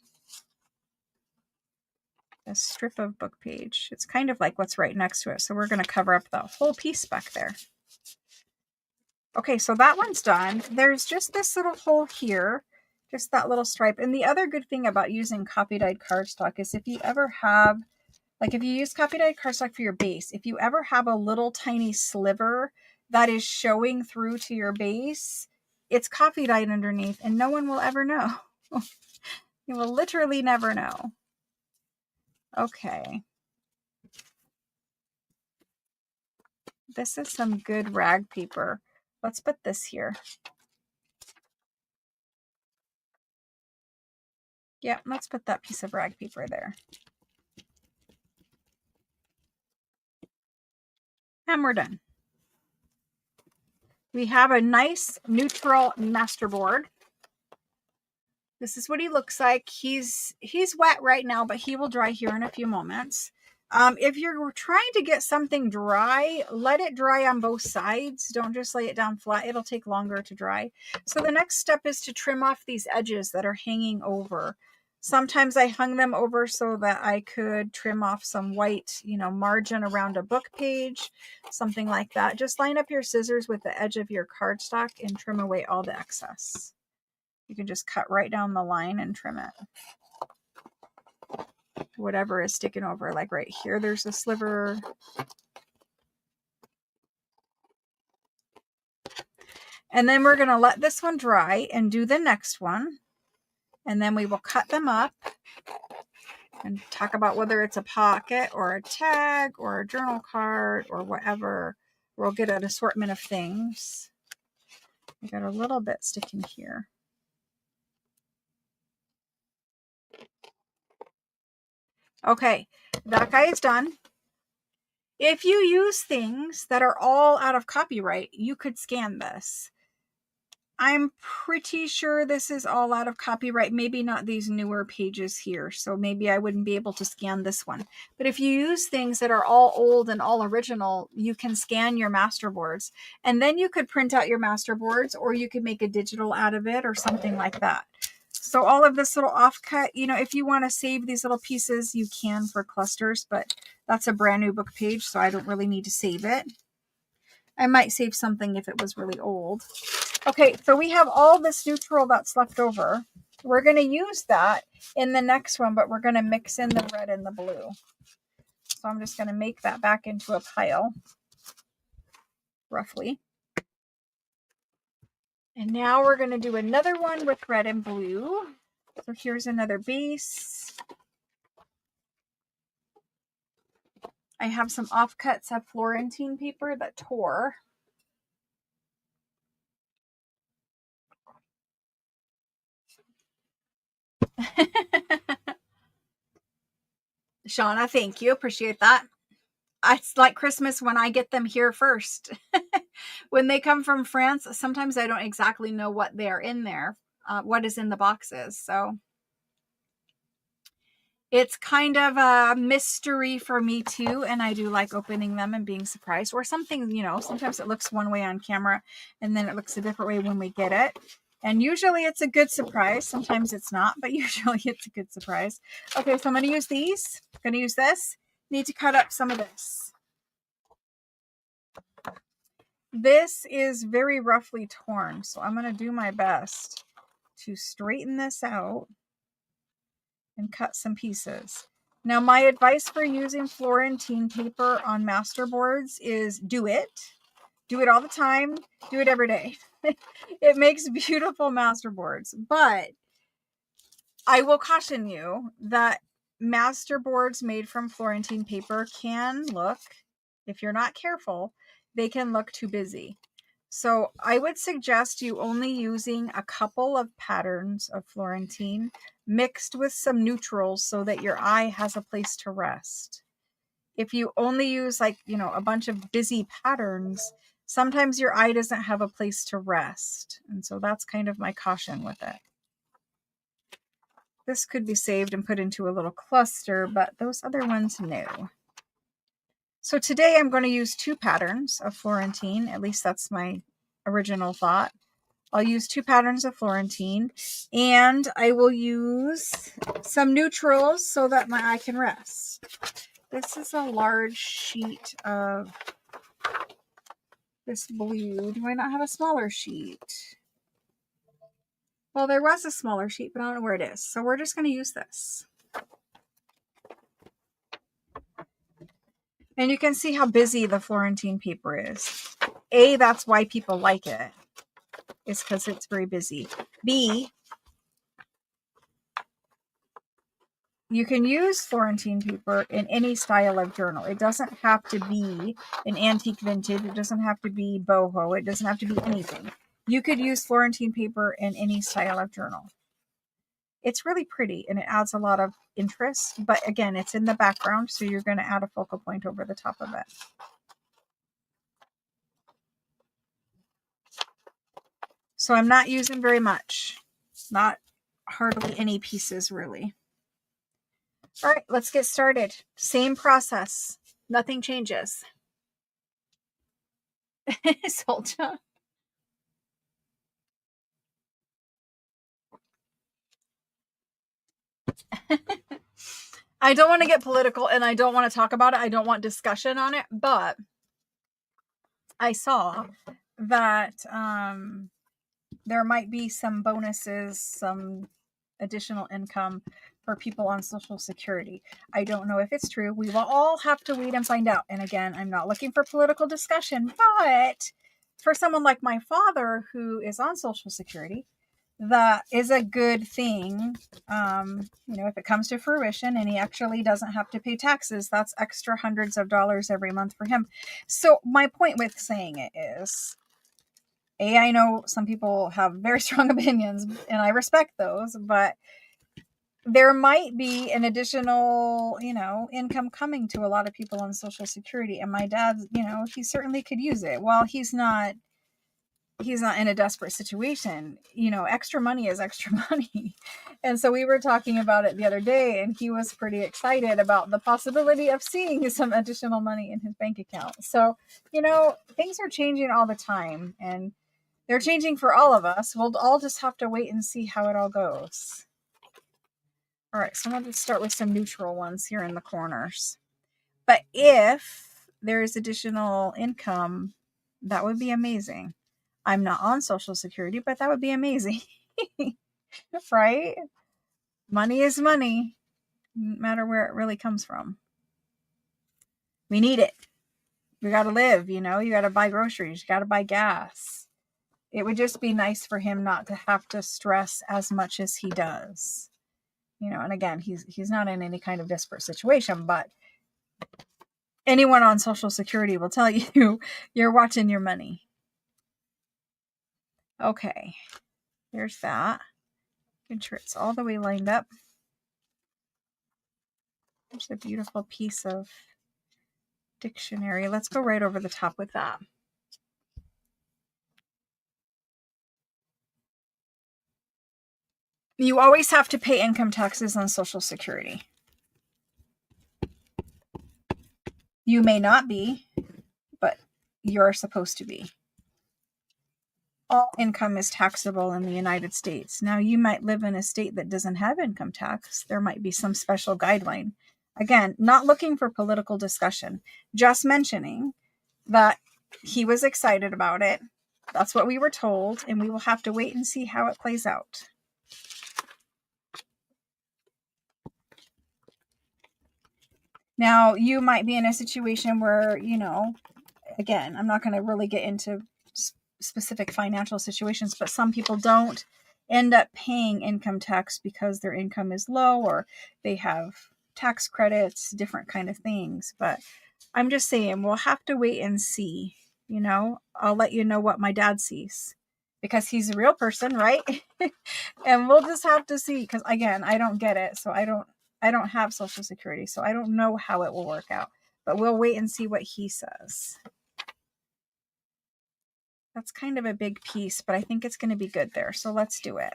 A strip of book page. It's kind of like what's right next to it. So we're going to cover up the whole piece back there. Okay, so that one's done. There's just this little hole here, just that little stripe. And the other good thing about using copy dyed cardstock is if you ever have, like if you use copy dyed cardstock for your base, if you ever have a little tiny sliver that is showing through to your base, it's copy dyed underneath and no one will ever know. You will literally never know. Okay. This is some good rag paper. Let's put this here. Yeah, let's put that piece of rag paper there. And we're done. We have a nice neutral masterboard. This is what he looks like. He's wet right now, but he will dry here in a few moments. If you're trying to get something dry, let it dry on both sides. Don't just lay it down flat. It'll take longer to dry. So the next step is to trim off these edges that are hanging over. Sometimes I hung them over so that I could trim off some white, margin around a book page, something like that. Just line up your scissors with the edge of your cardstock and trim away all the excess. You can just cut right down the line and trim it. Whatever is sticking over, like right here, there's a sliver. And then we're going to let this one dry and do the next one. And then we will cut them up and talk about whether it's a pocket or a tag or a journal card or whatever. We'll get an assortment of things. I got a little bit sticking here. Okay, that guy is done. If you use things that are all out of copyright, you could scan this. I'm pretty sure this is all out of copyright, maybe not these newer pages here, so maybe I wouldn't be able to scan this one. But if you use things that are all old and all original, you can scan your masterboards, and then you could print out your masterboards, or you could make a digital out of it or something like that. So all of this little offcut, you know, if you want to save these little pieces, you can for clusters, but that's a brand new book page, so I don't really need to save it. I might save something if it was really old. Okay, so we have all this neutral that's left over. We're going to use that in the next one, but we're going to mix in the red and the blue. So I'm just going to make that back into a pile, roughly. And now we're going to do another one with red and blue. So here's another base. I have some offcuts of Florentine paper that tore. Shauna, thank you. Appreciate that. It's like Christmas when I get them here first. When they come from France, sometimes I don't exactly know what they're in there, what is in the boxes. So it's kind of a mystery for me too. And I do like opening them and being surprised, or something, you know, sometimes it looks one way on camera and then it looks a different way when we get it. And usually it's a good surprise. Sometimes it's not, but usually it's a good surprise. Okay, so I'm going to use these. I'm going to use this. Need to cut up some of this. This is very roughly torn, so I'm going to do my best to straighten this out and cut some pieces. Now, my advice for using Florentine paper on masterboards is do it. Do it all the time. Do it every day. It makes beautiful masterboards, but I will caution you that masterboards made from Florentine paper can look, if you're not careful, they can look too busy. So I would suggest you only using a couple of patterns of Florentine mixed with some neutrals so that your eye has a place to rest. If you only use, like, you know, a bunch of busy patterns, sometimes your eye doesn't have a place to rest. And so that's kind of my caution with it. This could be saved and put into a little cluster, but those other ones, no. So today I'm going to use 2 patterns of Florentine. At least that's my original thought. I'll use 2 patterns of Florentine, and I will use some neutrals so that my eye can rest. This is a large sheet of this blue. Do I not have a smaller sheet? Well, there was a smaller sheet, but I don't know where it is. So we're just going to use this. And you can see how busy the Florentine paper is. A, that's why people like it. It's because it's very busy. B, you can use Florentine paper in any style of journal. It doesn't have to be an antique vintage. It doesn't have to be boho. It doesn't have to be anything. You could use Florentine paper in any style of journal. It's really pretty and it adds a lot of interest, but again, it's in the background, so you're going to add a focal point over the top of it. So I'm not using very much, not hardly any pieces really. All right, let's get started. Same process, nothing changes. Soldier. I don't want to get political and I don't want to talk about it. I don't want discussion on it, but I saw that there might be some bonuses, some additional income for people on Social Security. I don't know if it's true. We will all have to wait and find out. And again, I'm not looking for political discussion, but for someone like my father who is on Social Security, that is a good thing. If it comes to fruition and he actually doesn't have to pay taxes, that's extra hundreds of dollars every month for him. So my point with saying it is, I know some people have very strong opinions and I respect those, but there might be an additional, income coming to a lot of people on Social Security. And my dad, he certainly could use it. While he's not in a desperate situation, extra money is extra money. And so we were talking about it the other day, and he was pretty excited about the possibility of seeing some additional money in his bank account. So, things are changing all the time, and they're changing for all of us. We'll all just have to wait and see how it all goes. All right, so I'm going to start with some neutral ones here in the corners. But if there is additional income, that would be amazing. I'm not on Social Security, but that would be amazing. Right? Money is money, no matter where it really comes from. We need it. We got to live, you got to buy groceries, you got to buy gas. It would just be nice for him not to have to stress as much as he does. And again, he's not in any kind of desperate situation, but anyone on Social Security will tell you you're watching your money. Okay, there's that. Make sure it's all the way lined up. There's a beautiful piece of dictionary. Let's go right over the top with that. You always have to pay income taxes on Social Security. You may not be, but you're supposed to be. All income is taxable in the United States. Now, you might live in a state that doesn't have income tax. There might be some special guideline. Again, not looking for political discussion, just mentioning that he was excited about it. That's what we were told, and we will have to wait and see how it plays out. Now, you might be in a situation where, again, I'm not going to really get into specific financial situations, but some people don't end up paying income tax because their income is low or they have tax credits, different kind of things. But I'm just saying, we'll have to wait and see. I'll let you know what my dad sees because he's a real person, right? And we'll just have to see, because again, I don't get it. So I don't have Social Security, so I don't know how it will work out, but we'll wait and see what he says. That's kind of a big piece, but I think it's going to be good there. So let's do it.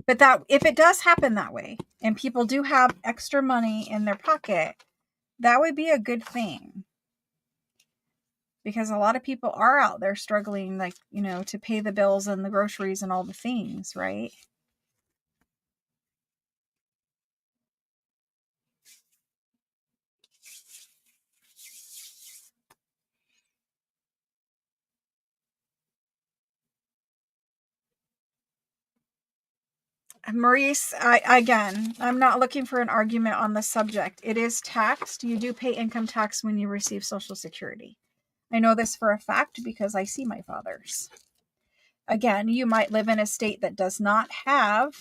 But that, if it does happen that way and people do have extra money in their pocket, that would be a good thing. Because a lot of people are out there struggling, to pay the bills and the groceries and all the things, right? Maurice, I'm not looking for an argument on the subject. It is taxed. You do pay income tax when you receive Social Security. I know this for a fact because I see my father's. Again, you might live in a state that does not have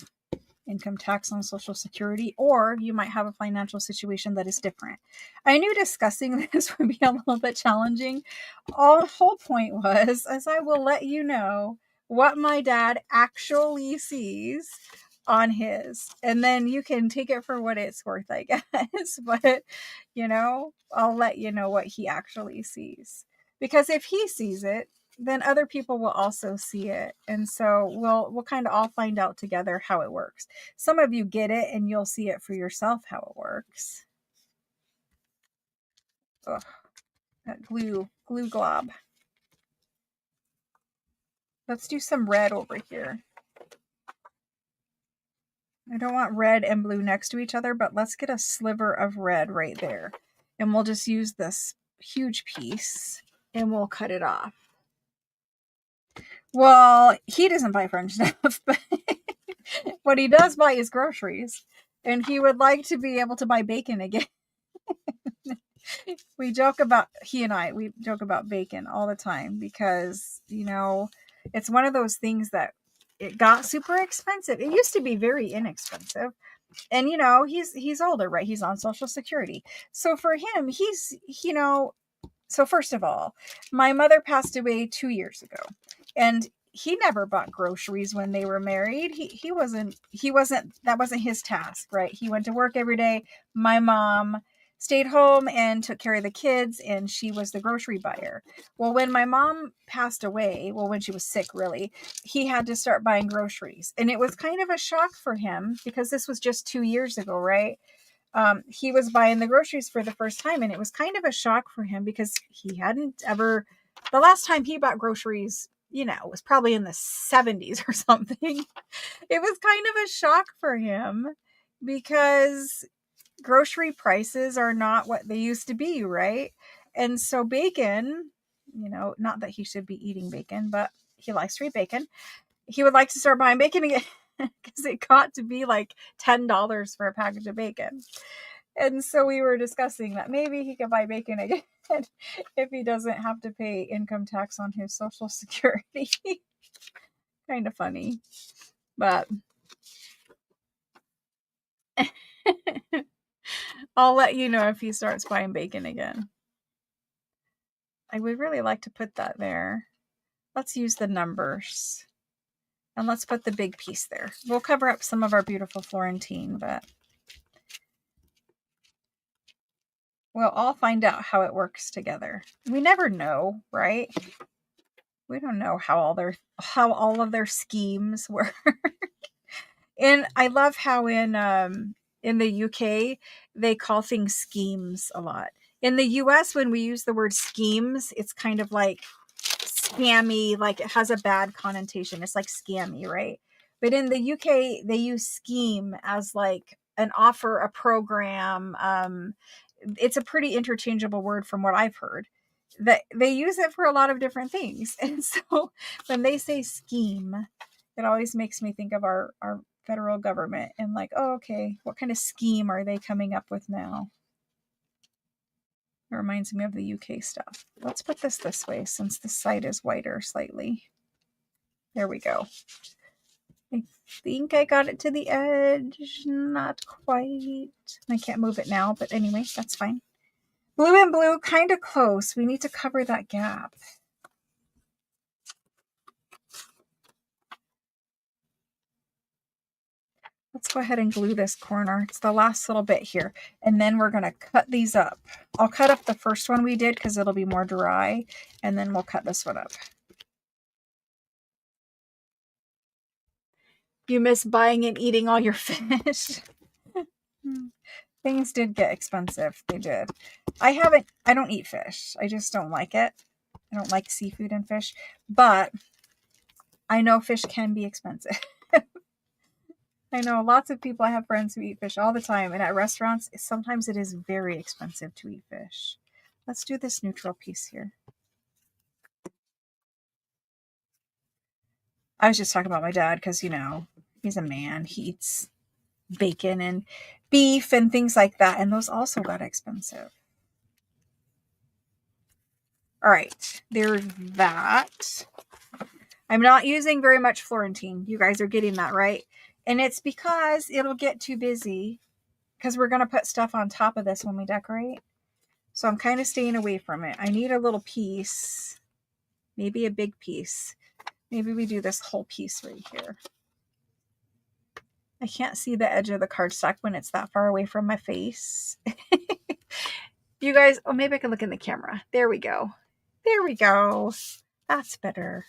income tax on Social Security, or you might have a financial situation that is different. I knew discussing this would be a little bit challenging. The whole point was, as I will let you know what my dad actually sees on his, and then you can take it for what it's worth, I guess. But I'll let you know what he actually sees, because if he sees it, then other people will also see it, and so we'll kind of all find out together how it works. Some of you get it and you'll see it for yourself how it works. Ugh, that glue glob. Let's do some red over here. I don't want red and blue next to each other, but let's get a sliver of red right there. And we'll just use this huge piece and we'll cut it off. Well, he doesn't buy French stuff, but what he does buy is groceries. And he would like to be able to buy bacon again. we joke about bacon all the time because, it's one of those things that it got super expensive. It used to be very inexpensive. And he's older, right? He's on Social Security. So for him, so first of all, my mother passed away 2 years ago, and he never bought groceries when they were married. He wasn't that wasn't his task, right? He went to work every day. My mom stayed home and took care of the kids, and she was the grocery buyer. Well, when my mom passed away, when she was sick, really, he had to start buying groceries. And it was kind of a shock for him because this was just 2 years ago, right? He was buying the groceries for the first time, and it was kind of a shock for him because he hadn't ever, the last time he bought groceries, was probably in the 70s or something. It was kind of a shock for him because grocery prices are not what they used to be, right? And so bacon, not that he should be eating bacon, but he likes to eat bacon. He would like to start buying bacon again because it got to be like $10 for a package of bacon. And so we were discussing that maybe he could buy bacon again if he doesn't have to pay income tax on his Social Security. Kind of funny. But I'll let you know if he starts buying bacon again. I would really like to put that there. Let's use the numbers. And let's put the big piece there. We'll cover up some of our beautiful Florentine, but we'll all find out how it works together. We never know, right? We don't know how all of their schemes work. And I love how in the UK they call things schemes a lot. In the US, when we use the word schemes, it's kind of like scammy, like it has a bad connotation. It's like scammy, right? But in the UK, they use scheme as like an offer, a program. It's a pretty interchangeable word from what I've heard. That they use it for a lot of different things. And so when they say scheme, it always makes me think of our federal government and like, oh, okay, what kind of scheme are they coming up with now? It reminds me of the UK stuff. Let's put this way since the side is wider slightly. There we go. I think I got it to the edge. Not quite. I can't move it now, but anyway, that's fine. Blue and blue, kind of close. We need to cover that gap. Let's go ahead and glue this corner. It's the last little bit here. And then we're going to cut these up. I'll cut up the first one we did because it'll be more dry. And then we'll cut this one up. You miss buying and eating all your fish. Things did get expensive. They did. I don't eat fish. I just don't like it. I don't like seafood and fish. But I know fish can be expensive. I know lots of people. I have friends who eat fish all the time, and at restaurants, sometimes it is very expensive to eat fish. Let's do this neutral piece here. I was just talking about my dad because, he's a man. He eats bacon and beef and things like that, and those also got expensive. All right, there's that. I'm not using very much Florentine. You guys are getting that, right? And it's because it'll get too busy because we're going to put stuff on top of this when we decorate. So I'm kind of staying away from it. I need a little piece, maybe a big piece. Maybe we do this whole piece right here. I can't see the edge of the cardstock when it's that far away from my face. You guys, maybe I can look in the camera. There we go. There we go. That's better.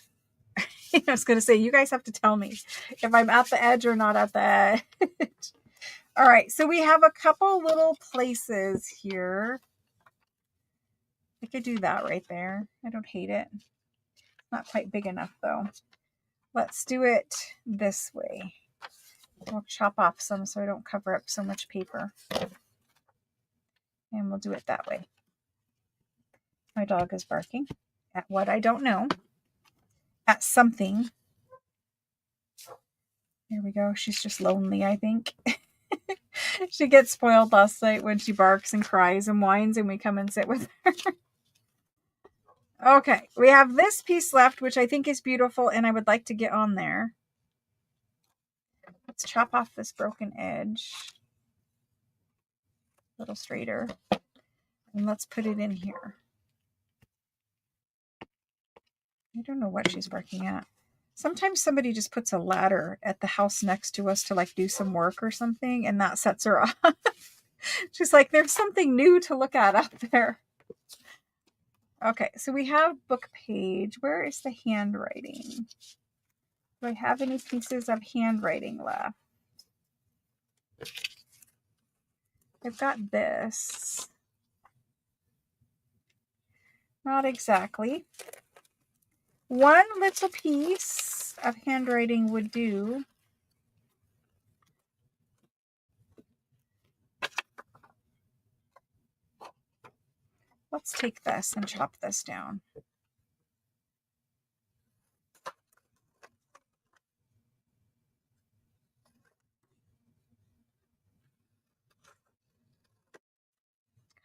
I was going to say, you guys have to tell me if I'm at the edge or not at the edge. All right, so we have a couple little places here. I could do that right there. I don't hate it. Not quite big enough, though. Let's do it this way. We'll chop off some so I don't cover up so much paper. And we'll do it that way. My dog is barking at what I don't know. At something. There we go. She's just lonely, I think. She gets spoiled last night when she barks and cries and whines and we come and sit with her. Okay, we have this piece left, which I think is beautiful and I would like to get on there. Let's chop off this broken edge a little straighter and let's put it in here. I don't know what she's barking at. Sometimes somebody just puts a ladder at the house next to us to like do some work or something, and that sets her off. She's like, there's something new to look at up there. Okay, so we have book page. Where is the handwriting? Do I have any pieces of handwriting left? I've got this. Not exactly. One little piece of handwriting would do. Let's take this and chop this down.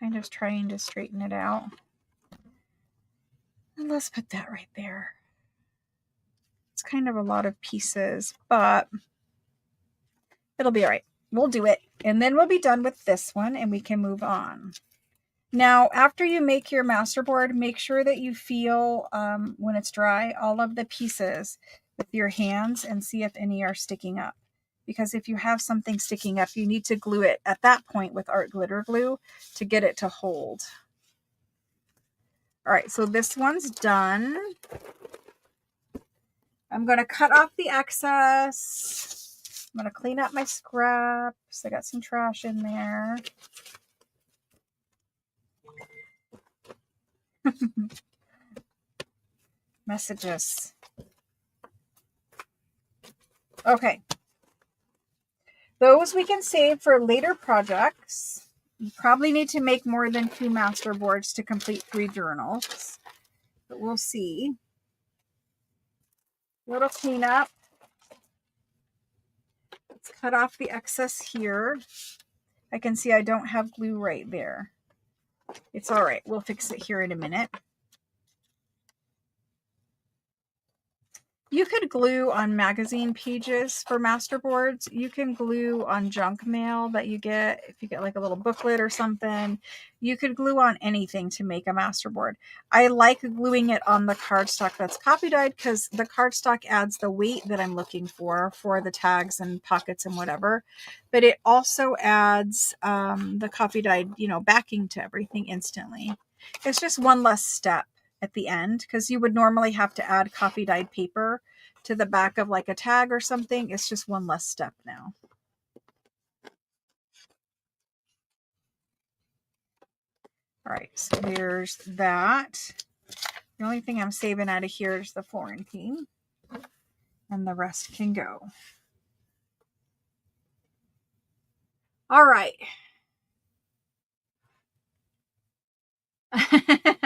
Kind of trying to straighten it out. And let's put that right there. It's kind of a lot of pieces, but it'll be all right. We'll do it. And then we'll be done with this one and we can move on. Now, after you make your masterboard, make sure that you feel, when it's dry, all of the pieces with your hands and see if any are sticking up. Because if you have something sticking up, you need to glue it at that point with art glitter glue to get it to hold. All right, so this one's done. I'm going to cut off the excess. I'm going to clean up my scraps. I got some trash in there. Messages. Okay. Those we can save for later projects. You probably need to make more than 2 master boards to complete 3 journals, but we'll see. Little cleanup. Let's cut off the excess here. I can see I don't have glue right there. It's all right. We'll fix it here in a minute. You could glue on magazine pages for masterboards. You can glue on junk mail that you get if you get like a little booklet or something. You could glue on anything to make a masterboard. I like gluing it on the cardstock that's copy dyed because the cardstock adds the weight that I'm looking for the tags and pockets and whatever. But it also adds the copy dyed, backing to everything instantly. It's just one less step at the end, because you would normally have to add copy dyed paper to the back of like a tag or something. It's just one less step now. All right, so there's that. The only thing I'm saving out of here is the Florentine, and the rest can go. All right.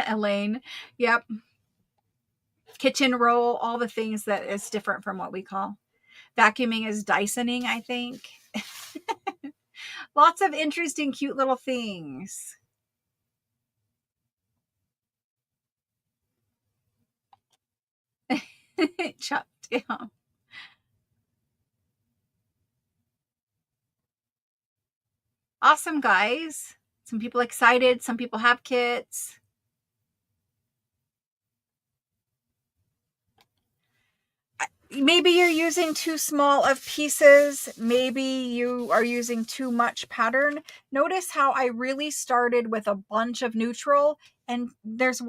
Elaine, yep. Kitchen roll, all the things that is different from what we call. Vacuuming is Dysoning, I think. Lots of interesting, cute little things. Chopped down. Awesome, guys. Some people excited. Some people have kits. Maybe you're using too small of pieces. Maybe you are using too much pattern. Notice how I really started with a bunch of neutral, and there's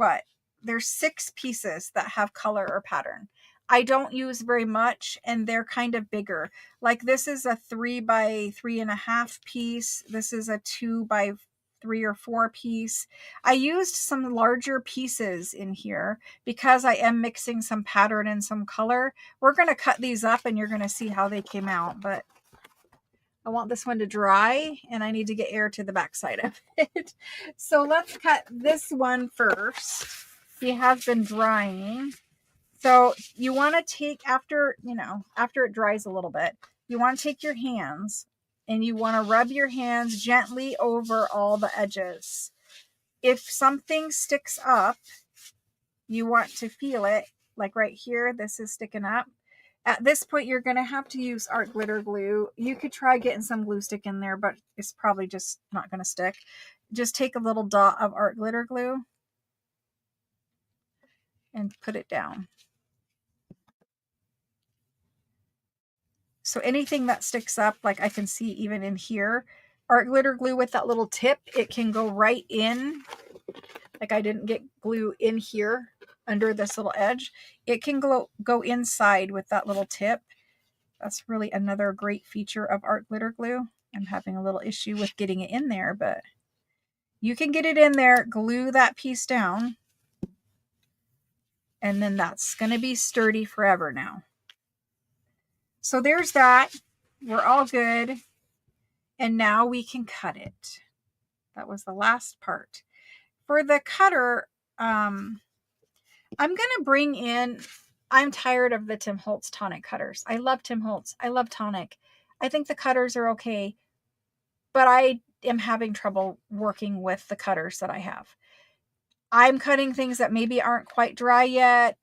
6 pieces that have color or pattern. I don't use very much, and they're kind of bigger. Like this is a 3 by 3.5 piece. This is a 2 by 3 or 4 piece. I used some larger pieces in here because I am mixing some pattern and some color. We're going to cut these up and you're going to see how they came out, but I want this one to dry and I need to get air to the backside of it. So let's cut this one first. He has been drying. So you want to take, after it dries a little bit, you want to take your hands and you want to rub your hands gently over all the edges. If something sticks up, you want to feel it, like right here, this is sticking up. At this point, you're going to have to use art glitter glue. You could try getting some glue stick in there, but it's probably just not going to stick. Just take a little dot of art glitter glue and put it down. So anything that sticks up, like I can see even in here, art glitter glue with that little tip, it can go right in. Like I didn't get glue in here under this little edge. It can go inside with that little tip. That's really another great feature of art glitter glue. I'm having a little issue with getting it in there, but you can get it in there, glue that piece down, and then that's going to be sturdy forever now. So there's that. We're all good. And now we can cut it. That was the last part. For the cutter, I'm going to bring in, I'm tired of the Tim Holtz tonic cutters. I love Tim Holtz. I love tonic. I think the cutters are okay, but I am having trouble working with the cutters that I have. I'm cutting things that maybe aren't quite dry yet.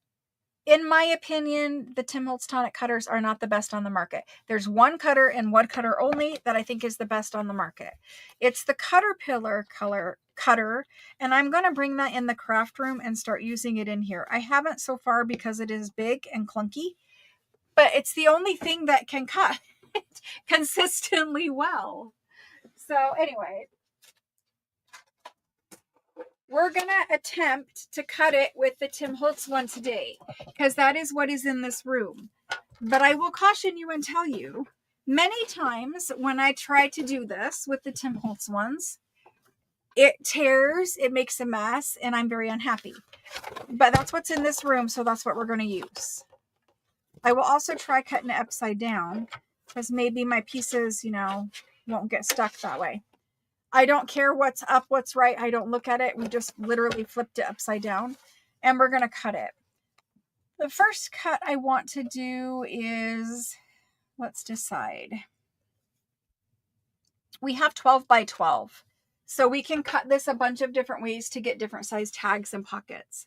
In my opinion, the Tim Holtz tonic cutters are not the best on the market. There's one cutter and one cutter only that I think is the best on the market. It's the Caterpillar color cutter, and I'm going to bring that in the craft room and start using it in here. I haven't so far because it is big and clunky, but it's the only thing that can cut consistently well. So anyway, we're going to attempt to cut it with the Tim Holtz one today, because that is what is in this room. But I will caution you and tell you, many times when I try to do this with the Tim Holtz ones, it tears, it makes a mess, and I'm very unhappy. But that's what's in this room, so that's what we're going to use. I will also try cutting it upside down, because maybe my pieces, won't get stuck that way. I don't care what's up, what's right. I don't look at it. We just literally flipped it upside down, and we're going to cut it. The first cut I want to do is, let's decide. We have 12 by 12. So we can cut this a bunch of different ways to get different size tags and pockets.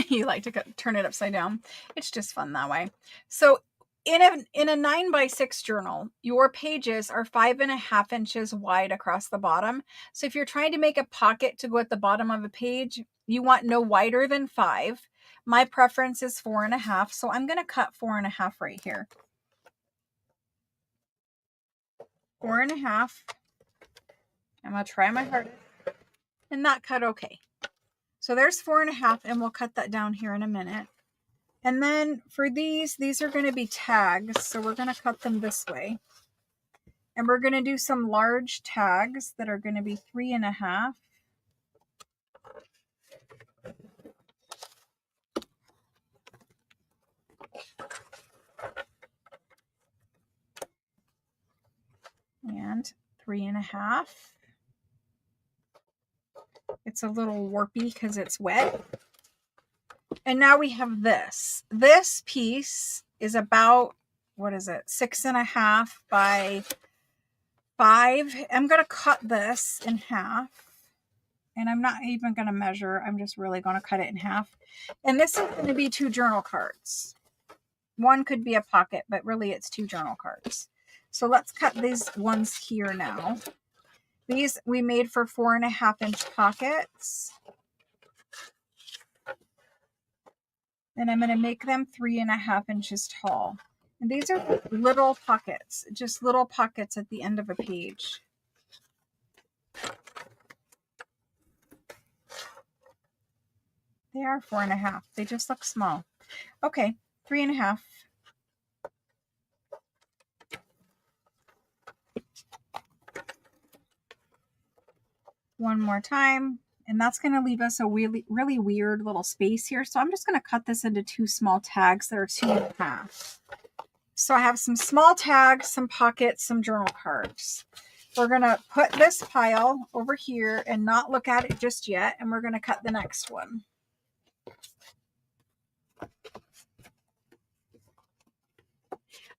You like to turn it upside down. It's just fun that way. So in a 9x6 journal, your pages are 5.5 inches wide across the bottom. So if you're trying to make a pocket to go at the bottom of a page, you want no wider than 5. My preference is 4.5. So I'm going to cut 4.5 right here. 4.5. I'm going to try my hardest and that cut okay. So there's 4.5, and we'll cut that down here in a minute. And then for these are going to be tags. So we're going to cut them this way. And we're going to do some large tags that are going to be 3.5. And 3.5. It's a little warpy because it's wet. And now we have this. This piece is about, 6.5 by 5. I'm going to cut this in half. And I'm not even going to measure. I'm just really going to cut it in half. And this is going to be 2 journal cards. One could be a pocket, but really it's 2 journal cards. So let's cut these ones here now. These we made for 4.5-inch pockets. And I'm going to make them 3.5 inches tall. And these are little pockets, just little pockets at the end of a page. They are 4.5. They just look small. Okay, 3.5. One more time. And that's going to leave us a really, really weird little space here. So I'm just going to cut this into 2 small tags that are 2.5. So I have some small tags, some pockets, some journal cards. We're going to put this pile over here and not look at it just yet. And we're going to cut the next one.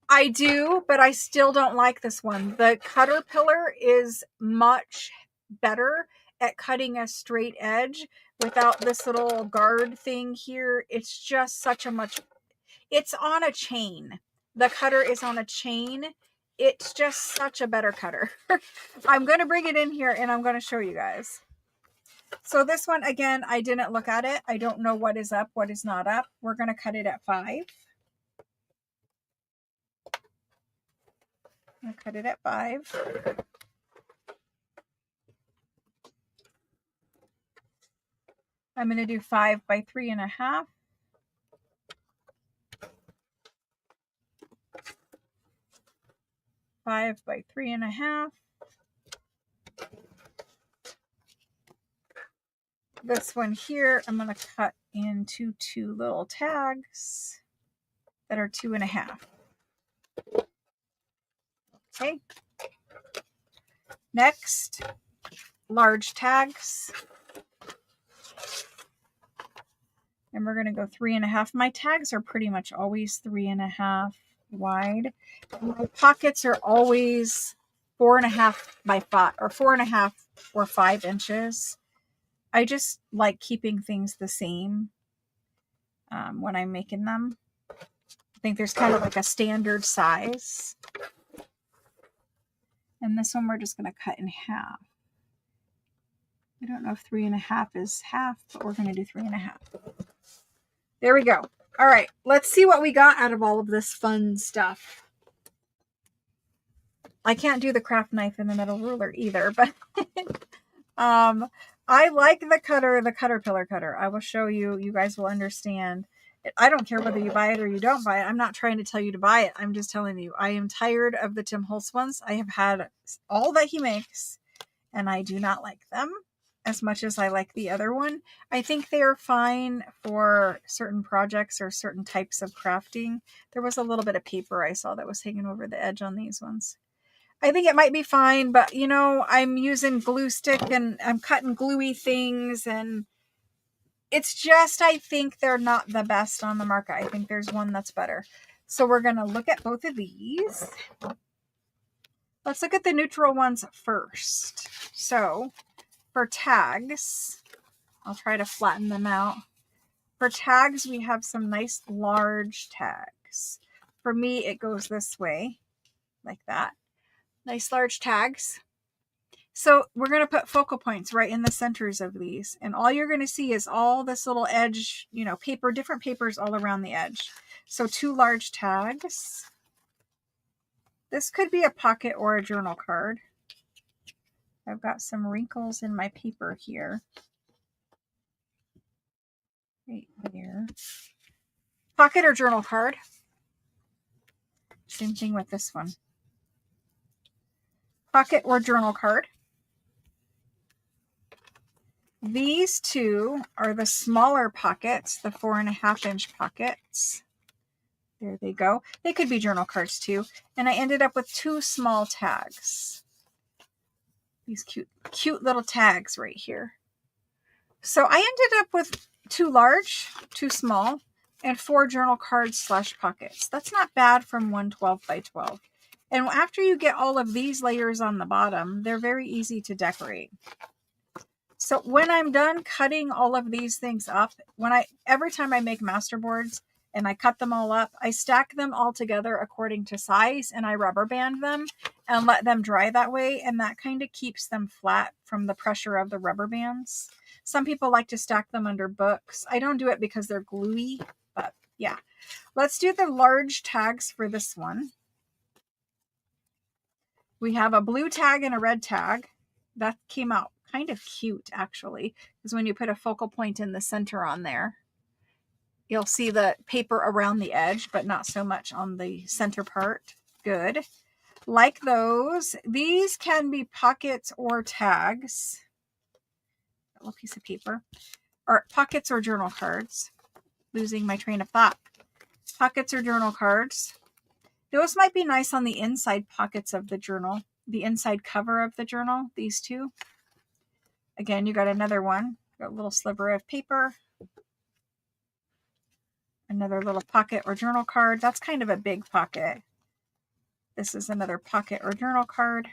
I do, but I still don't like this one. The Caterpillar is much better at cutting a straight edge without this little guard thing here. It's just such a much, it's on a chain. The cutter is on a chain. It's just such a better cutter. I'm going to bring it in here and I'm going to show you guys. So this one, again, I didn't look at it. I don't know what is up, what is not up. We're going to cut it at 5. I'm going to cut it at 5. I'm going to do 5 by 3.5. 5 by 3.5. This one here, I'm going to cut into 2 little tags that are 2.5. Okay. Next, large tags. And we're going to go 3.5. My tags are pretty much always 3.5 wide. My pockets are always 4.5 by 5 or 4.5 or 5 inches. I just like keeping things the same when I'm making them. I think there's kind of like a standard size. And this one we're just going to cut in half. I don't know if 3.5 is half, but we're going to do 3.5. There we go. All right, let's see what we got out of all of this fun stuff. I can't do the craft knife and the metal ruler either, but I like the cutter, the Caterpillar cutter. I will show you. You guys will understand. I don't care whether you buy it or you don't buy it. I'm not trying to tell you to buy it. I'm just telling you, I am tired of the Tim Holtz ones. I have had all that he makes, and I do not like them as much as I like the other one. I think they are fine for certain projects or certain types of crafting. There was a little bit of paper I saw that was hanging over the edge on these ones. I think it might be fine, but you know, I'm using glue stick and I'm cutting gluey things, and it's just, I think they're not the best on the market. I think there's one that's better. So we're going to look at both of these. Let's look at the neutral ones first. So for tags, I'll try to flatten them out. For tags, we have some nice large tags. For me, it goes this way, like that. Nice large tags. So we're going to put focal points right in the centers of these. And all you're going to see is all this little edge, you know, paper, different papers all around the edge. So 2 large tags. This could be a pocket or a journal card. I've got some wrinkles in my paper here. Right there. Pocket or journal card. Same thing with this one. Pocket or journal card. These 2 are the smaller pockets, the 4.5-inch pockets. There they go. They could be journal cards too. And I ended up with 2 small tags. These cute little tags right here. So I ended up with 2 large, 2 small, and 4 journal cards / pockets. That's not bad from 1 12 by 12. And after you get all of these layers on the bottom, they're very easy to decorate. So when I'm done cutting all of these things up, every time I make masterboards and I cut them all up, I stack them all together according to size and I rubber band them and let them dry that way. And that kind of keeps them flat from the pressure of the rubber bands. Some people like to stack them under books. I don't do it because they're gluey, but yeah. Let's do the large tags for this one. We have a blue tag and a red tag. That came out kind of cute, actually, because when you put a focal point in the center on there, you'll see the paper around the edge, but not so much on the center part. Good. Like those. These can be pockets or tags. A little piece of paper. Or pockets or journal cards. Losing my train of thought. Pockets or journal cards. Those might be nice on the inside pockets of the journal. the inside cover of the journal, these two. Again, you got another one, got a little sliver of paper, another little pocket or journal card. That's kind of a big pocket. This is another pocket or journal card.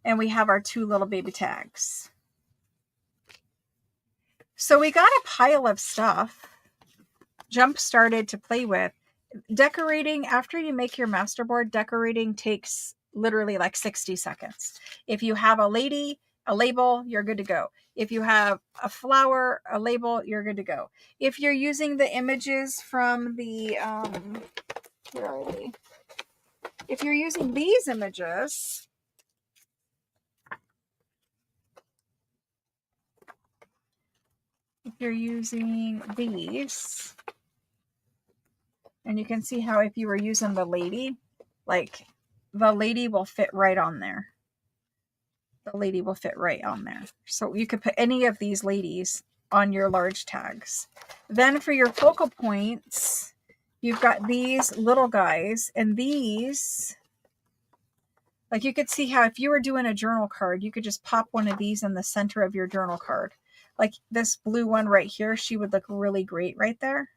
And we have our two little baby tags. So we got a pile of stuff jump started to play with. Decorating, after you make your masterboard, decorating takes literally like 60 seconds. If you have a lady, a label, you're good to go. If you have a flower, a label, you're good to go. If you're using the images from the, where are they? If you're using these images, if you're using these, and you can see how if you were using the lady, like the lady will fit right on there. The lady will fit right on there. So you could put any of these ladies on your large tags. Then for your focal points, you've got these little guys, and these, like you could see how if you were doing a journal card, you could just pop one of these in the center of your journal card. Like this blue one right here, she would look really great right there.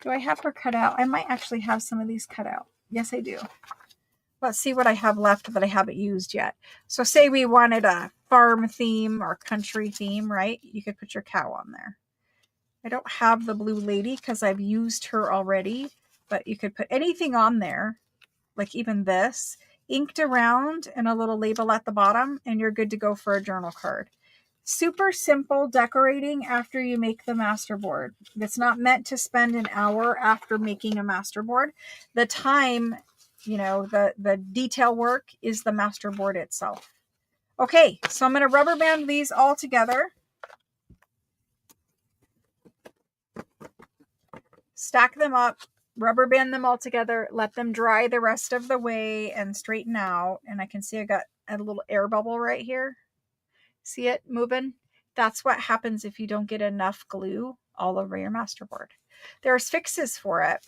Do I have her cut out? I might actually have some of these cut out. Yes, I do. Let's see what I have left that I haven't used yet. So say we wanted a farm theme or country theme, right? You could put your cow on there. I don't have the blue lady because I've used her already, but you could put anything on there, like even this, inked around and a little label at the bottom, and you're good to go for a journal card. Super simple decorating after you make the masterboard. It's not meant to spend an hour after making a masterboard. The time, you know, the detail work is the masterboard itself. Okay, so I'm going to rubber band these all together. Stack them up, rubber band them all together, let them dry the rest of the way and straighten out. And I can see I got a little air bubble right here. See it moving? That's what happens if you don't get enough glue all over your masterboard. There's fixes for it.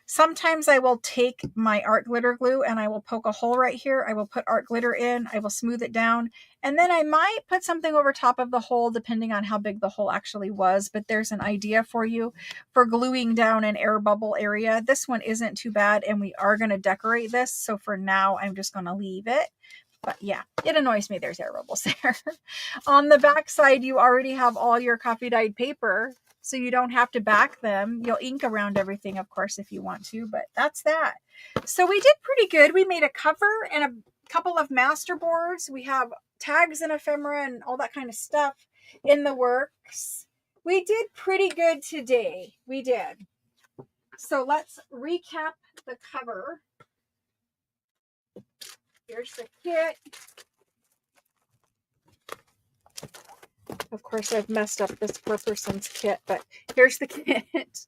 Sometimes I will take my art glitter glue and I will poke a hole right here. I will put art glitter in, I will smooth it down, and then I might put something over top of the hole depending on how big the hole actually was. But there's an idea for you for gluing down an air bubble area. This one isn't too bad, and we are going to decorate this. So for now, I'm just going to leave it. But yeah, it annoys me there's air bubbles there. On the back side, you already have all your coffee dyed paper, so you don't have to back them. You'll ink around everything, of course, if you want to, but that's that. So we did pretty good. We made a cover and a couple of masterboards. We have tags and ephemera and all that kind of stuff in the works. We did pretty good today. We did. So let's recap the cover. Here's the kit. Of course, I've messed up this poor person's kit, but here's the kit.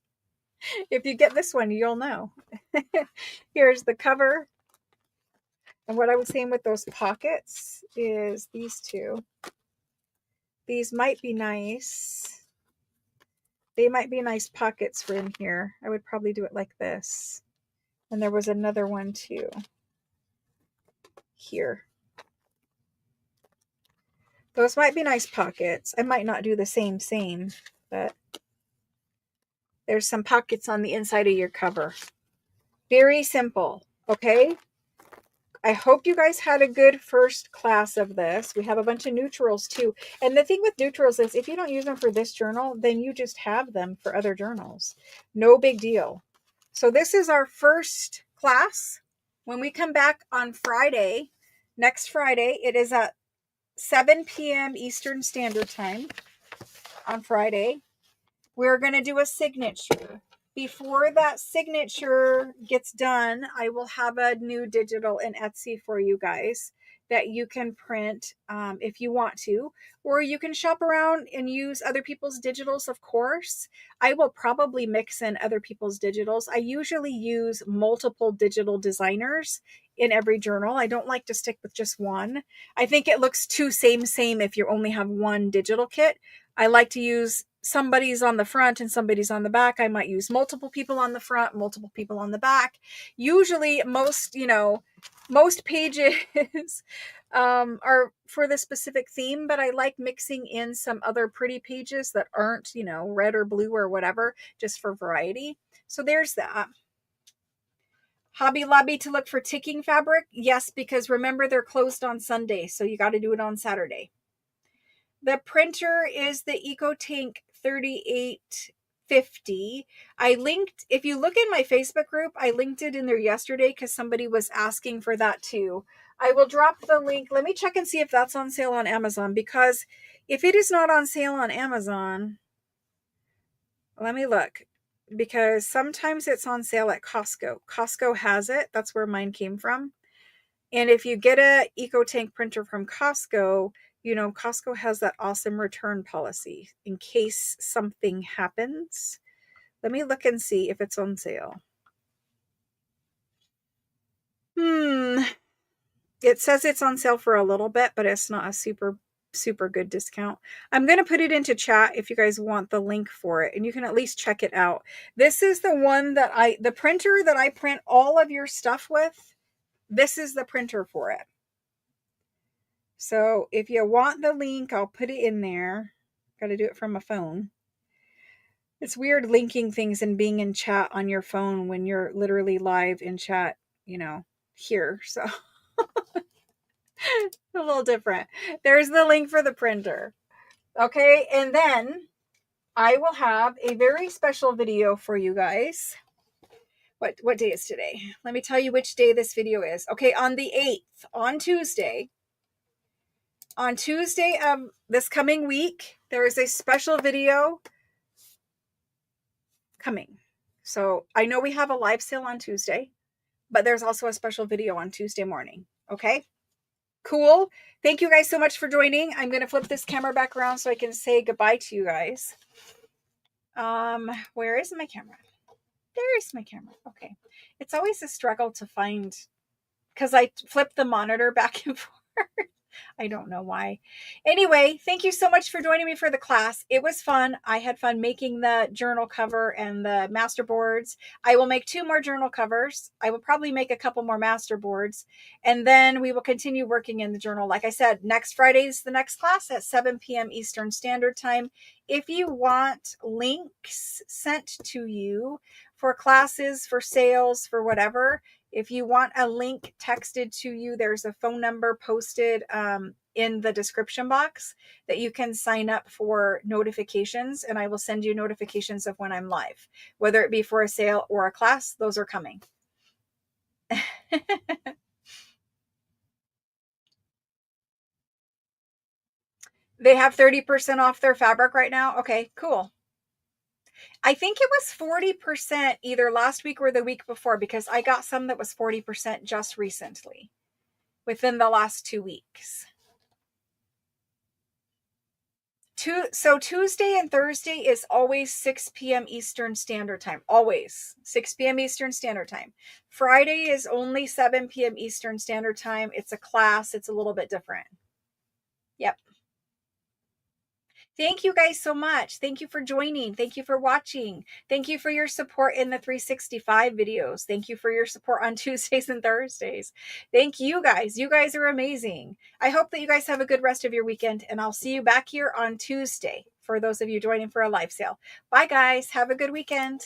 If you get this one, you'll know. Here's the cover. And what I was saying with those pockets is these two. These might be nice. They might be nice pockets for in here. I would probably do it like this. And there was another one too. Here. Those might be nice pockets. I might not do the same, but there's some pockets on the inside of your cover. Very simple, okay? I hope you guys had a good first class of this. We have a bunch of neutrals too. And the thing with neutrals is if you don't use them for this journal, then you just have them for other journals. No big deal. So this is our first class. When we come back on Friday, next Friday, it is at 7 p.m. Eastern Standard Time on Friday. We're going to do a signature. Before that signature gets done, I will have a new digital in Etsy for you guys that you can print if you want to, or you can shop around and use other people's digitals, of course. I will probably mix in other people's digitals. I usually use multiple digital designers in every journal. I don't like to stick with just one. I think it looks too same if you only have one digital kit. I like to use somebody's on the front and somebody's on the back, I might use multiple people on the front, multiple people on the back. Usually most pages are for the specific theme, but I like mixing in some other pretty pages that aren't, red or blue or whatever, just for variety. So there's that. Hobby Lobby to look for ticking fabric? Yes, because remember they're closed on Sunday, so you got to do it on Saturday. The printer is the EcoTank 3850. I linked, if you look in my Facebook group, I linked it in there yesterday because somebody was asking for that too. I will drop the link. Let me check and see if that's on sale on Amazon, because if it is not on sale on Amazon, let me look, because sometimes it's on sale at Costco. Costco has it. That's where mine came from. And if you get a EcoTank printer from Costco, Costco has that awesome return policy in case something happens. Let me look and see if it's on sale. It says it's on sale for a little bit, but it's not a super good discount. I'm going to put it into chat if you guys want the link for it, and you can at least check it out. This is the one that the printer that I print all of your stuff with. This is the printer for it. So if you want the link, I'll put it in there. Got to do it from a phone. It's weird linking things and being in chat on your phone when you're literally live in chat, here. So a little different. There's the link for the printer. Okay. And then I will have a very special video for you guys. What day is today? Let me tell you which day this video is. Okay. On the 8th, on Tuesday of this coming week, there is a special video coming. So I know we have a live sale on Tuesday, but there's also a special video on Tuesday morning. Okay, cool. Thank you guys so much for joining. I'm going to flip this camera back around so I can say goodbye to you guys. Where is my camera? There's my camera. Okay. It's always a struggle to find, because I flip the monitor back and forth. I don't know why. Anyway, thank you so much for joining me for the class. It was fun. I had fun making the journal cover and the master boards. I will make 2 more journal covers. I will probably make a couple more master boards. And then we will continue working in the journal. Like I said, next Friday is the next class at 7 p.m. Eastern Standard Time. If you want links sent to you for classes, for sales, for whatever, if you want a link texted to you, there's a phone number posted in the description box that you can sign up for notifications, and I will send you notifications of when I'm live, whether it be for a sale or a class. Those are coming. They have 30% off their fabric right now. Okay, cool. I think it was 40% either last week or the week before, because I got some that was 40% just recently, within the last 2 weeks. So Tuesday and Thursday is always 6 p.m. Eastern Standard Time. Always 6 p.m. Eastern Standard Time. Friday is only 7 p.m. Eastern Standard Time. It's a class. It's a little bit different. Yep. Thank you guys so much. Thank you for joining. Thank you for watching. Thank you for your support in the 365 videos. Thank you for your support on Tuesdays and Thursdays. Thank you guys. You guys are amazing. I hope that you guys have a good rest of your weekend, and I'll see you back here on Tuesday for those of you joining for a live sale. Bye guys. Have a good weekend.